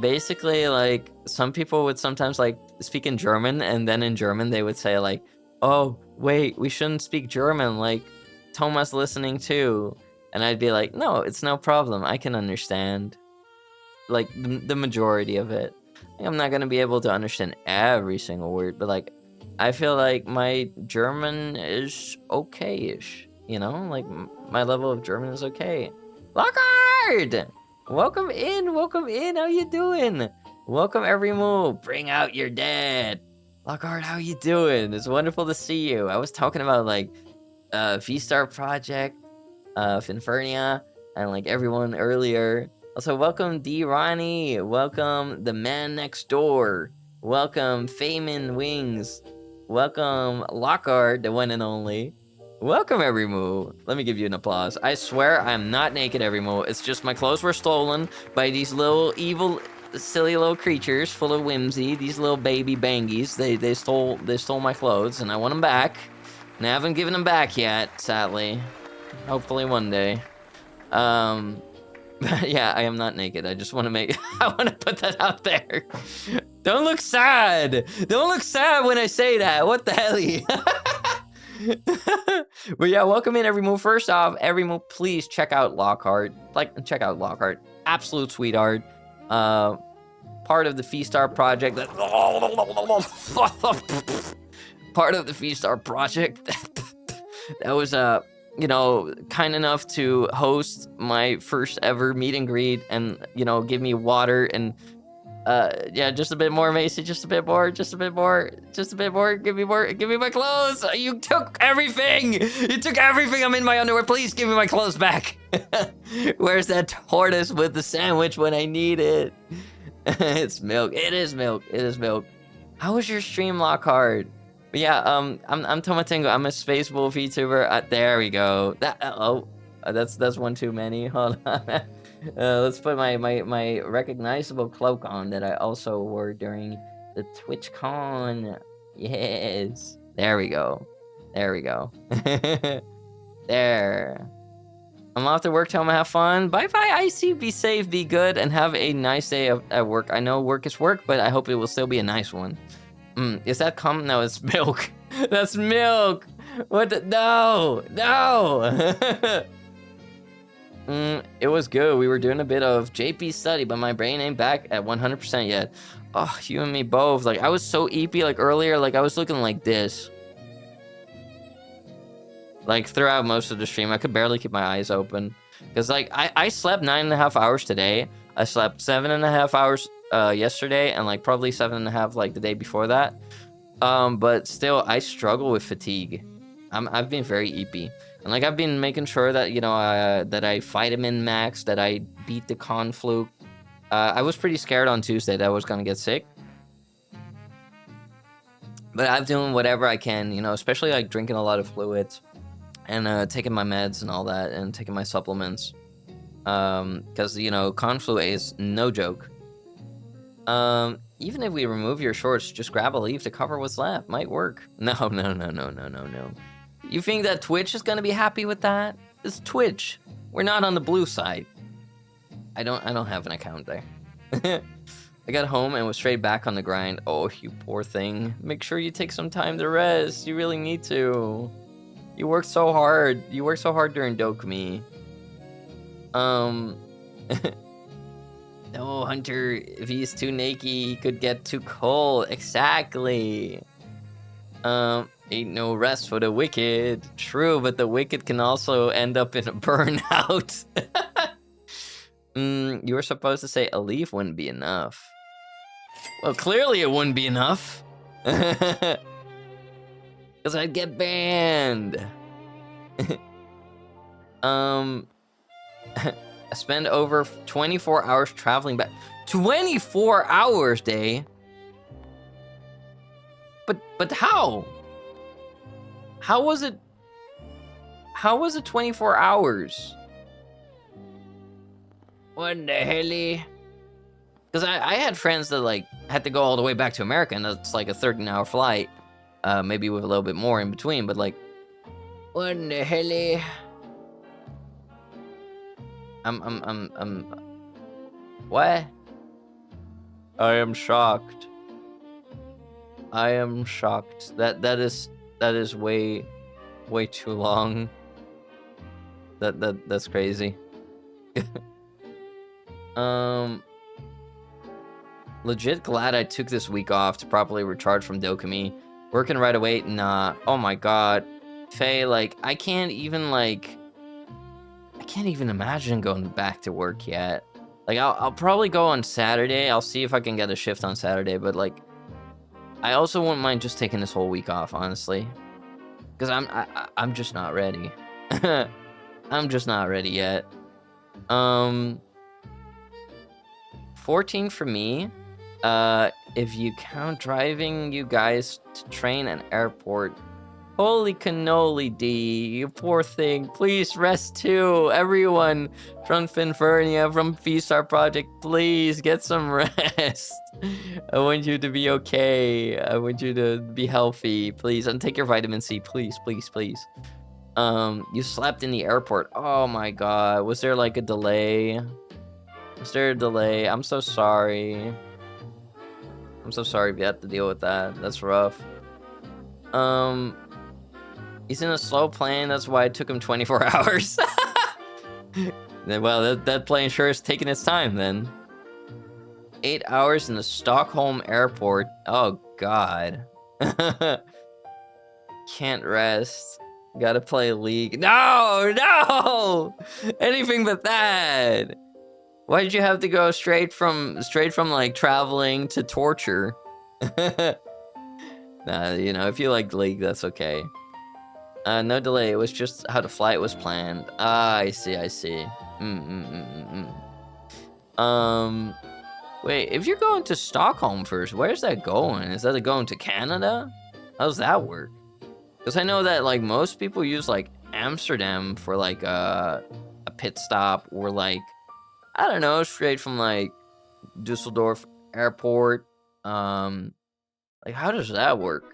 Basically, like, some people would sometimes, like, speak in German, and then in German they would say, like, oh, wait, we shouldn't speak German, like, Thomas listening too. And I'd be like, no, it's no problem. I can understand, like, the majority of it. Like, I'm not gonna be able to understand every single word, but, like, I feel like my German is okay-ish, Like, my level of German is okay. Lockhart! Welcome in, how you doing? Welcome, every move, bring out your dead. Lockhart, how you doing? It's wonderful to see you. I was talking about, like, V-Star Project, Finfernia, and, like, everyone earlier. Also, welcome, D. Ronnie. Welcome, the man next door. Welcome, Feynman Wings. Welcome, Lockhart, the one and only. Welcome, Everymoo. Let me give you an applause. I swear I'm not naked, Everymoo. It's just my clothes were stolen by these little evil, silly little creatures full of whimsy. These little baby bangies. They stole my clothes, and I want them back. And I haven't given them back yet, sadly. Hopefully one day. But yeah, I am not naked. I just want to I want to put that out there. Don't look sad. Don't look sad when I say that. What the hell? But yeah, welcome in, Everymoo. First off, Everymoo, please check out Lockhart. Check out Lockhart. Absolute sweetheart. Part of the V-Star project. Part of the V-Star project. That was kind enough to host my first ever meet and greet, and give me water and yeah, just a bit more, Macy, just a bit more, just a bit more, just a bit more. Give me my clothes. You took everything. You took everything. I'm in my underwear. Please give me my clothes back. Where's that tortoise with the sandwich when I need it? It's milk. It is milk. It is milk. How was your stream, Lockhart? But yeah, I'm Tomatingo. I'm a space wolf VTuber. There we go. That's one too many. Hold on. Let's put my recognizable cloak on that I also wore during the TwitchCon. Yes. There we go. There we go. There. I'm off to work. Tell me have fun. Bye bye, Icy. Be safe, be good, and have a nice day at work. I know work is work, but I hope it will still be a nice one. Is that cum? No, it's milk. That's milk. What the? No. It was good. We were doing a bit of JP study, but my brain ain't back at 100% yet. Oh, you and me both. Like, I was so eepy, like, earlier. Like, I was looking like this. Like, throughout most of the stream, I could barely keep my eyes open. Because, like, I slept 9.5 hours today. I slept 7.5 hours yesterday, and, like, probably 7.5, like, the day before that. But still, I struggle with fatigue. I've been very eepy. And, like, I've been making sure that, that I vitamin max, that I beat the con fluke. I was pretty scared on Tuesday that I was gonna get sick. But I'm doing whatever I can, especially, like, drinking a lot of fluids. And taking my meds and all that, and taking my supplements. Because, con flu is no joke. Even if we remove your shorts, just grab a leaf to cover what's left. Might work. No. You think that Twitch is gonna be happy with that? It's Twitch. We're not on the blue side. I don't have an account there. I got home and was straight back on the grind. Oh, you poor thing. Make sure you take some time to rest. You really need to. You worked so hard. You worked so hard during Dokomi. No, Hunter, if he's too naked, he could get too cold. Exactly. Ain't no rest for the wicked. True, but the wicked can also end up in a burnout. You were supposed to say a leaf wouldn't be enough. Well, clearly it wouldn't be enough. Because I'd get banned. I spend over 24 hours traveling back. 24 hours, Day? But how? How was it 24 hours? What the hell? Because I had friends that like had to go all the way back to America, and it's like a 13-hour flight, maybe with a little bit more in between. But like, what the hell? What? I am shocked. I am shocked. That is way too long. That's crazy. Legit glad I took this week off to properly recharge from Dokomi. Working right away? Nah. Oh my god. Faye, like, I can't even imagine going back to work yet. Like, I'll probably go on Saturday. I'll see if I can get a shift on Saturday, but like, I also wouldn't mind just taking this whole week off, honestly. Because I'm just not ready. I'm just not ready yet. 14 for me. If you count driving you guys to train and airport. Holy cannoli, D. You poor thing. Please rest too. Everyone from Finfernia, from V-Star Project, please get some rest. I want you to be okay. I want you to be healthy. Please, and take your vitamin C. Please, please, please. You slept in the airport. Oh my god. Was there like a delay? Was there a delay? I'm so sorry. I'm so sorry if you had to deal with that. That's rough. He's in a slow plane. That's why it took him 24 hours. Well, that plane sure is taking its time then. 8 hours in the Stockholm airport. Oh, God. Can't rest. Gotta play League. No, no! Anything but that. Why did you have to go straight from like traveling to torture? Nah, you know, if you like League, that's okay. No delay. It was just how the flight was planned. Ah, I see. I see. Wait. If you're going to Stockholm first, where's that going? Is that going to Canada? How does that work? Because I know that like most people use like Amsterdam for like a pit stop, or like, I don't know, straight from like Dusseldorf airport. Like, how does that work?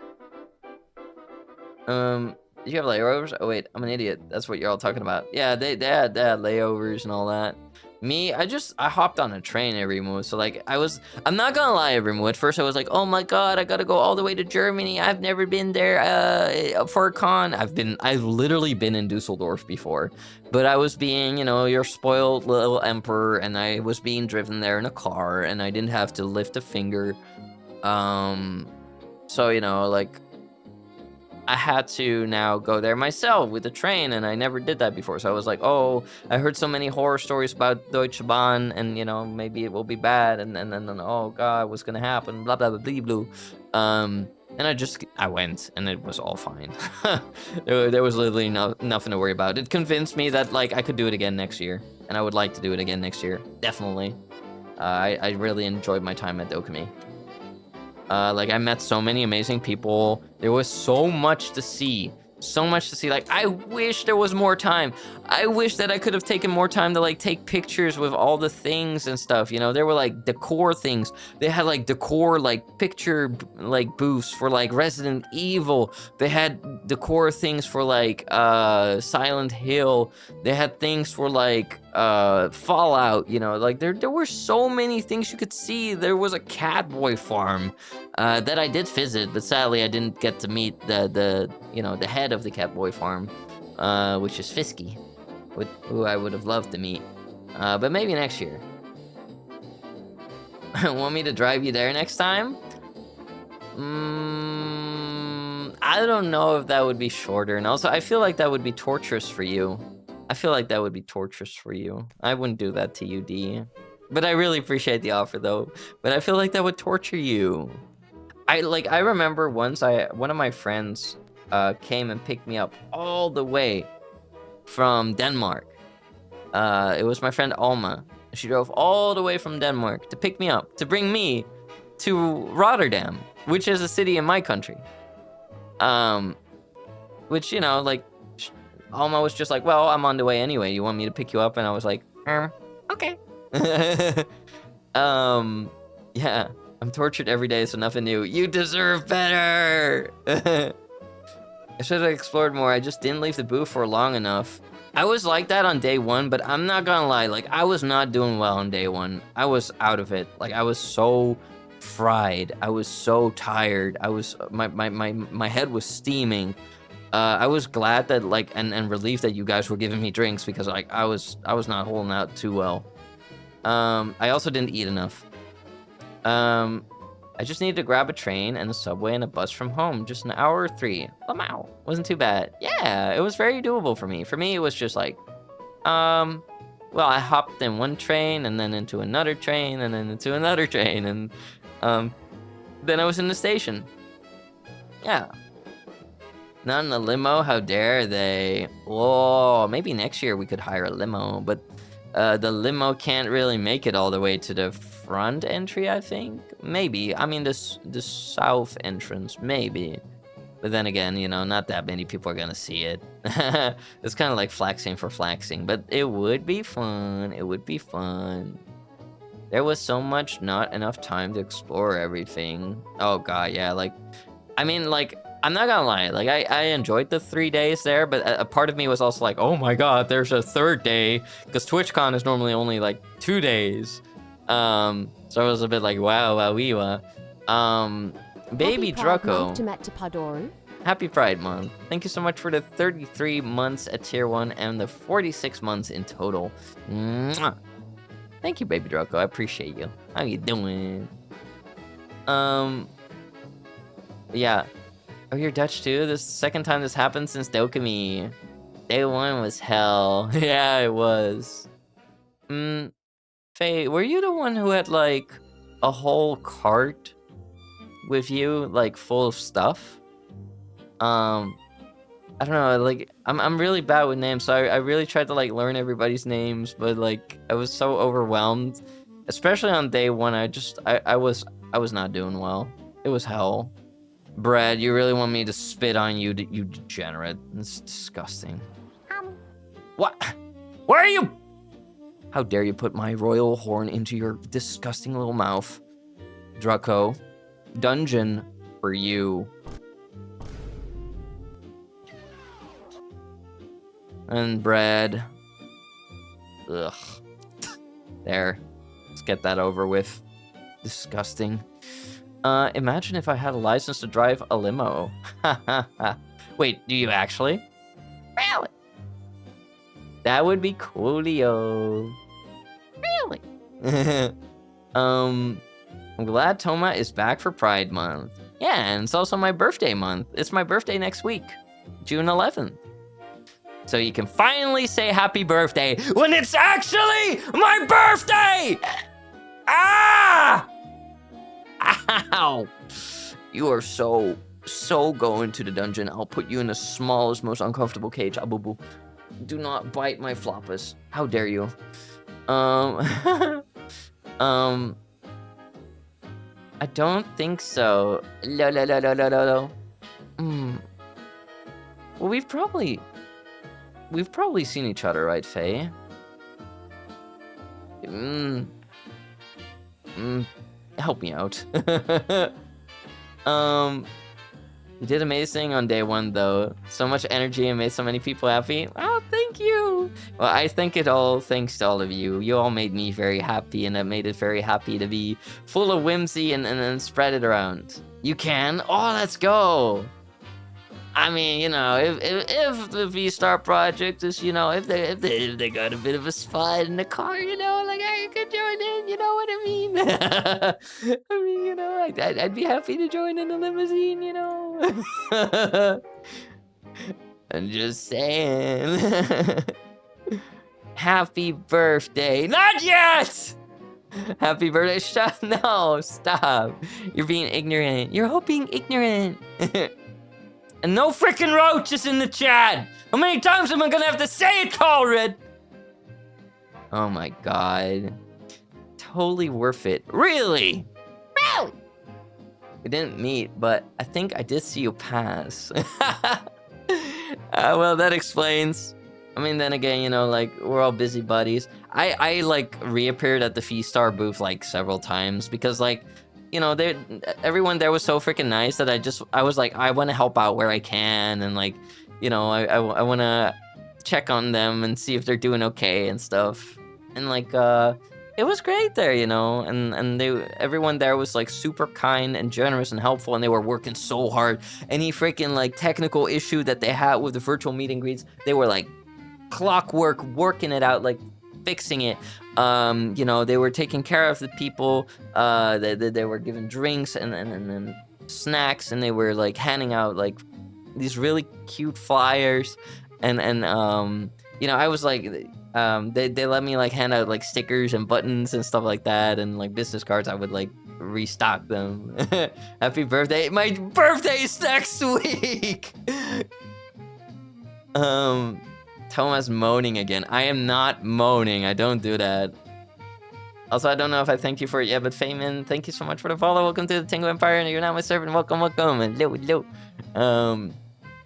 Did you have layovers? Oh wait, I'm an idiot. That's what you're all talking about. Yeah, they had layovers and all that. Me, I hopped on a train every move. So like I'm not gonna lie, every move. At first I was like, oh my god, I gotta go all the way to Germany. I've never been there for a con. I've literally been in Dusseldorf before. But I was being, you know, your spoiled little emperor, and I was being driven there in a car, and I didn't have to lift a finger. So, you know, like, I had to now go there myself with the train, and I never did that before. So I was like, oh, I heard so many horror stories about Deutsche Bahn, and, you know, maybe it will be bad, and then, oh, God, what's gonna happen, blah, blah, blah, blah, blah. And I went, and it was all fine. There was literally nothing to worry about. It convinced me that, like, I could do it again next year, and I would like to do it again next year, definitely. I really enjoyed my time at Dokomi. Like, I met so many amazing people. There was so much to see. So much to see. Like, I wish there was more time. I wish that I could have taken more time to, like, take pictures with all the things and stuff, you know? There were, like, decor things. They had, like, decor, like, picture, like, booths for, like, Resident Evil. They had decor things for, like, Silent Hill. They had things for, like, Fallout, you know? Like, there were so many things you could see. There was a Catboy farm that I did visit, but sadly I didn't get to meet the head of the Catboy farm, which is Fisky, who I would have loved to meet, but maybe next year. Want me to drive you there next time? I don't know if that would be shorter, and also I feel like that would be torturous for you. I feel like that would be torturous for you. I wouldn't do that to you, D. But I really appreciate the offer though. But I feel like that would torture you. I remember once one of my friends came and picked me up all the way from Denmark. It was my friend Alma. She drove all the way from Denmark to pick me up, to bring me to Rotterdam, which is a city in my country. Which, you know, like, Alma was just like, well, I'm on the way anyway. You want me to pick you up? And I was like, okay. Yeah, I'm tortured every day, so nothing new. You deserve better. I should have explored more. I just didn't leave the booth for long enough. I was like that on day one, but I'm not gonna lie. Like, I was not doing well on day one. I was out of it. Like, I was so fried. I was so tired. I was my head was steaming. I was glad that like and relieved that you guys were giving me drinks because like I was not holding out too well. I also didn't eat enough. I just needed to grab a train and a subway and a bus from home, just an hour or 3. Lamau. Wasn't too bad. Yeah, it was very doable for me. For me, it was just like, well, I hopped in one train and then into another train and then into another train and then I was in the station. Yeah. Not in a limo, how dare they? Whoa, maybe next year we could hire a limo, but the limo can't really make it all the way to the front entry, I think. Maybe. I mean, the south entrance, maybe. But then again, you know, not that many people are gonna see it. It's kind of like flaxing for flaxing, but it would be fun. It would be fun. There was so much not enough time to explore everything. Oh god, yeah, like, I mean, like, I'm not gonna lie, like, I enjoyed the 3 days there, but a part of me was also like, oh my god, there's a 3rd day, because TwitchCon is normally only, like, 2 days. So I was a bit like, wow, wowiwa. Baby Drucko. Happy Pride Month. Thank you so much for the 33 months at Tier 1 and the 46 months in total. Mwah. Thank you, Baby Drucko, I appreciate you. How you doing? Yeah. Oh, you're Dutch too? This is the second time this happened since Dokomi. Day 1 was hell. Yeah, it was. Faye, were you the one who had, like, a whole cart with you, like, full of stuff? I don't know, like, I'm really bad with names, so I really tried to, like, learn everybody's names, but, like, I was so overwhelmed. Especially on day 1, I was not doing well. It was hell. Brad, you really want me to spit on you, you degenerate. It's disgusting. What? Where are you? How dare you put my royal horn into your disgusting little mouth. Drucko. Dungeon for you. And Brad. Ugh. There. Let's get that over with. Disgusting. Imagine if I had a license to drive a limo. Wait, do you actually? Really? That would be coolio. Really? I'm glad Toma is back for Pride Month. Yeah, and it's also my birthday month. It's my birthday next week, June 11th. So you can finally say happy birthday when it's actually my birthday! Ah! Ow! You are so going to the dungeon. I'll put you in the smallest, most uncomfortable cage. Abubu. Do not bite my floppers. How dare you? I don't think so. Well, we've probably seen each other, right, Faye? Help me out. You did amazing on day 1, though. So much energy and made so many people happy. Oh, thank you. Well, I think it all thanks to all of you. You all made me very happy, and it made it very happy to be full of whimsy and spread it around. You can? Oh, let's go. I mean, you know, if the V-Star project is, you know, if they got a bit of a spot in the car, you know, like I could join in, you know what I mean? I mean, you know, I'd be happy to join in the limousine, you know. I'm just saying. Happy birthday. Not yet! Happy birthday. No, stop. You're being ignorant. You're all being ignorant. And no freaking roaches in the chat. How many times am I gonna have to say it, Colred? Oh my god. Totally worth it. Really? Really? We didn't meet, but I think I did see you pass. Well, that explains. I mean, then again, you know, like, we're all busy buddies. I like, reappeared at the Feastar booth, like, several times, because, like, you know, everyone there was so freaking nice that I was like, I want to help out where I can, and, like, you know, I want to check on them and see if they're doing okay and stuff. And, like, it was great there, you know, and everyone there was, like, super kind and generous and helpful, and they were working so hard. Any freaking, like, technical issue that they had with the virtual meet and greets, they were, like, clockwork working it out, like, fixing it. You know, they were taking care of the people, they were giving drinks and snacks, and they were, like, handing out, like, these really cute flyers, and you know, I was like, they let me, like, hand out, like, stickers and buttons and stuff like that, and, like, business cards. I would, like, restock them. Happy birthday. My birthday's next week! Thomas moaning again. I am not moaning. I don't do that. Also, I don't know if I thanked you for it yet, but Feynman, thank you so much for the follow. Welcome to the Tingle Empire, and you're now my servant. Welcome, welcome. Hello, hello.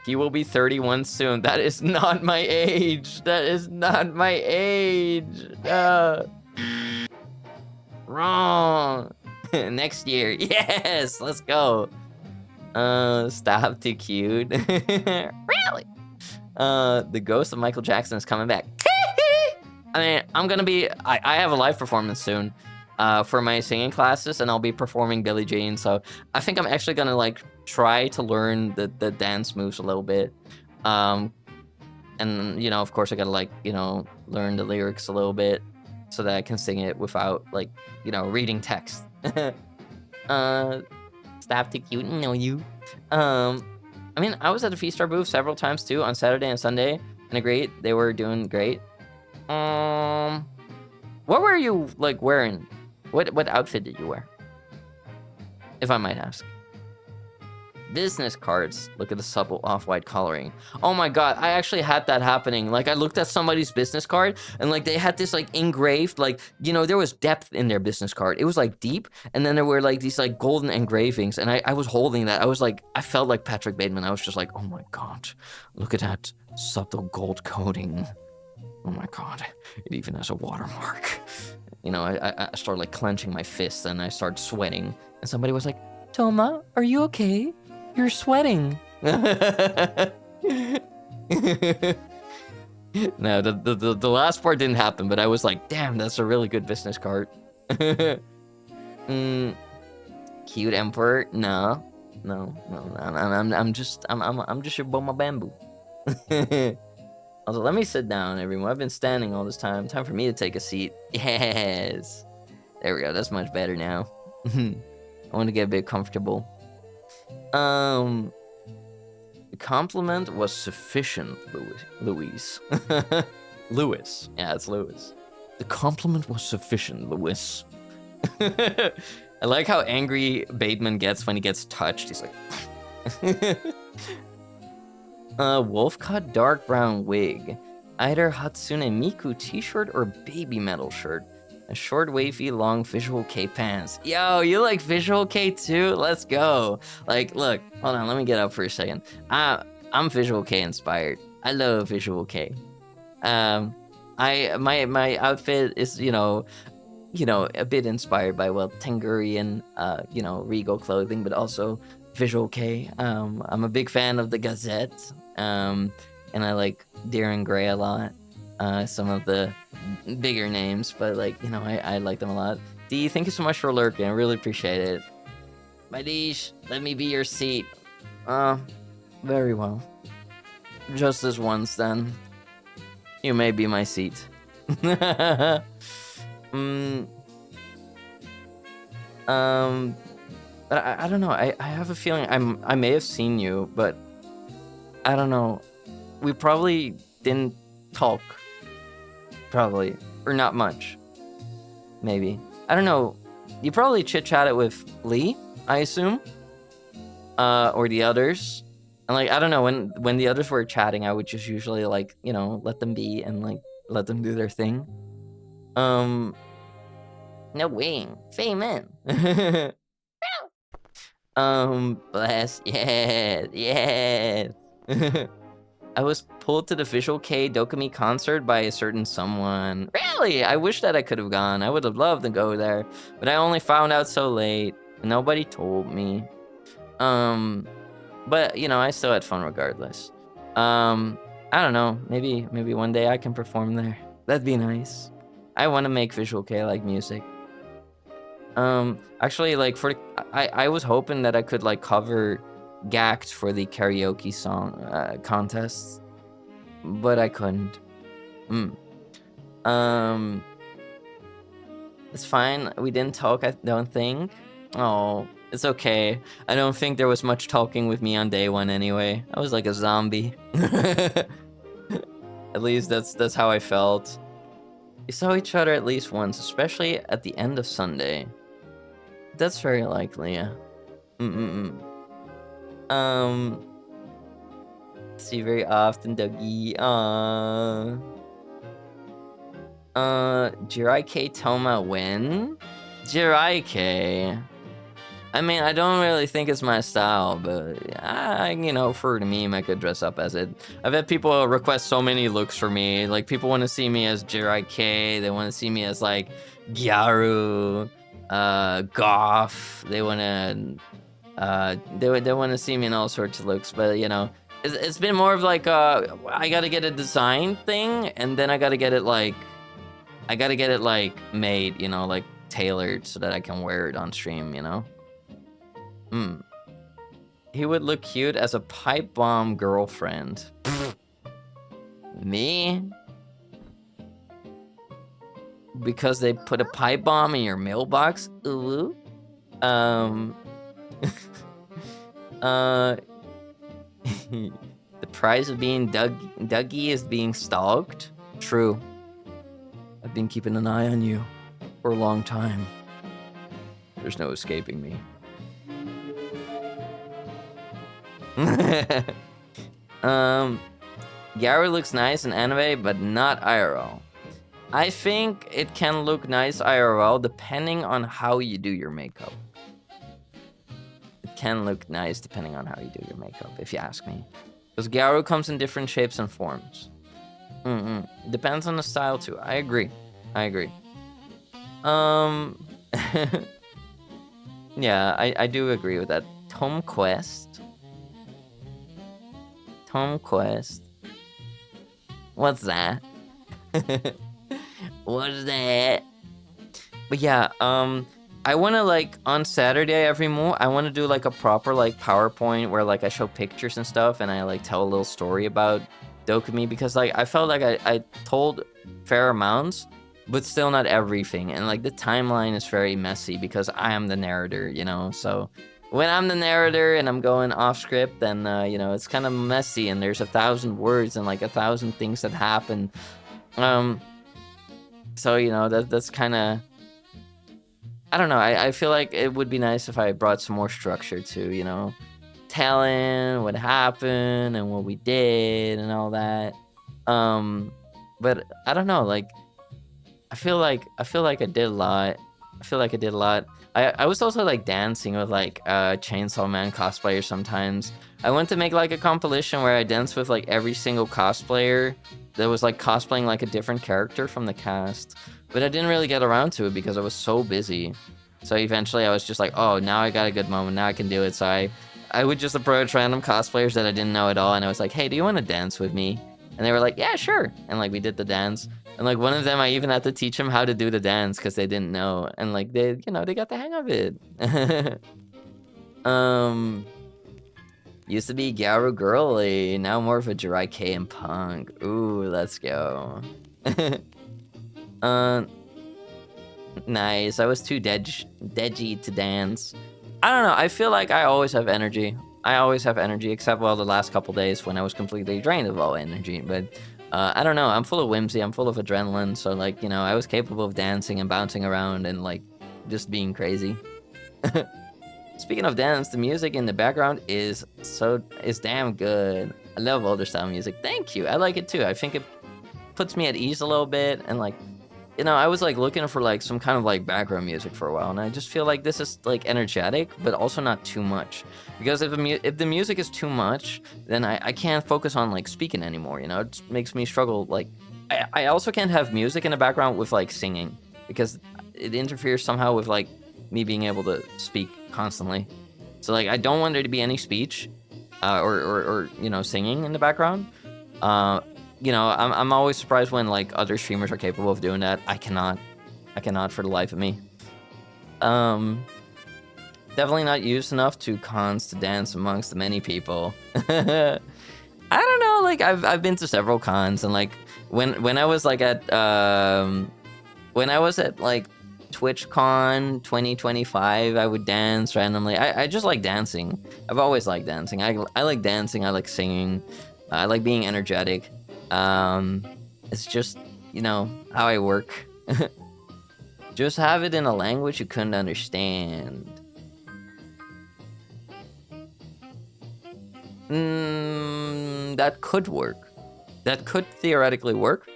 He will be 31 soon. That is not my age. That is not my age. Wrong. Next year. Yes, let's go. Stop, too cute. Really? The ghost of Michael Jackson is coming back. I mean, I have a live performance soon for my singing classes, and I'll be performing Billie Jean, so I think I'm actually gonna, like, try to learn the dance moves a little bit. And, you know, of course, I gotta, like, you know, learn the lyrics a little bit so that I can sing it without, like, you know, reading text. Stop too cute, know you. I mean, I was at the Feastar booth several times too on Saturday and Sunday, and they were doing great. What were you, like, wearing? What outfit did you wear? If I might ask. Business cards. Look at the subtle off-white coloring. Oh my god, I actually had that happening. Like, I looked at somebody's business card, and, like, they had this, like, engraved, like, you know, there was depth in their business card. It was, like, deep, and then there were, like, these, like, golden engravings, and I was holding that. I was, like, I felt like Patrick Bateman. I was just like, oh my god, look at that subtle gold coating. Oh my god, it even has a watermark. You know, I started, like, clenching my fists, and I started sweating, and somebody was like, Toma, are you okay? You're sweating. No, the last part didn't happen, but I was like, damn, that's a really good business card. Cute emperor? No. I'm just your Boma Bamboo. Also, let me sit down, everyone. I've been standing all this time. Time for me to take a seat. Yes. There we go. That's much better now. I want to get a bit comfortable. The compliment was sufficient, Louise. Lewis. Yeah, it's Lewis. The compliment was sufficient, Lewis. I like how angry Bateman gets when he gets touched. He's like... wolf cut dark brown wig. Either Hatsune Miku t-shirt or baby metal shirt. A short, wavy, long Visual K pants. Yo, you like Visual K too? Let's go. Like, look, hold on, let me get up for a second. I'm Visual K inspired. I love Visual K. My outfit is, you know, a bit inspired by, well, Tengurian, you know, regal clothing, but also Visual K. I'm a big fan of the Gazette, and I like Darren Gray a lot. Some of the bigger names, but, like, you know, I like them a lot. D, thank you so much for lurking. I really appreciate it. My liege, let me be your seat. Very well. Just this once, then. You may be my seat. But I don't know. I have a feeling I may have seen you, but I don't know. We probably didn't talk, probably, or not much, maybe. I don't know. You probably chit chatted with Lee, I assume, or the others. And like I don't know when the others were chatting, I would just usually like let them be and like let them do their thing. Um, no wing, fame in. Bless, yes, yes. I was pulled to the Visual K Dokomi concert by a certain someone. Really? I wish that I could have gone. I would have loved to go there, but I only found out so late, and nobody told me. But I still had fun regardless. I don't know. Maybe one day I can perform there. That'd be nice. I want to make Visual K like music. Actually, like I was hoping that I could like cover Gacked for the karaoke song contest, but I couldn't. Mm. Um, it's fine. We didn't talk. I don't think. Oh, it's okay. I don't think there was much talking with me on day one anyway. I was like a zombie. At least that's how I felt. We saw each other at least once, especially at the end of Sunday. That's very likely, yeah. See you very often, Dougie. Jirai K Toma when? Jirai K. I mean, I don't really think it's my style, but for the meme, I could dress up as it. I've had people request so many looks for me. Like, people want to see me as Jirai K. They want to see me as, like, Gyaru, Goff. They want to, they want to see me in all sorts of looks. But, it's been more of, like, I got to get a design thing, and then I got to get it, like, made, like, tailored so that I can wear it on stream, He would look cute as a pipe bomb girlfriend. Me? Because they put a pipe bomb in your mailbox? Ooh. The price of being Dougie is being stalked? True. I've been keeping an eye on you for a long time. There's no escaping me. Gary looks nice in anime, but not IRL. I think it can look nice IRL depending on how you do your makeup. It can look nice depending on how you do your makeup, if you ask me. Because Gyaru comes in different shapes and forms. Depends on the style too. I agree. Yeah, I do agree with that. Tom Quest. What's that? What's that? But yeah, I want to like on Saturday every month, I want to do like a proper like PowerPoint where like I show pictures and stuff and I like tell a little story about Dokomi because like I felt like I told fair amounts, but still not everything. And like the timeline is very messy because I am the narrator, so when I'm the narrator and I'm going off script, then it's kind of messy and there's 1,000 words and like 1,000 things that happen. So that's kind of, I don't know. I feel like it would be nice if I brought some more structure to telling what happened and what we did and all that. But I don't know. Like I feel like I did a lot. I was also like dancing with like Chainsaw Man cosplayers sometimes. I went to make like a compilation where I danced with like every single cosplayer that was like cosplaying like a different character from the cast. But I didn't really get around to it because I was so busy. So eventually I was just like, oh, now I got a good moment. Now I can do it. So I would just approach random cosplayers that I didn't know at all. And I was like, hey, do you want to dance with me? And they were like, yeah, sure. And like we did the dance. And like one of them, I even had to teach them how to do the dance because they didn't know. And like they got the hang of it. Used to be Gyaru girly, now more of a Jirai K and punk. Ooh, let's go. Nice. I was too deadgy to dance. I don't know. I feel like I always have energy. I always have energy, except well, the last couple days when I was completely drained of all energy. But I don't know. I'm full of whimsy. I'm full of adrenaline. So like I was capable of dancing and bouncing around and like just being crazy. Speaking of dance, the music in the background is damn good. I love older style music. Thank you. I like it too. I think it puts me at ease a little bit and like I was like looking for like some kind of like background music for a while, and I just feel like this is like energetic, but also not too much. Because if the music is too much, then I can't focus on like speaking anymore. It just makes me struggle. Like I also can't have music in the background with like singing because it interferes somehow with like me being able to speak constantly. So like I don't want there to be any speech, or singing in the background. Uh, I'm always surprised when like other streamers are capable of doing that. I cannot for the life of me. Um, Definitely not used enough to cons to dance amongst the many people. I don't know, like I've been to several cons and like when I was like at like TwitchCon 2025, I would dance randomly. I just like dancing. I've always liked dancing. I like dancing. I like singing. I like being energetic. It's just how I work. Just have it in a language you couldn't understand. That could work. That could theoretically work.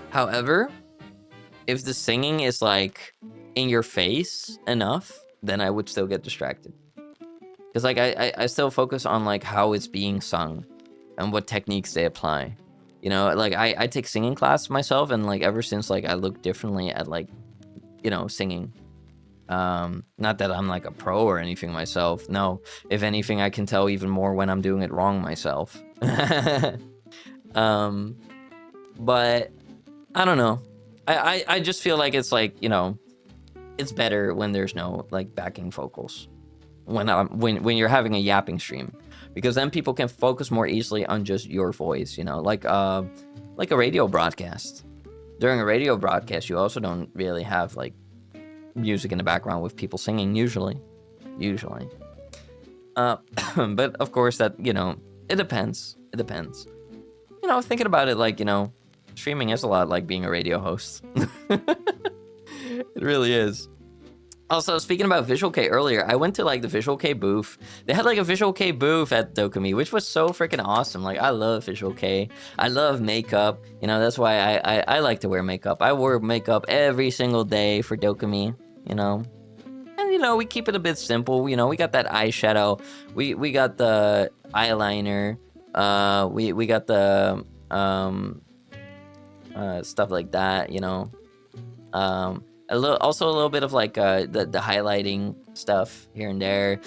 However, if the singing is like in your face enough, then I would still get distracted. Because like I still focus on like how it's being sung and what techniques they apply. Like I take singing class myself, and like ever since like I look differently at like singing. Not that I'm like a pro or anything myself. No, if anything, I can tell even more when I'm doing it wrong myself. But I don't know. I just feel like it's like it's better when there's no like backing vocals when you're having a yapping stream, because then people can focus more easily on just your voice. Like a radio broadcast. During a radio broadcast, you also don't really have like music in the background with people singing usually. But of course that it depends. Thinking about it, like streaming is a lot like being a radio host. It really is. Also, speaking about Visual K earlier, I went to like the Visual K booth. They had like a Visual K booth at Dokomi, which was so freaking awesome. Like I love Visual K. I love makeup. That's why I like to wear makeup. I wore makeup every single day for Dokomi. And we keep it a bit simple. We got that eyeshadow. We got the eyeliner. We got the stuff like that. Also a little bit of like the highlighting stuff here and there.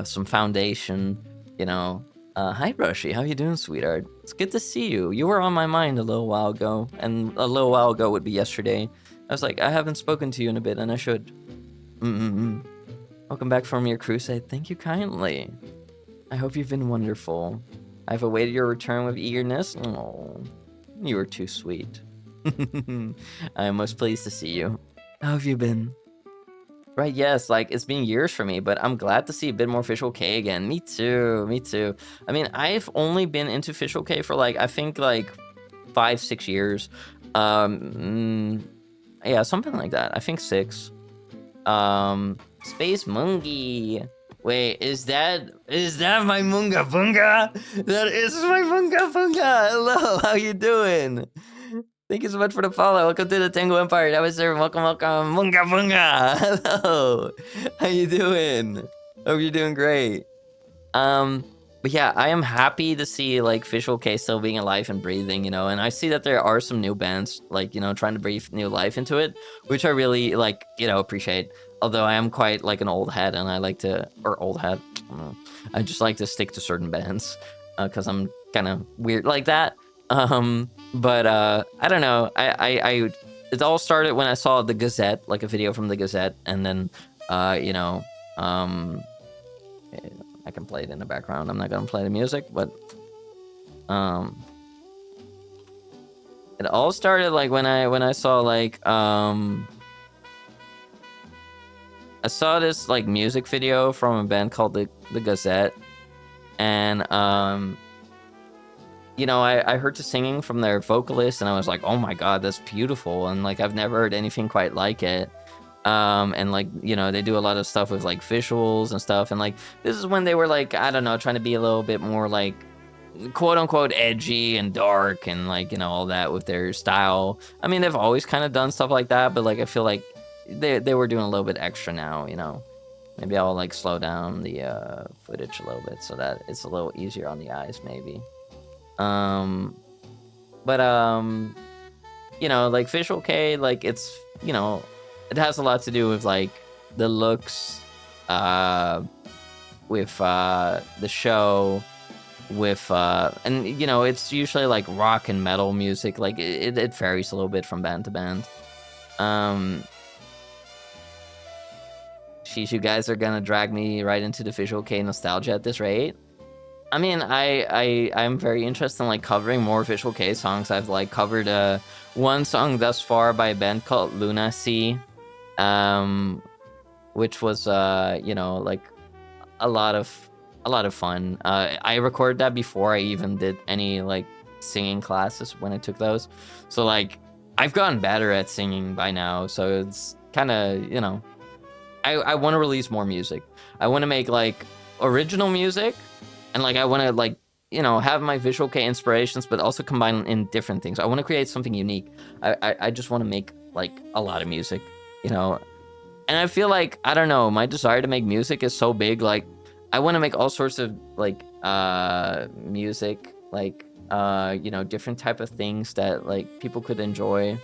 Some foundation. Hi Brushy, how you doing, sweetheart? It's good to see you. You were on my mind a little while ago, and a little while ago would be yesterday. I was like, I haven't spoken to you in a bit, and I should. Welcome back from your crusade. Thank you kindly. I hope you've been wonderful. I've awaited your return with eagerness. Oh, you are too sweet. I am most pleased to see you. How have you been? Right, yes, like it's been years for me, but I'm glad to see a bit more Visual K again. Me too. I mean, I've only been into Visual K for like, I think like 5-6 years. Yeah, something like that. I think 6. Space Mungie. Wait, is that my Munga Bunga? That is my Munga Bunga. Hello, how you doing? Thank you so much for the follow. Welcome to the Tango Empire. That was there. Welcome. Munga Bunga. Hello. How you doing? Hope you're doing great. But yeah, I am happy to see like Visual K still being alive and breathing, and I see that there are some new bands like, trying to breathe new life into it, which I really like, appreciate. Although I am quite like an old head, and I like to, or old head, I don't know. I just like to stick to certain bands, because I'm kind of weird like that. But I don't know. It all started when I saw the Gazette, like a video from the Gazette, and then, I can play it in the background. I'm not gonna play the music, but it all started like when I saw like I saw this like music video from a band called the Gazette, and you know, I heard the singing from their vocalist, and I was like, oh my god, that's beautiful, and like I've never heard anything quite like it. And like, you know, they do a lot of stuff with like visuals and stuff, and like this is when they were like, I don't know, trying to be a little bit more like quote unquote edgy and dark and like, you know, all that with their style. I mean, they've always kind of done stuff like that, but like I feel like they were doing a little bit extra now, you know. Maybe I'll like slow down the footage a little bit so that it's a little easier on the eyes, maybe. Um, but you know, like Visual K, like it's, you know, it has a lot to do with like the looks, with the show, with and you know, it's usually like rock and metal music. Like it varies a little bit from band to band. Sheesh, you guys are gonna drag me right into the Visual K nostalgia at this rate. I mean, I'm very interested in like covering more Visual K songs. I've like covered one song thus far by a band called Luna Sea, which was you know, like a lot of fun. I recorded that before I even did any like singing classes when I took those. So like I've gotten better at singing by now. So it's kind of, you know, I want to release more music. I want to make like original music, and like I want to like, you know, have my Visual K inspirations, but also combine in different things. I want to create something unique. I just want to make like a lot of music, you know. And I feel like, I don't know, my desire to make music is so big. Like I want to make all sorts of like music, like you know, different type of things that like people could enjoy.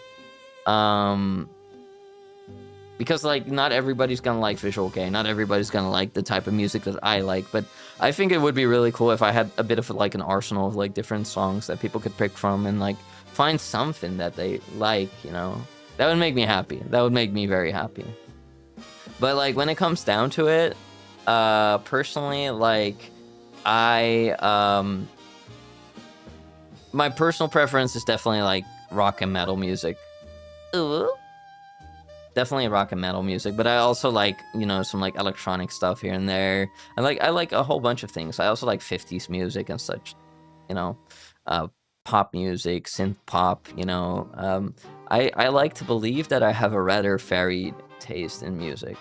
Because like not everybody's gonna like Visual K, not everybody's gonna like the type of music that I like, but I think it would be really cool if I had a bit of like an arsenal of like different songs that people could pick from and like find something that they like, you know. That would make me happy. That would make me very happy. But like when it comes down to it, personally, like my personal preference is definitely like rock and metal music. Ooh. Definitely rock and metal music, but I also like, you know, some like electronic stuff here and there. I like a whole bunch of things. I also like 50s music and such, you know, pop music, synth pop, you know. I like to believe that I have a rather varied taste in music.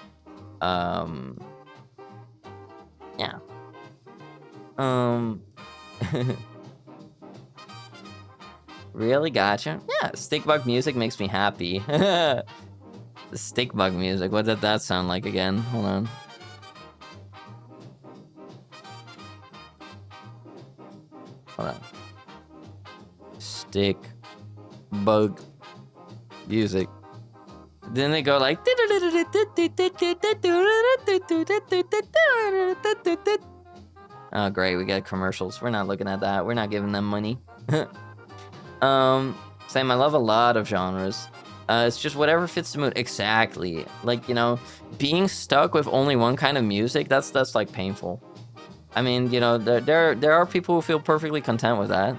Yeah. Really? Gotcha. Yeah, stick bug music makes me happy. The stick bug music, what did that sound like again? Hold on. Hold on. Stick bug music. Then they go like... Oh, great, we got commercials. We're not looking at that. We're not giving them money. Same, I love a lot of genres. It's just whatever fits the mood. Exactly. Like, you know, being stuck with only one kind of music, that's like painful. I mean, you know, there are people who feel perfectly content with that.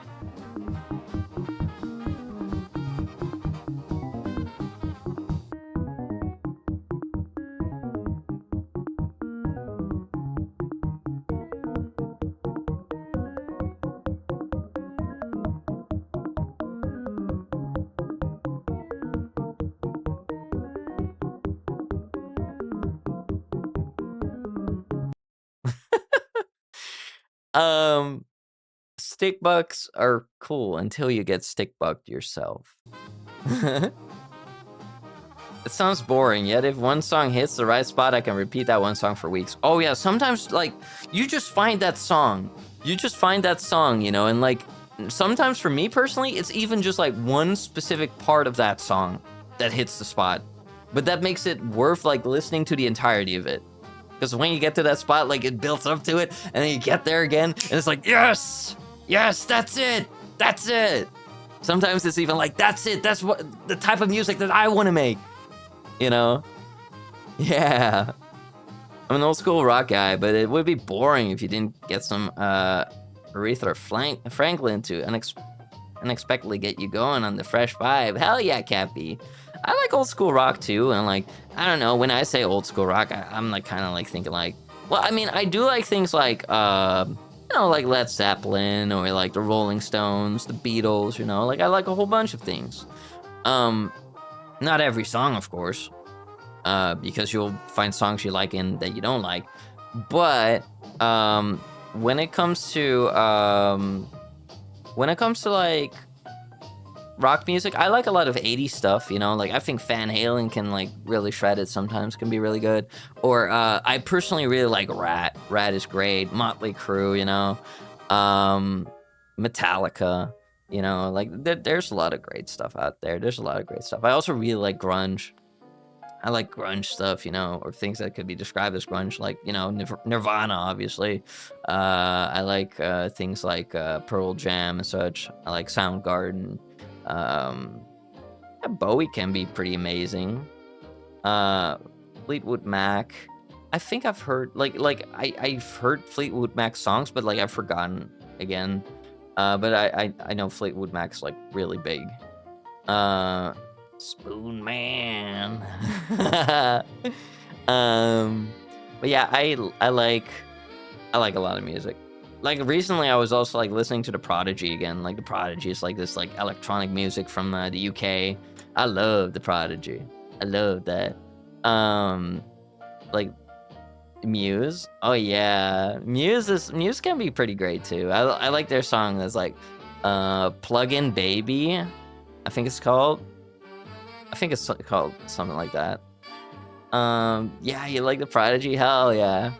Stick bugs are cool until you get stick bugged yourself. It sounds boring, yet if one song hits the right spot, I can repeat that one song for weeks. Oh yeah, sometimes like you just find that song. You just find that song, you know, and like sometimes for me personally, it's even just like one specific part of that song that hits the spot. But that makes it worth like listening to the entirety of it. Because when you get to that spot, like it builds up to it, and then you get there again, and it's like, yes! Yes, that's it! That's it! Sometimes it's even like, that's it! That's what the type of music that I want to make! You know? Yeah. I'm an old school rock guy, but it would be boring if you didn't get some Aretha Franklin to unexpectedly get you going on the fresh vibe. Hell yeah, Cappy. I like old school rock too, and like I don't know. When I say old school rock, I'm like kind of like thinking like, well, I mean, I do like things like like Led Zeppelin or like the Rolling Stones, the Beatles. Like I like a whole bunch of things. Um, Not every song, of course, because you'll find songs you like and that you don't like. But when it comes to like rock music, I like a lot of 80s stuff, like I think Van Halen can like really shred it sometimes, can be really good. Or I personally really like Rat is great. Motley Crue, Metallica, like there's a lot of great stuff out there. There's a lot of great stuff. I also really like grunge. I like grunge stuff, or things that could be described as grunge, like, Nirvana, obviously. I like things like Pearl Jam and such. I like Soundgarden. Yeah, Bowie can be pretty amazing. Fleetwood Mac. I think I've heard, I've heard Fleetwood Mac songs, but, like, I've forgotten again. But I know Fleetwood Mac's, like, really big. Spoon Man. But yeah, I like a lot of music. Like recently, I was also like listening to The Prodigy again. Like The Prodigy is like this like electronic music from the UK. I love The Prodigy. I love that. Like Muse. Oh yeah, Muse can be pretty great too. I like their song that's like Plug-in Baby, I think it's called. I think it's called something like that. Yeah, you like The Prodigy? Hell yeah.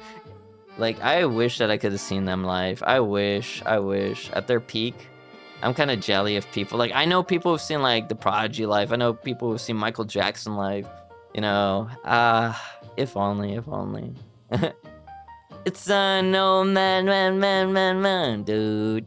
Like, I wish that I could have seen them live. I wish, at their peak. I'm kind of jelly of people. Like, I know people who've seen, like, The Prodigy live. I know people who've seen Michael Jackson live. If only. It's no man, do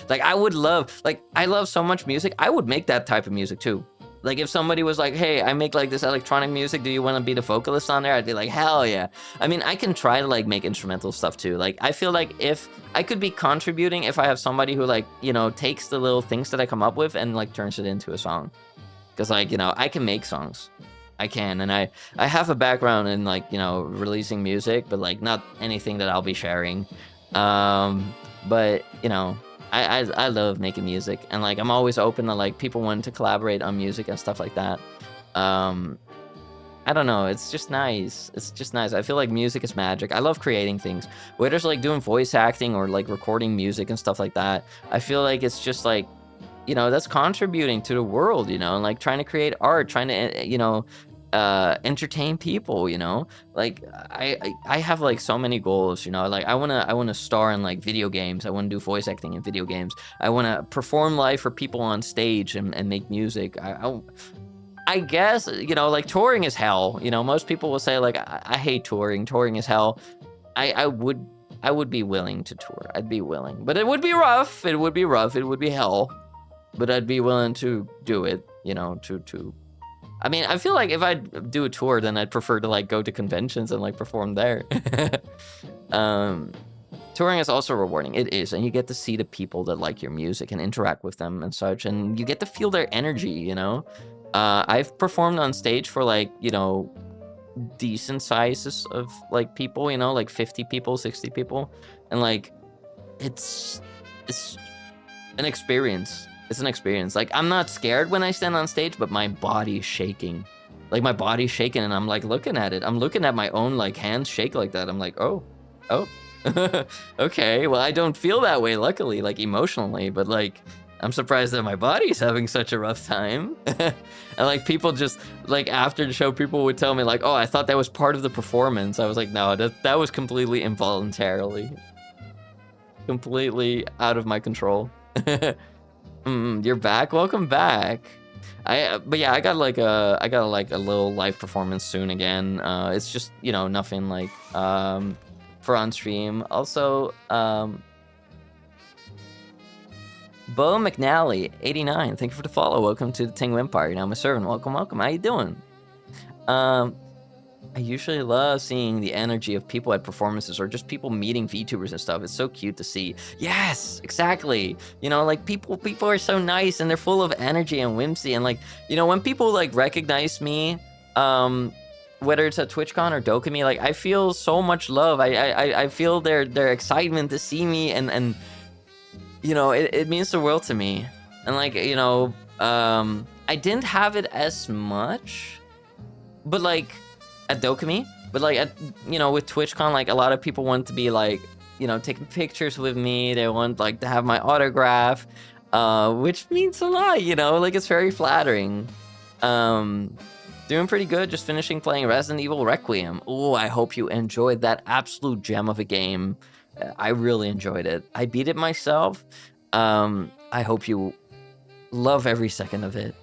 like I love so much music. I would make that type of music too. Like if somebody was like, "Hey, I make like this electronic music. Do you want to be the vocalist on there?" I'd be like, "Hell yeah!" I mean, I can try to like make instrumental stuff too. Like I feel like if I could be contributing, if I have somebody who like takes the little things that I come up with and like turns it into a song, because like I can make songs. I can, and I have a background in like releasing music, but like not anything that I'll be sharing. But I love making music, and like I'm always open to like people wanting to collaborate on music and stuff like that. I don't know, it's just nice. I feel like music is magic. I love creating things, whether it's like doing voice acting or like recording music and stuff like that. I feel like it's just like that's contributing to the world, and like trying to create art, trying to entertain people, like I have like so many goals, like I want to star in like video games. I want to do voice acting in video games. I want to perform live for people on stage and make music. I guess like touring is hell. Most people will say like I hate touring is hell. I would be willing to tour. I'd be willing, but it would be rough. It would be hell, but I'd be willing to do it, to I mean, I feel like if I do a tour, then I'd prefer to like go to conventions and like perform there. Touring is also rewarding. It is, and you get to see the people that like your music and interact with them and such, and you get to feel their energy. I've performed on stage for like decent sizes of like people, like 50 people, 60 people, and like it's an experience. It's an experience. Like, I'm not scared when I stand on stage, but my body's shaking. Like, my body's shaking, and I'm, like, looking at it. I'm looking at my own, like, hands shake like that. I'm like, oh. Okay, well, I don't feel that way, luckily, like, emotionally. But, like, I'm surprised that my body's having such a rough time. And, like, people just, like, after the show, people would tell me, like, oh, I thought that was part of the performance. I was like, no, that was completely involuntarily. Completely out of my control. You're back. Welcome back. But yeah, I got a little live performance soon again. It's just nothing like for on stream. Also, Bo McNally 89. Thank you for the follow. Welcome to the Ting Empire. You're now my servant. Welcome. How you doing? I usually love seeing the energy of people at performances or just people meeting VTubers and stuff. It's so cute to see. Yes, exactly. You know, like people are so nice and they're full of energy and whimsy. And like, you know, when people like recognize me, um, whether it's at TwitchCon or Dokomi, like I feel so much love. I feel their excitement to see me and you know, it means the world to me. And like, you know, I didn't have it as much, but like at Dokomi, but like at, you know, with TwitchCon, like a lot of people want to be like, you know, taking pictures with me. They want like to have my autograph, which means a lot, you know, like it's very flattering. Um, Doing pretty good, just finishing playing Resident Evil Requiem. Oh, I hope you enjoyed that absolute gem of a game. I really enjoyed it. I beat it myself. I hope you love every second of it.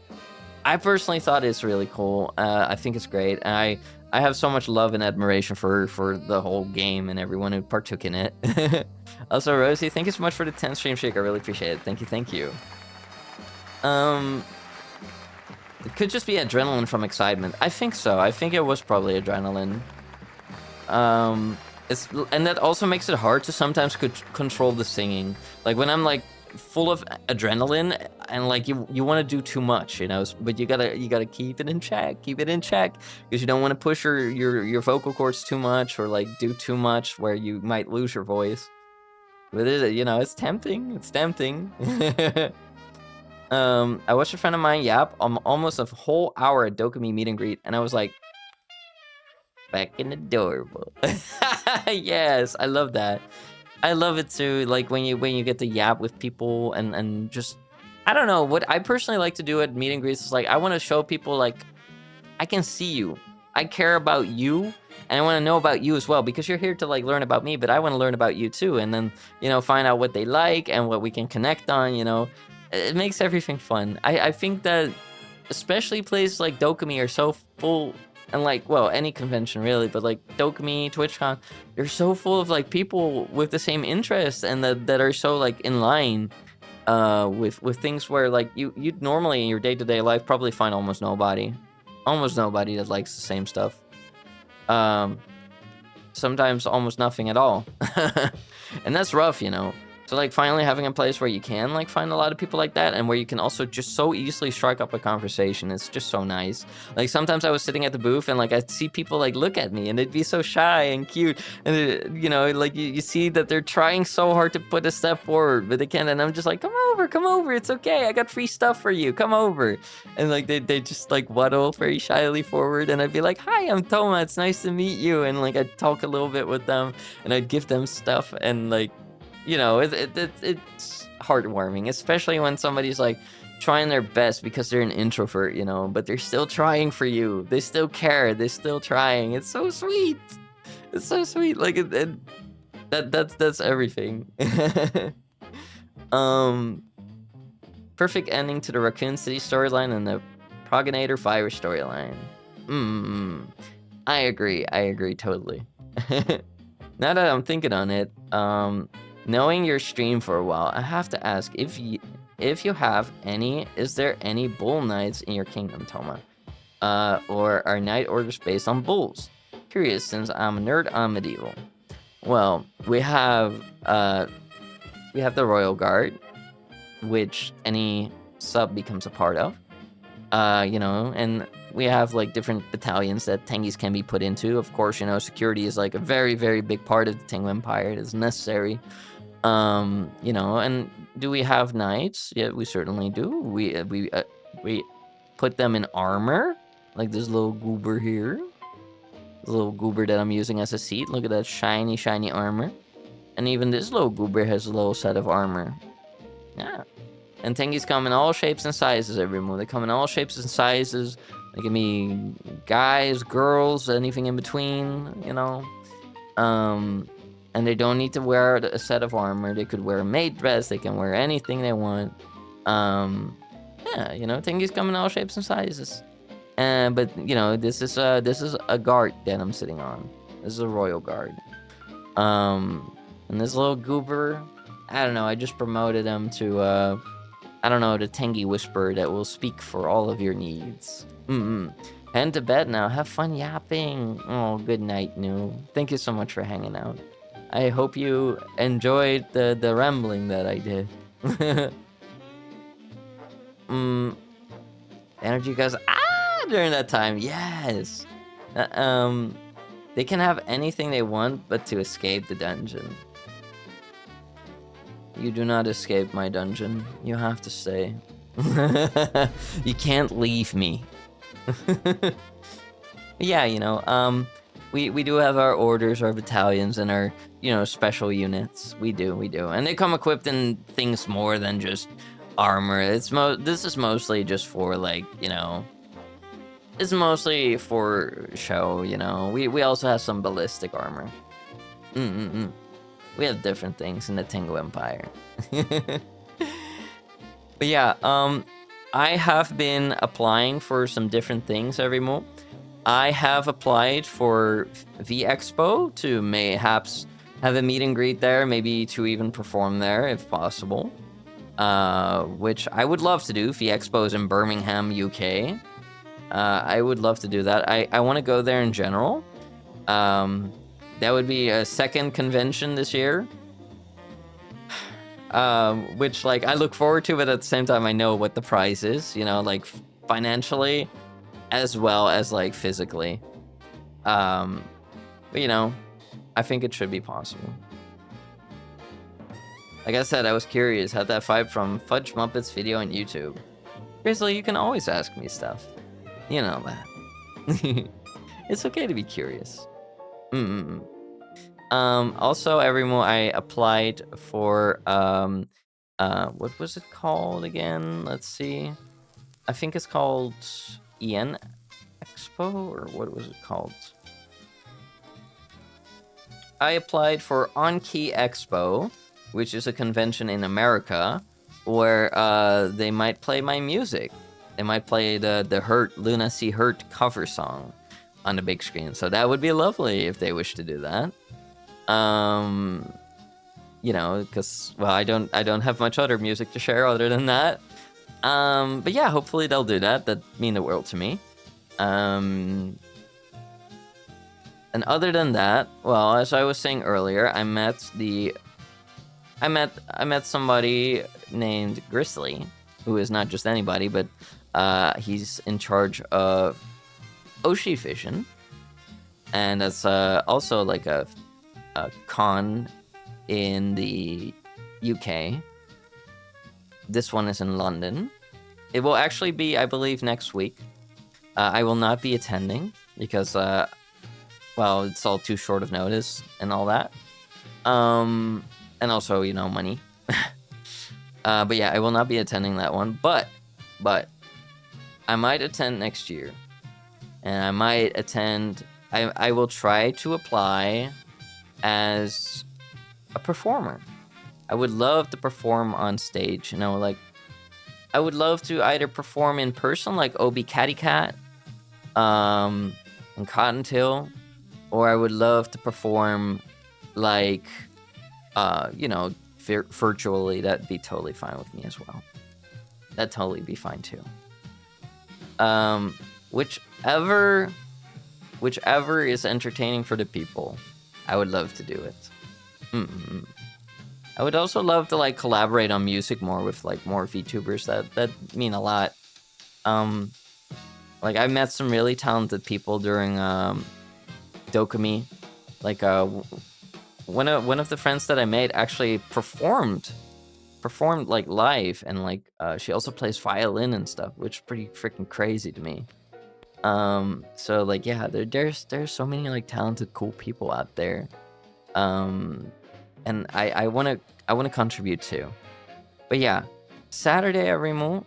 I personally thought it's really cool. I think it's great. And I have so much love and admiration for the whole game and everyone who partook in it. Also, Rosie, thank you so much for the 10 stream shake. I really appreciate it. Thank you, thank you. It could just be adrenaline from excitement. I think so. I think it was probably adrenaline. And that also makes it hard to sometimes control the singing. Like when I'm like full of adrenaline and like you want to do too much, you know, but you gotta keep it in check, because you don't want to push your vocal cords too much or like do too much where you might lose your voice. But you know, it's tempting. It's tempting. I watched a friend of mine yap almost a whole hour at Dokomi meet and greet, and I was like, fucking adorable. Yes, I love that. I love it too. Like when you get to yap with people and just, I don't know, what I personally like to do at meet and greets is like I want to show people like I can see you, I care about you, and I want to know about you as well, because you're here to like learn about me, but I want to learn about you too, and then, you know, find out what they like and what we can connect on. You know, it makes everything fun. I think that especially places like Dokomi are so full, and like, well, any convention really, but like Dokomi, TwitchCon, they're so full of like people with the same interests and that are so like in line with things where like you'd normally in your day-to-day life probably find almost nobody that likes the same stuff. Sometimes almost nothing at all. And that's rough, you know. So like finally having a place where you can like find a lot of people like that, and where you can also just so easily strike up a conversation, it's just so nice. Like sometimes I was sitting at the booth and like I'd see people like look at me and they'd be so shy and cute, and you know, like you see that they're trying so hard to put a step forward but they can't, and I'm just like, come over, it's okay, I got free stuff for you, come over. And like they just like waddle very shyly forward, and I'd be like, hi, I'm Toma, it's nice to meet you, and like I'd talk a little bit with them and I'd give them stuff, and like, you know, it's heartwarming, especially when somebody's like trying their best because they're an introvert, you know, but they're still trying for you. They still care. They're still trying. It's so sweet. It's so sweet. Like that's everything. Perfect ending to the Raccoon City storyline and the Progenitor Virus storyline. I agree totally. Now that I'm thinking on it, knowing your stream for a while, I have to ask if you have any, is there any bull knights in your kingdom, Toma? Or are knight orders based on bulls? Curious, since I'm a nerd on medieval. Well, we have the Royal Guard, which any sub becomes a part of. You know, and we have like different battalions that Tengis can be put into. Of course, you know, security is like a very, very big part of the Tengu Empire. It is necessary. You know, and do we have knights? Yeah, we certainly do. We put them in armor, like this little goober here. This little goober that I'm using as a seat. Look at that shiny, shiny armor. And even this little goober has a little set of armor. Yeah. And Tengis come in all shapes and sizes every move. They come in all shapes and sizes. They can be guys, girls, anything in between, you know. And they don't need to wear a set of armor. They could wear a maid dress. They can wear anything they want. Yeah, you know, Tengis come in all shapes and sizes. But you know, this is a guard that I'm sitting on. This is a royal guard. And this little goober, I don't know. I just promoted him to I don't know, the Tengi Whisperer that will speak for all of your needs. Head to bed now. Have fun yapping. Oh, good night, New. Thank you so much for hanging out. I hope you enjoyed the rambling that I did. mm, energy goes during that time. Yes. Uh, they can have anything they want, but to escape the dungeon. You do not escape my dungeon. You have to stay. You can't leave me. Yeah, you know, we do have our orders, our battalions, and our, you know, special units. We do, and they come equipped in things more than just armor. This is mostly just for, like, you know, it's mostly for show. You know, we also have some ballistic armor. We have different things in the Tengu Empire. But yeah, I have been applying for some different things every month. I have applied for V Expo to mayhaps have a meet and greet there, maybe to even perform there if possible. Which I would love to do. V Expo is in Birmingham, UK. I would love to do that. I want to go there in general. That would be a second convention this year. Which, like, I look forward to, but at the same time, I know what the price is, you know, like, financially, as well as, like, physically. But, you know, I think it should be possible. Like I said, I was curious, had that vibe from Fudge Muppets video on YouTube. Grizzly, you can always ask me stuff. You know that. It's okay to be curious. Also, everyone, I applied for, what was it called again? Let's see. I think it's called EN Expo, or what was it called? I applied for On-Key Expo, which is a convention in America, where, they might play my music. They might play the Hurt, Luna C. Hurt cover song on the big screen. So that would be lovely if they wish to do that. You know, because, well, I don't have much other music to share other than that. But yeah, hopefully they'll do that. That'd mean the world to me. And other than that, well, as I was saying earlier, I met somebody named Grizzly, who is not just anybody, but he's in charge of Oshi Vision, and that's also like a con in the UK. This one is in London. It will actually be, I believe, next week. I will not be attending because, well, it's all too short of notice and all that. And also, you know, money. But yeah, I will not be attending that one. But I might attend next year. And I might attend... I will try to apply as a performer. I would love to perform on stage, you know, like... I would love to either perform in person, like Obi Catty Cat, and Cottontail, or I would love to perform, like, you know, virtually. That'd be totally fine with me as well. That'd totally be fine too. Whichever is entertaining for the people, I would love to do it. I would also love to, like, collaborate on music more with, like, more VTubers. That mean a lot. Like, I met some really talented people during Dokomi. Like, one of the friends that I made actually performed like live, and like she also plays violin and stuff, which is pretty freaking crazy to me. So, like, yeah, there's so many, like, talented, cool people out there. And I wanna contribute too. But yeah, Saturday I remote.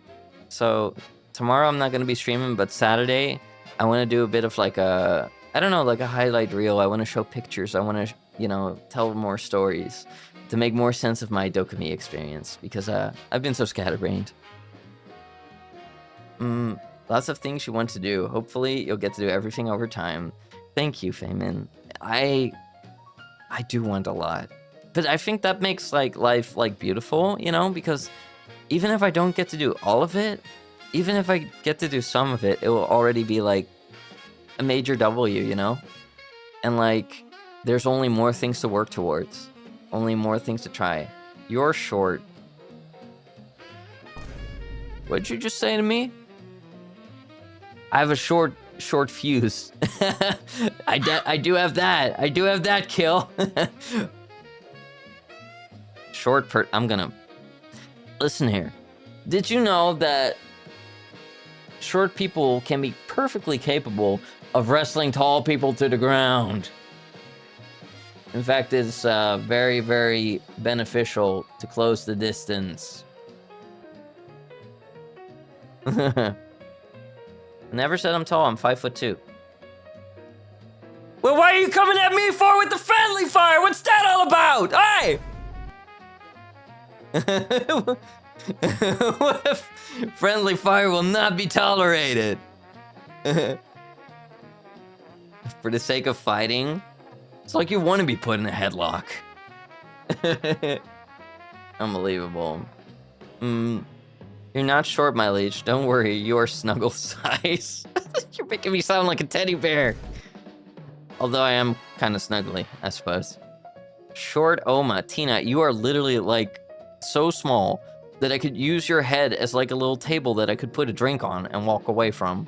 So tomorrow I'm not gonna be streaming, but Saturday I wanna do a bit of, like, a, I don't know, like a highlight reel. I wanna show pictures. I wanna, you know, tell more stories to make more sense of my Dokomi experience, because I've been so scatterbrained. Lots of things you want to do. Hopefully you'll get to do everything over time. Thank you, Feynman. I do want a lot. But I think that makes, like, life, like, beautiful, you know, because even if I don't get to do all of it, even if I get to do some of it, it will already be, like, a major W, you know? And like, there's only more things to work towards. Only more things to try. You're short. What'd you just say to me? I have a short fuse. I do have that. I do have that, Kill. I'm gonna... Listen here. Did you know that short people can be perfectly capable of wrestling tall people to the ground? In fact, it's very, very beneficial to close the distance. Never said I'm tall. I'm 5'2". Well, why are you coming at me for with the friendly fire? What's that all about? Hey! What if friendly fire will not be tolerated? For the sake of fighting? It's like you want to be put in a headlock. Unbelievable. You're not short, my leech. Don't worry, you're snuggle size. You're making me sound like a teddy bear. Although I am kind of snuggly, I suppose. Short Oma. Tina, you are literally like so small that I could use your head as like a little table that I could put a drink on and walk away from.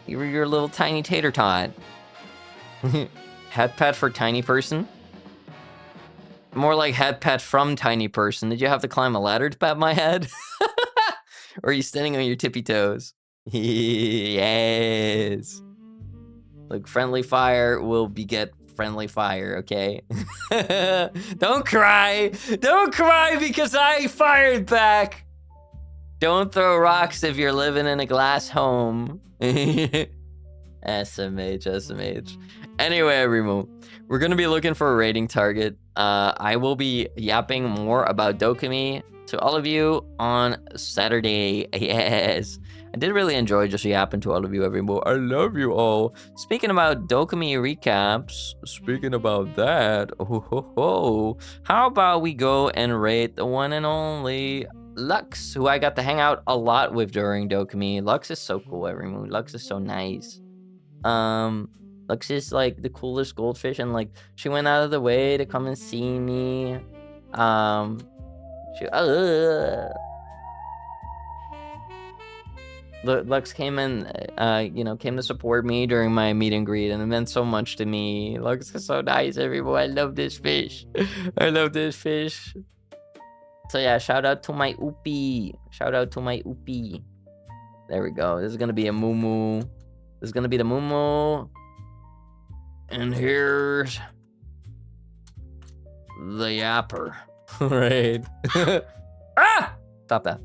You're a little tiny tater tot. Head pet for tiny person? More like head pet from tiny person. Did you have to climb a ladder to pat my head? Or are you standing on your tippy toes? Yes. Look, friendly fire will beget friendly fire, okay? Don't cry! Don't cry because I fired back! Don't throw rocks if you're living in a glass home. SMH. Anyway, Remo, we're gonna be looking for a rating target. I will be yapping more about Dokomi to all of you on Saturday. Yes. I did really enjoy just yapping to all of you, Remo. I love you all. Speaking about Dokomi recaps, speaking about that, how about we go and rate the one and only Lux, who I got to hang out a lot with during Dokomi. Lux is so cool, Remo. Lux is so nice. Lux is like the coolest goldfish, and like she went out of the way to come and see me. Lux came and came to support me during my meet and greet, and it meant so much to me. Lux is so nice, everyone. I love this fish. I love this fish. So yeah, shout out to my Oopie. Shout out to my Oopie. There we go. This is gonna be a moo. This is gonna be the moo. And here's the yapper. Right. Ah! Stop that.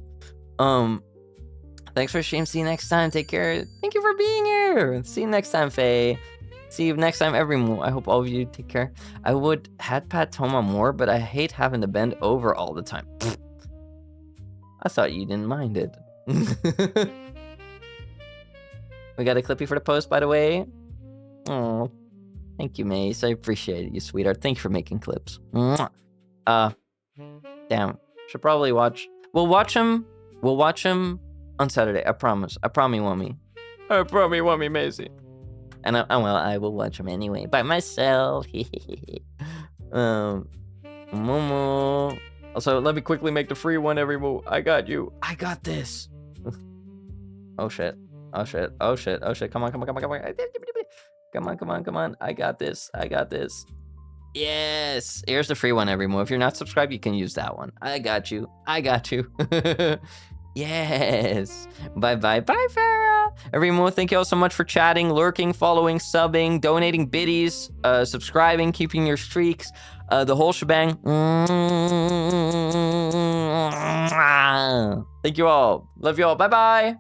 Thanks for stream. See you next time. Take care. Thank you for being here. See you next time, Faye. See you next time, everyone. I hope all of you take care. I would head pat Toma more, but I hate having to bend over all the time. I thought you didn't mind it. We got a clippy for the post, by the way. Oh, thank you, Mace. I appreciate it, you sweetheart. Thank you for making clips. Mwah. Damn. Should probably watch. We'll watch him on Saturday. I promise. I promise, Wummy. I promise, Wummy, Macy. And I will watch him anyway by myself. Momo. Also, let me quickly make the free one, everyone. I got you. I got this. Oh shit. Come on. Come on. I got this. Yes. Here's the free one, everyone. If you're not subscribed, you can use that one. I got you. Yes. Bye, Farah. Everyone, thank you all so much for chatting, lurking, following, subbing, donating biddies, subscribing, keeping your streaks, the whole shebang. Thank you all. Love you all. Bye-bye.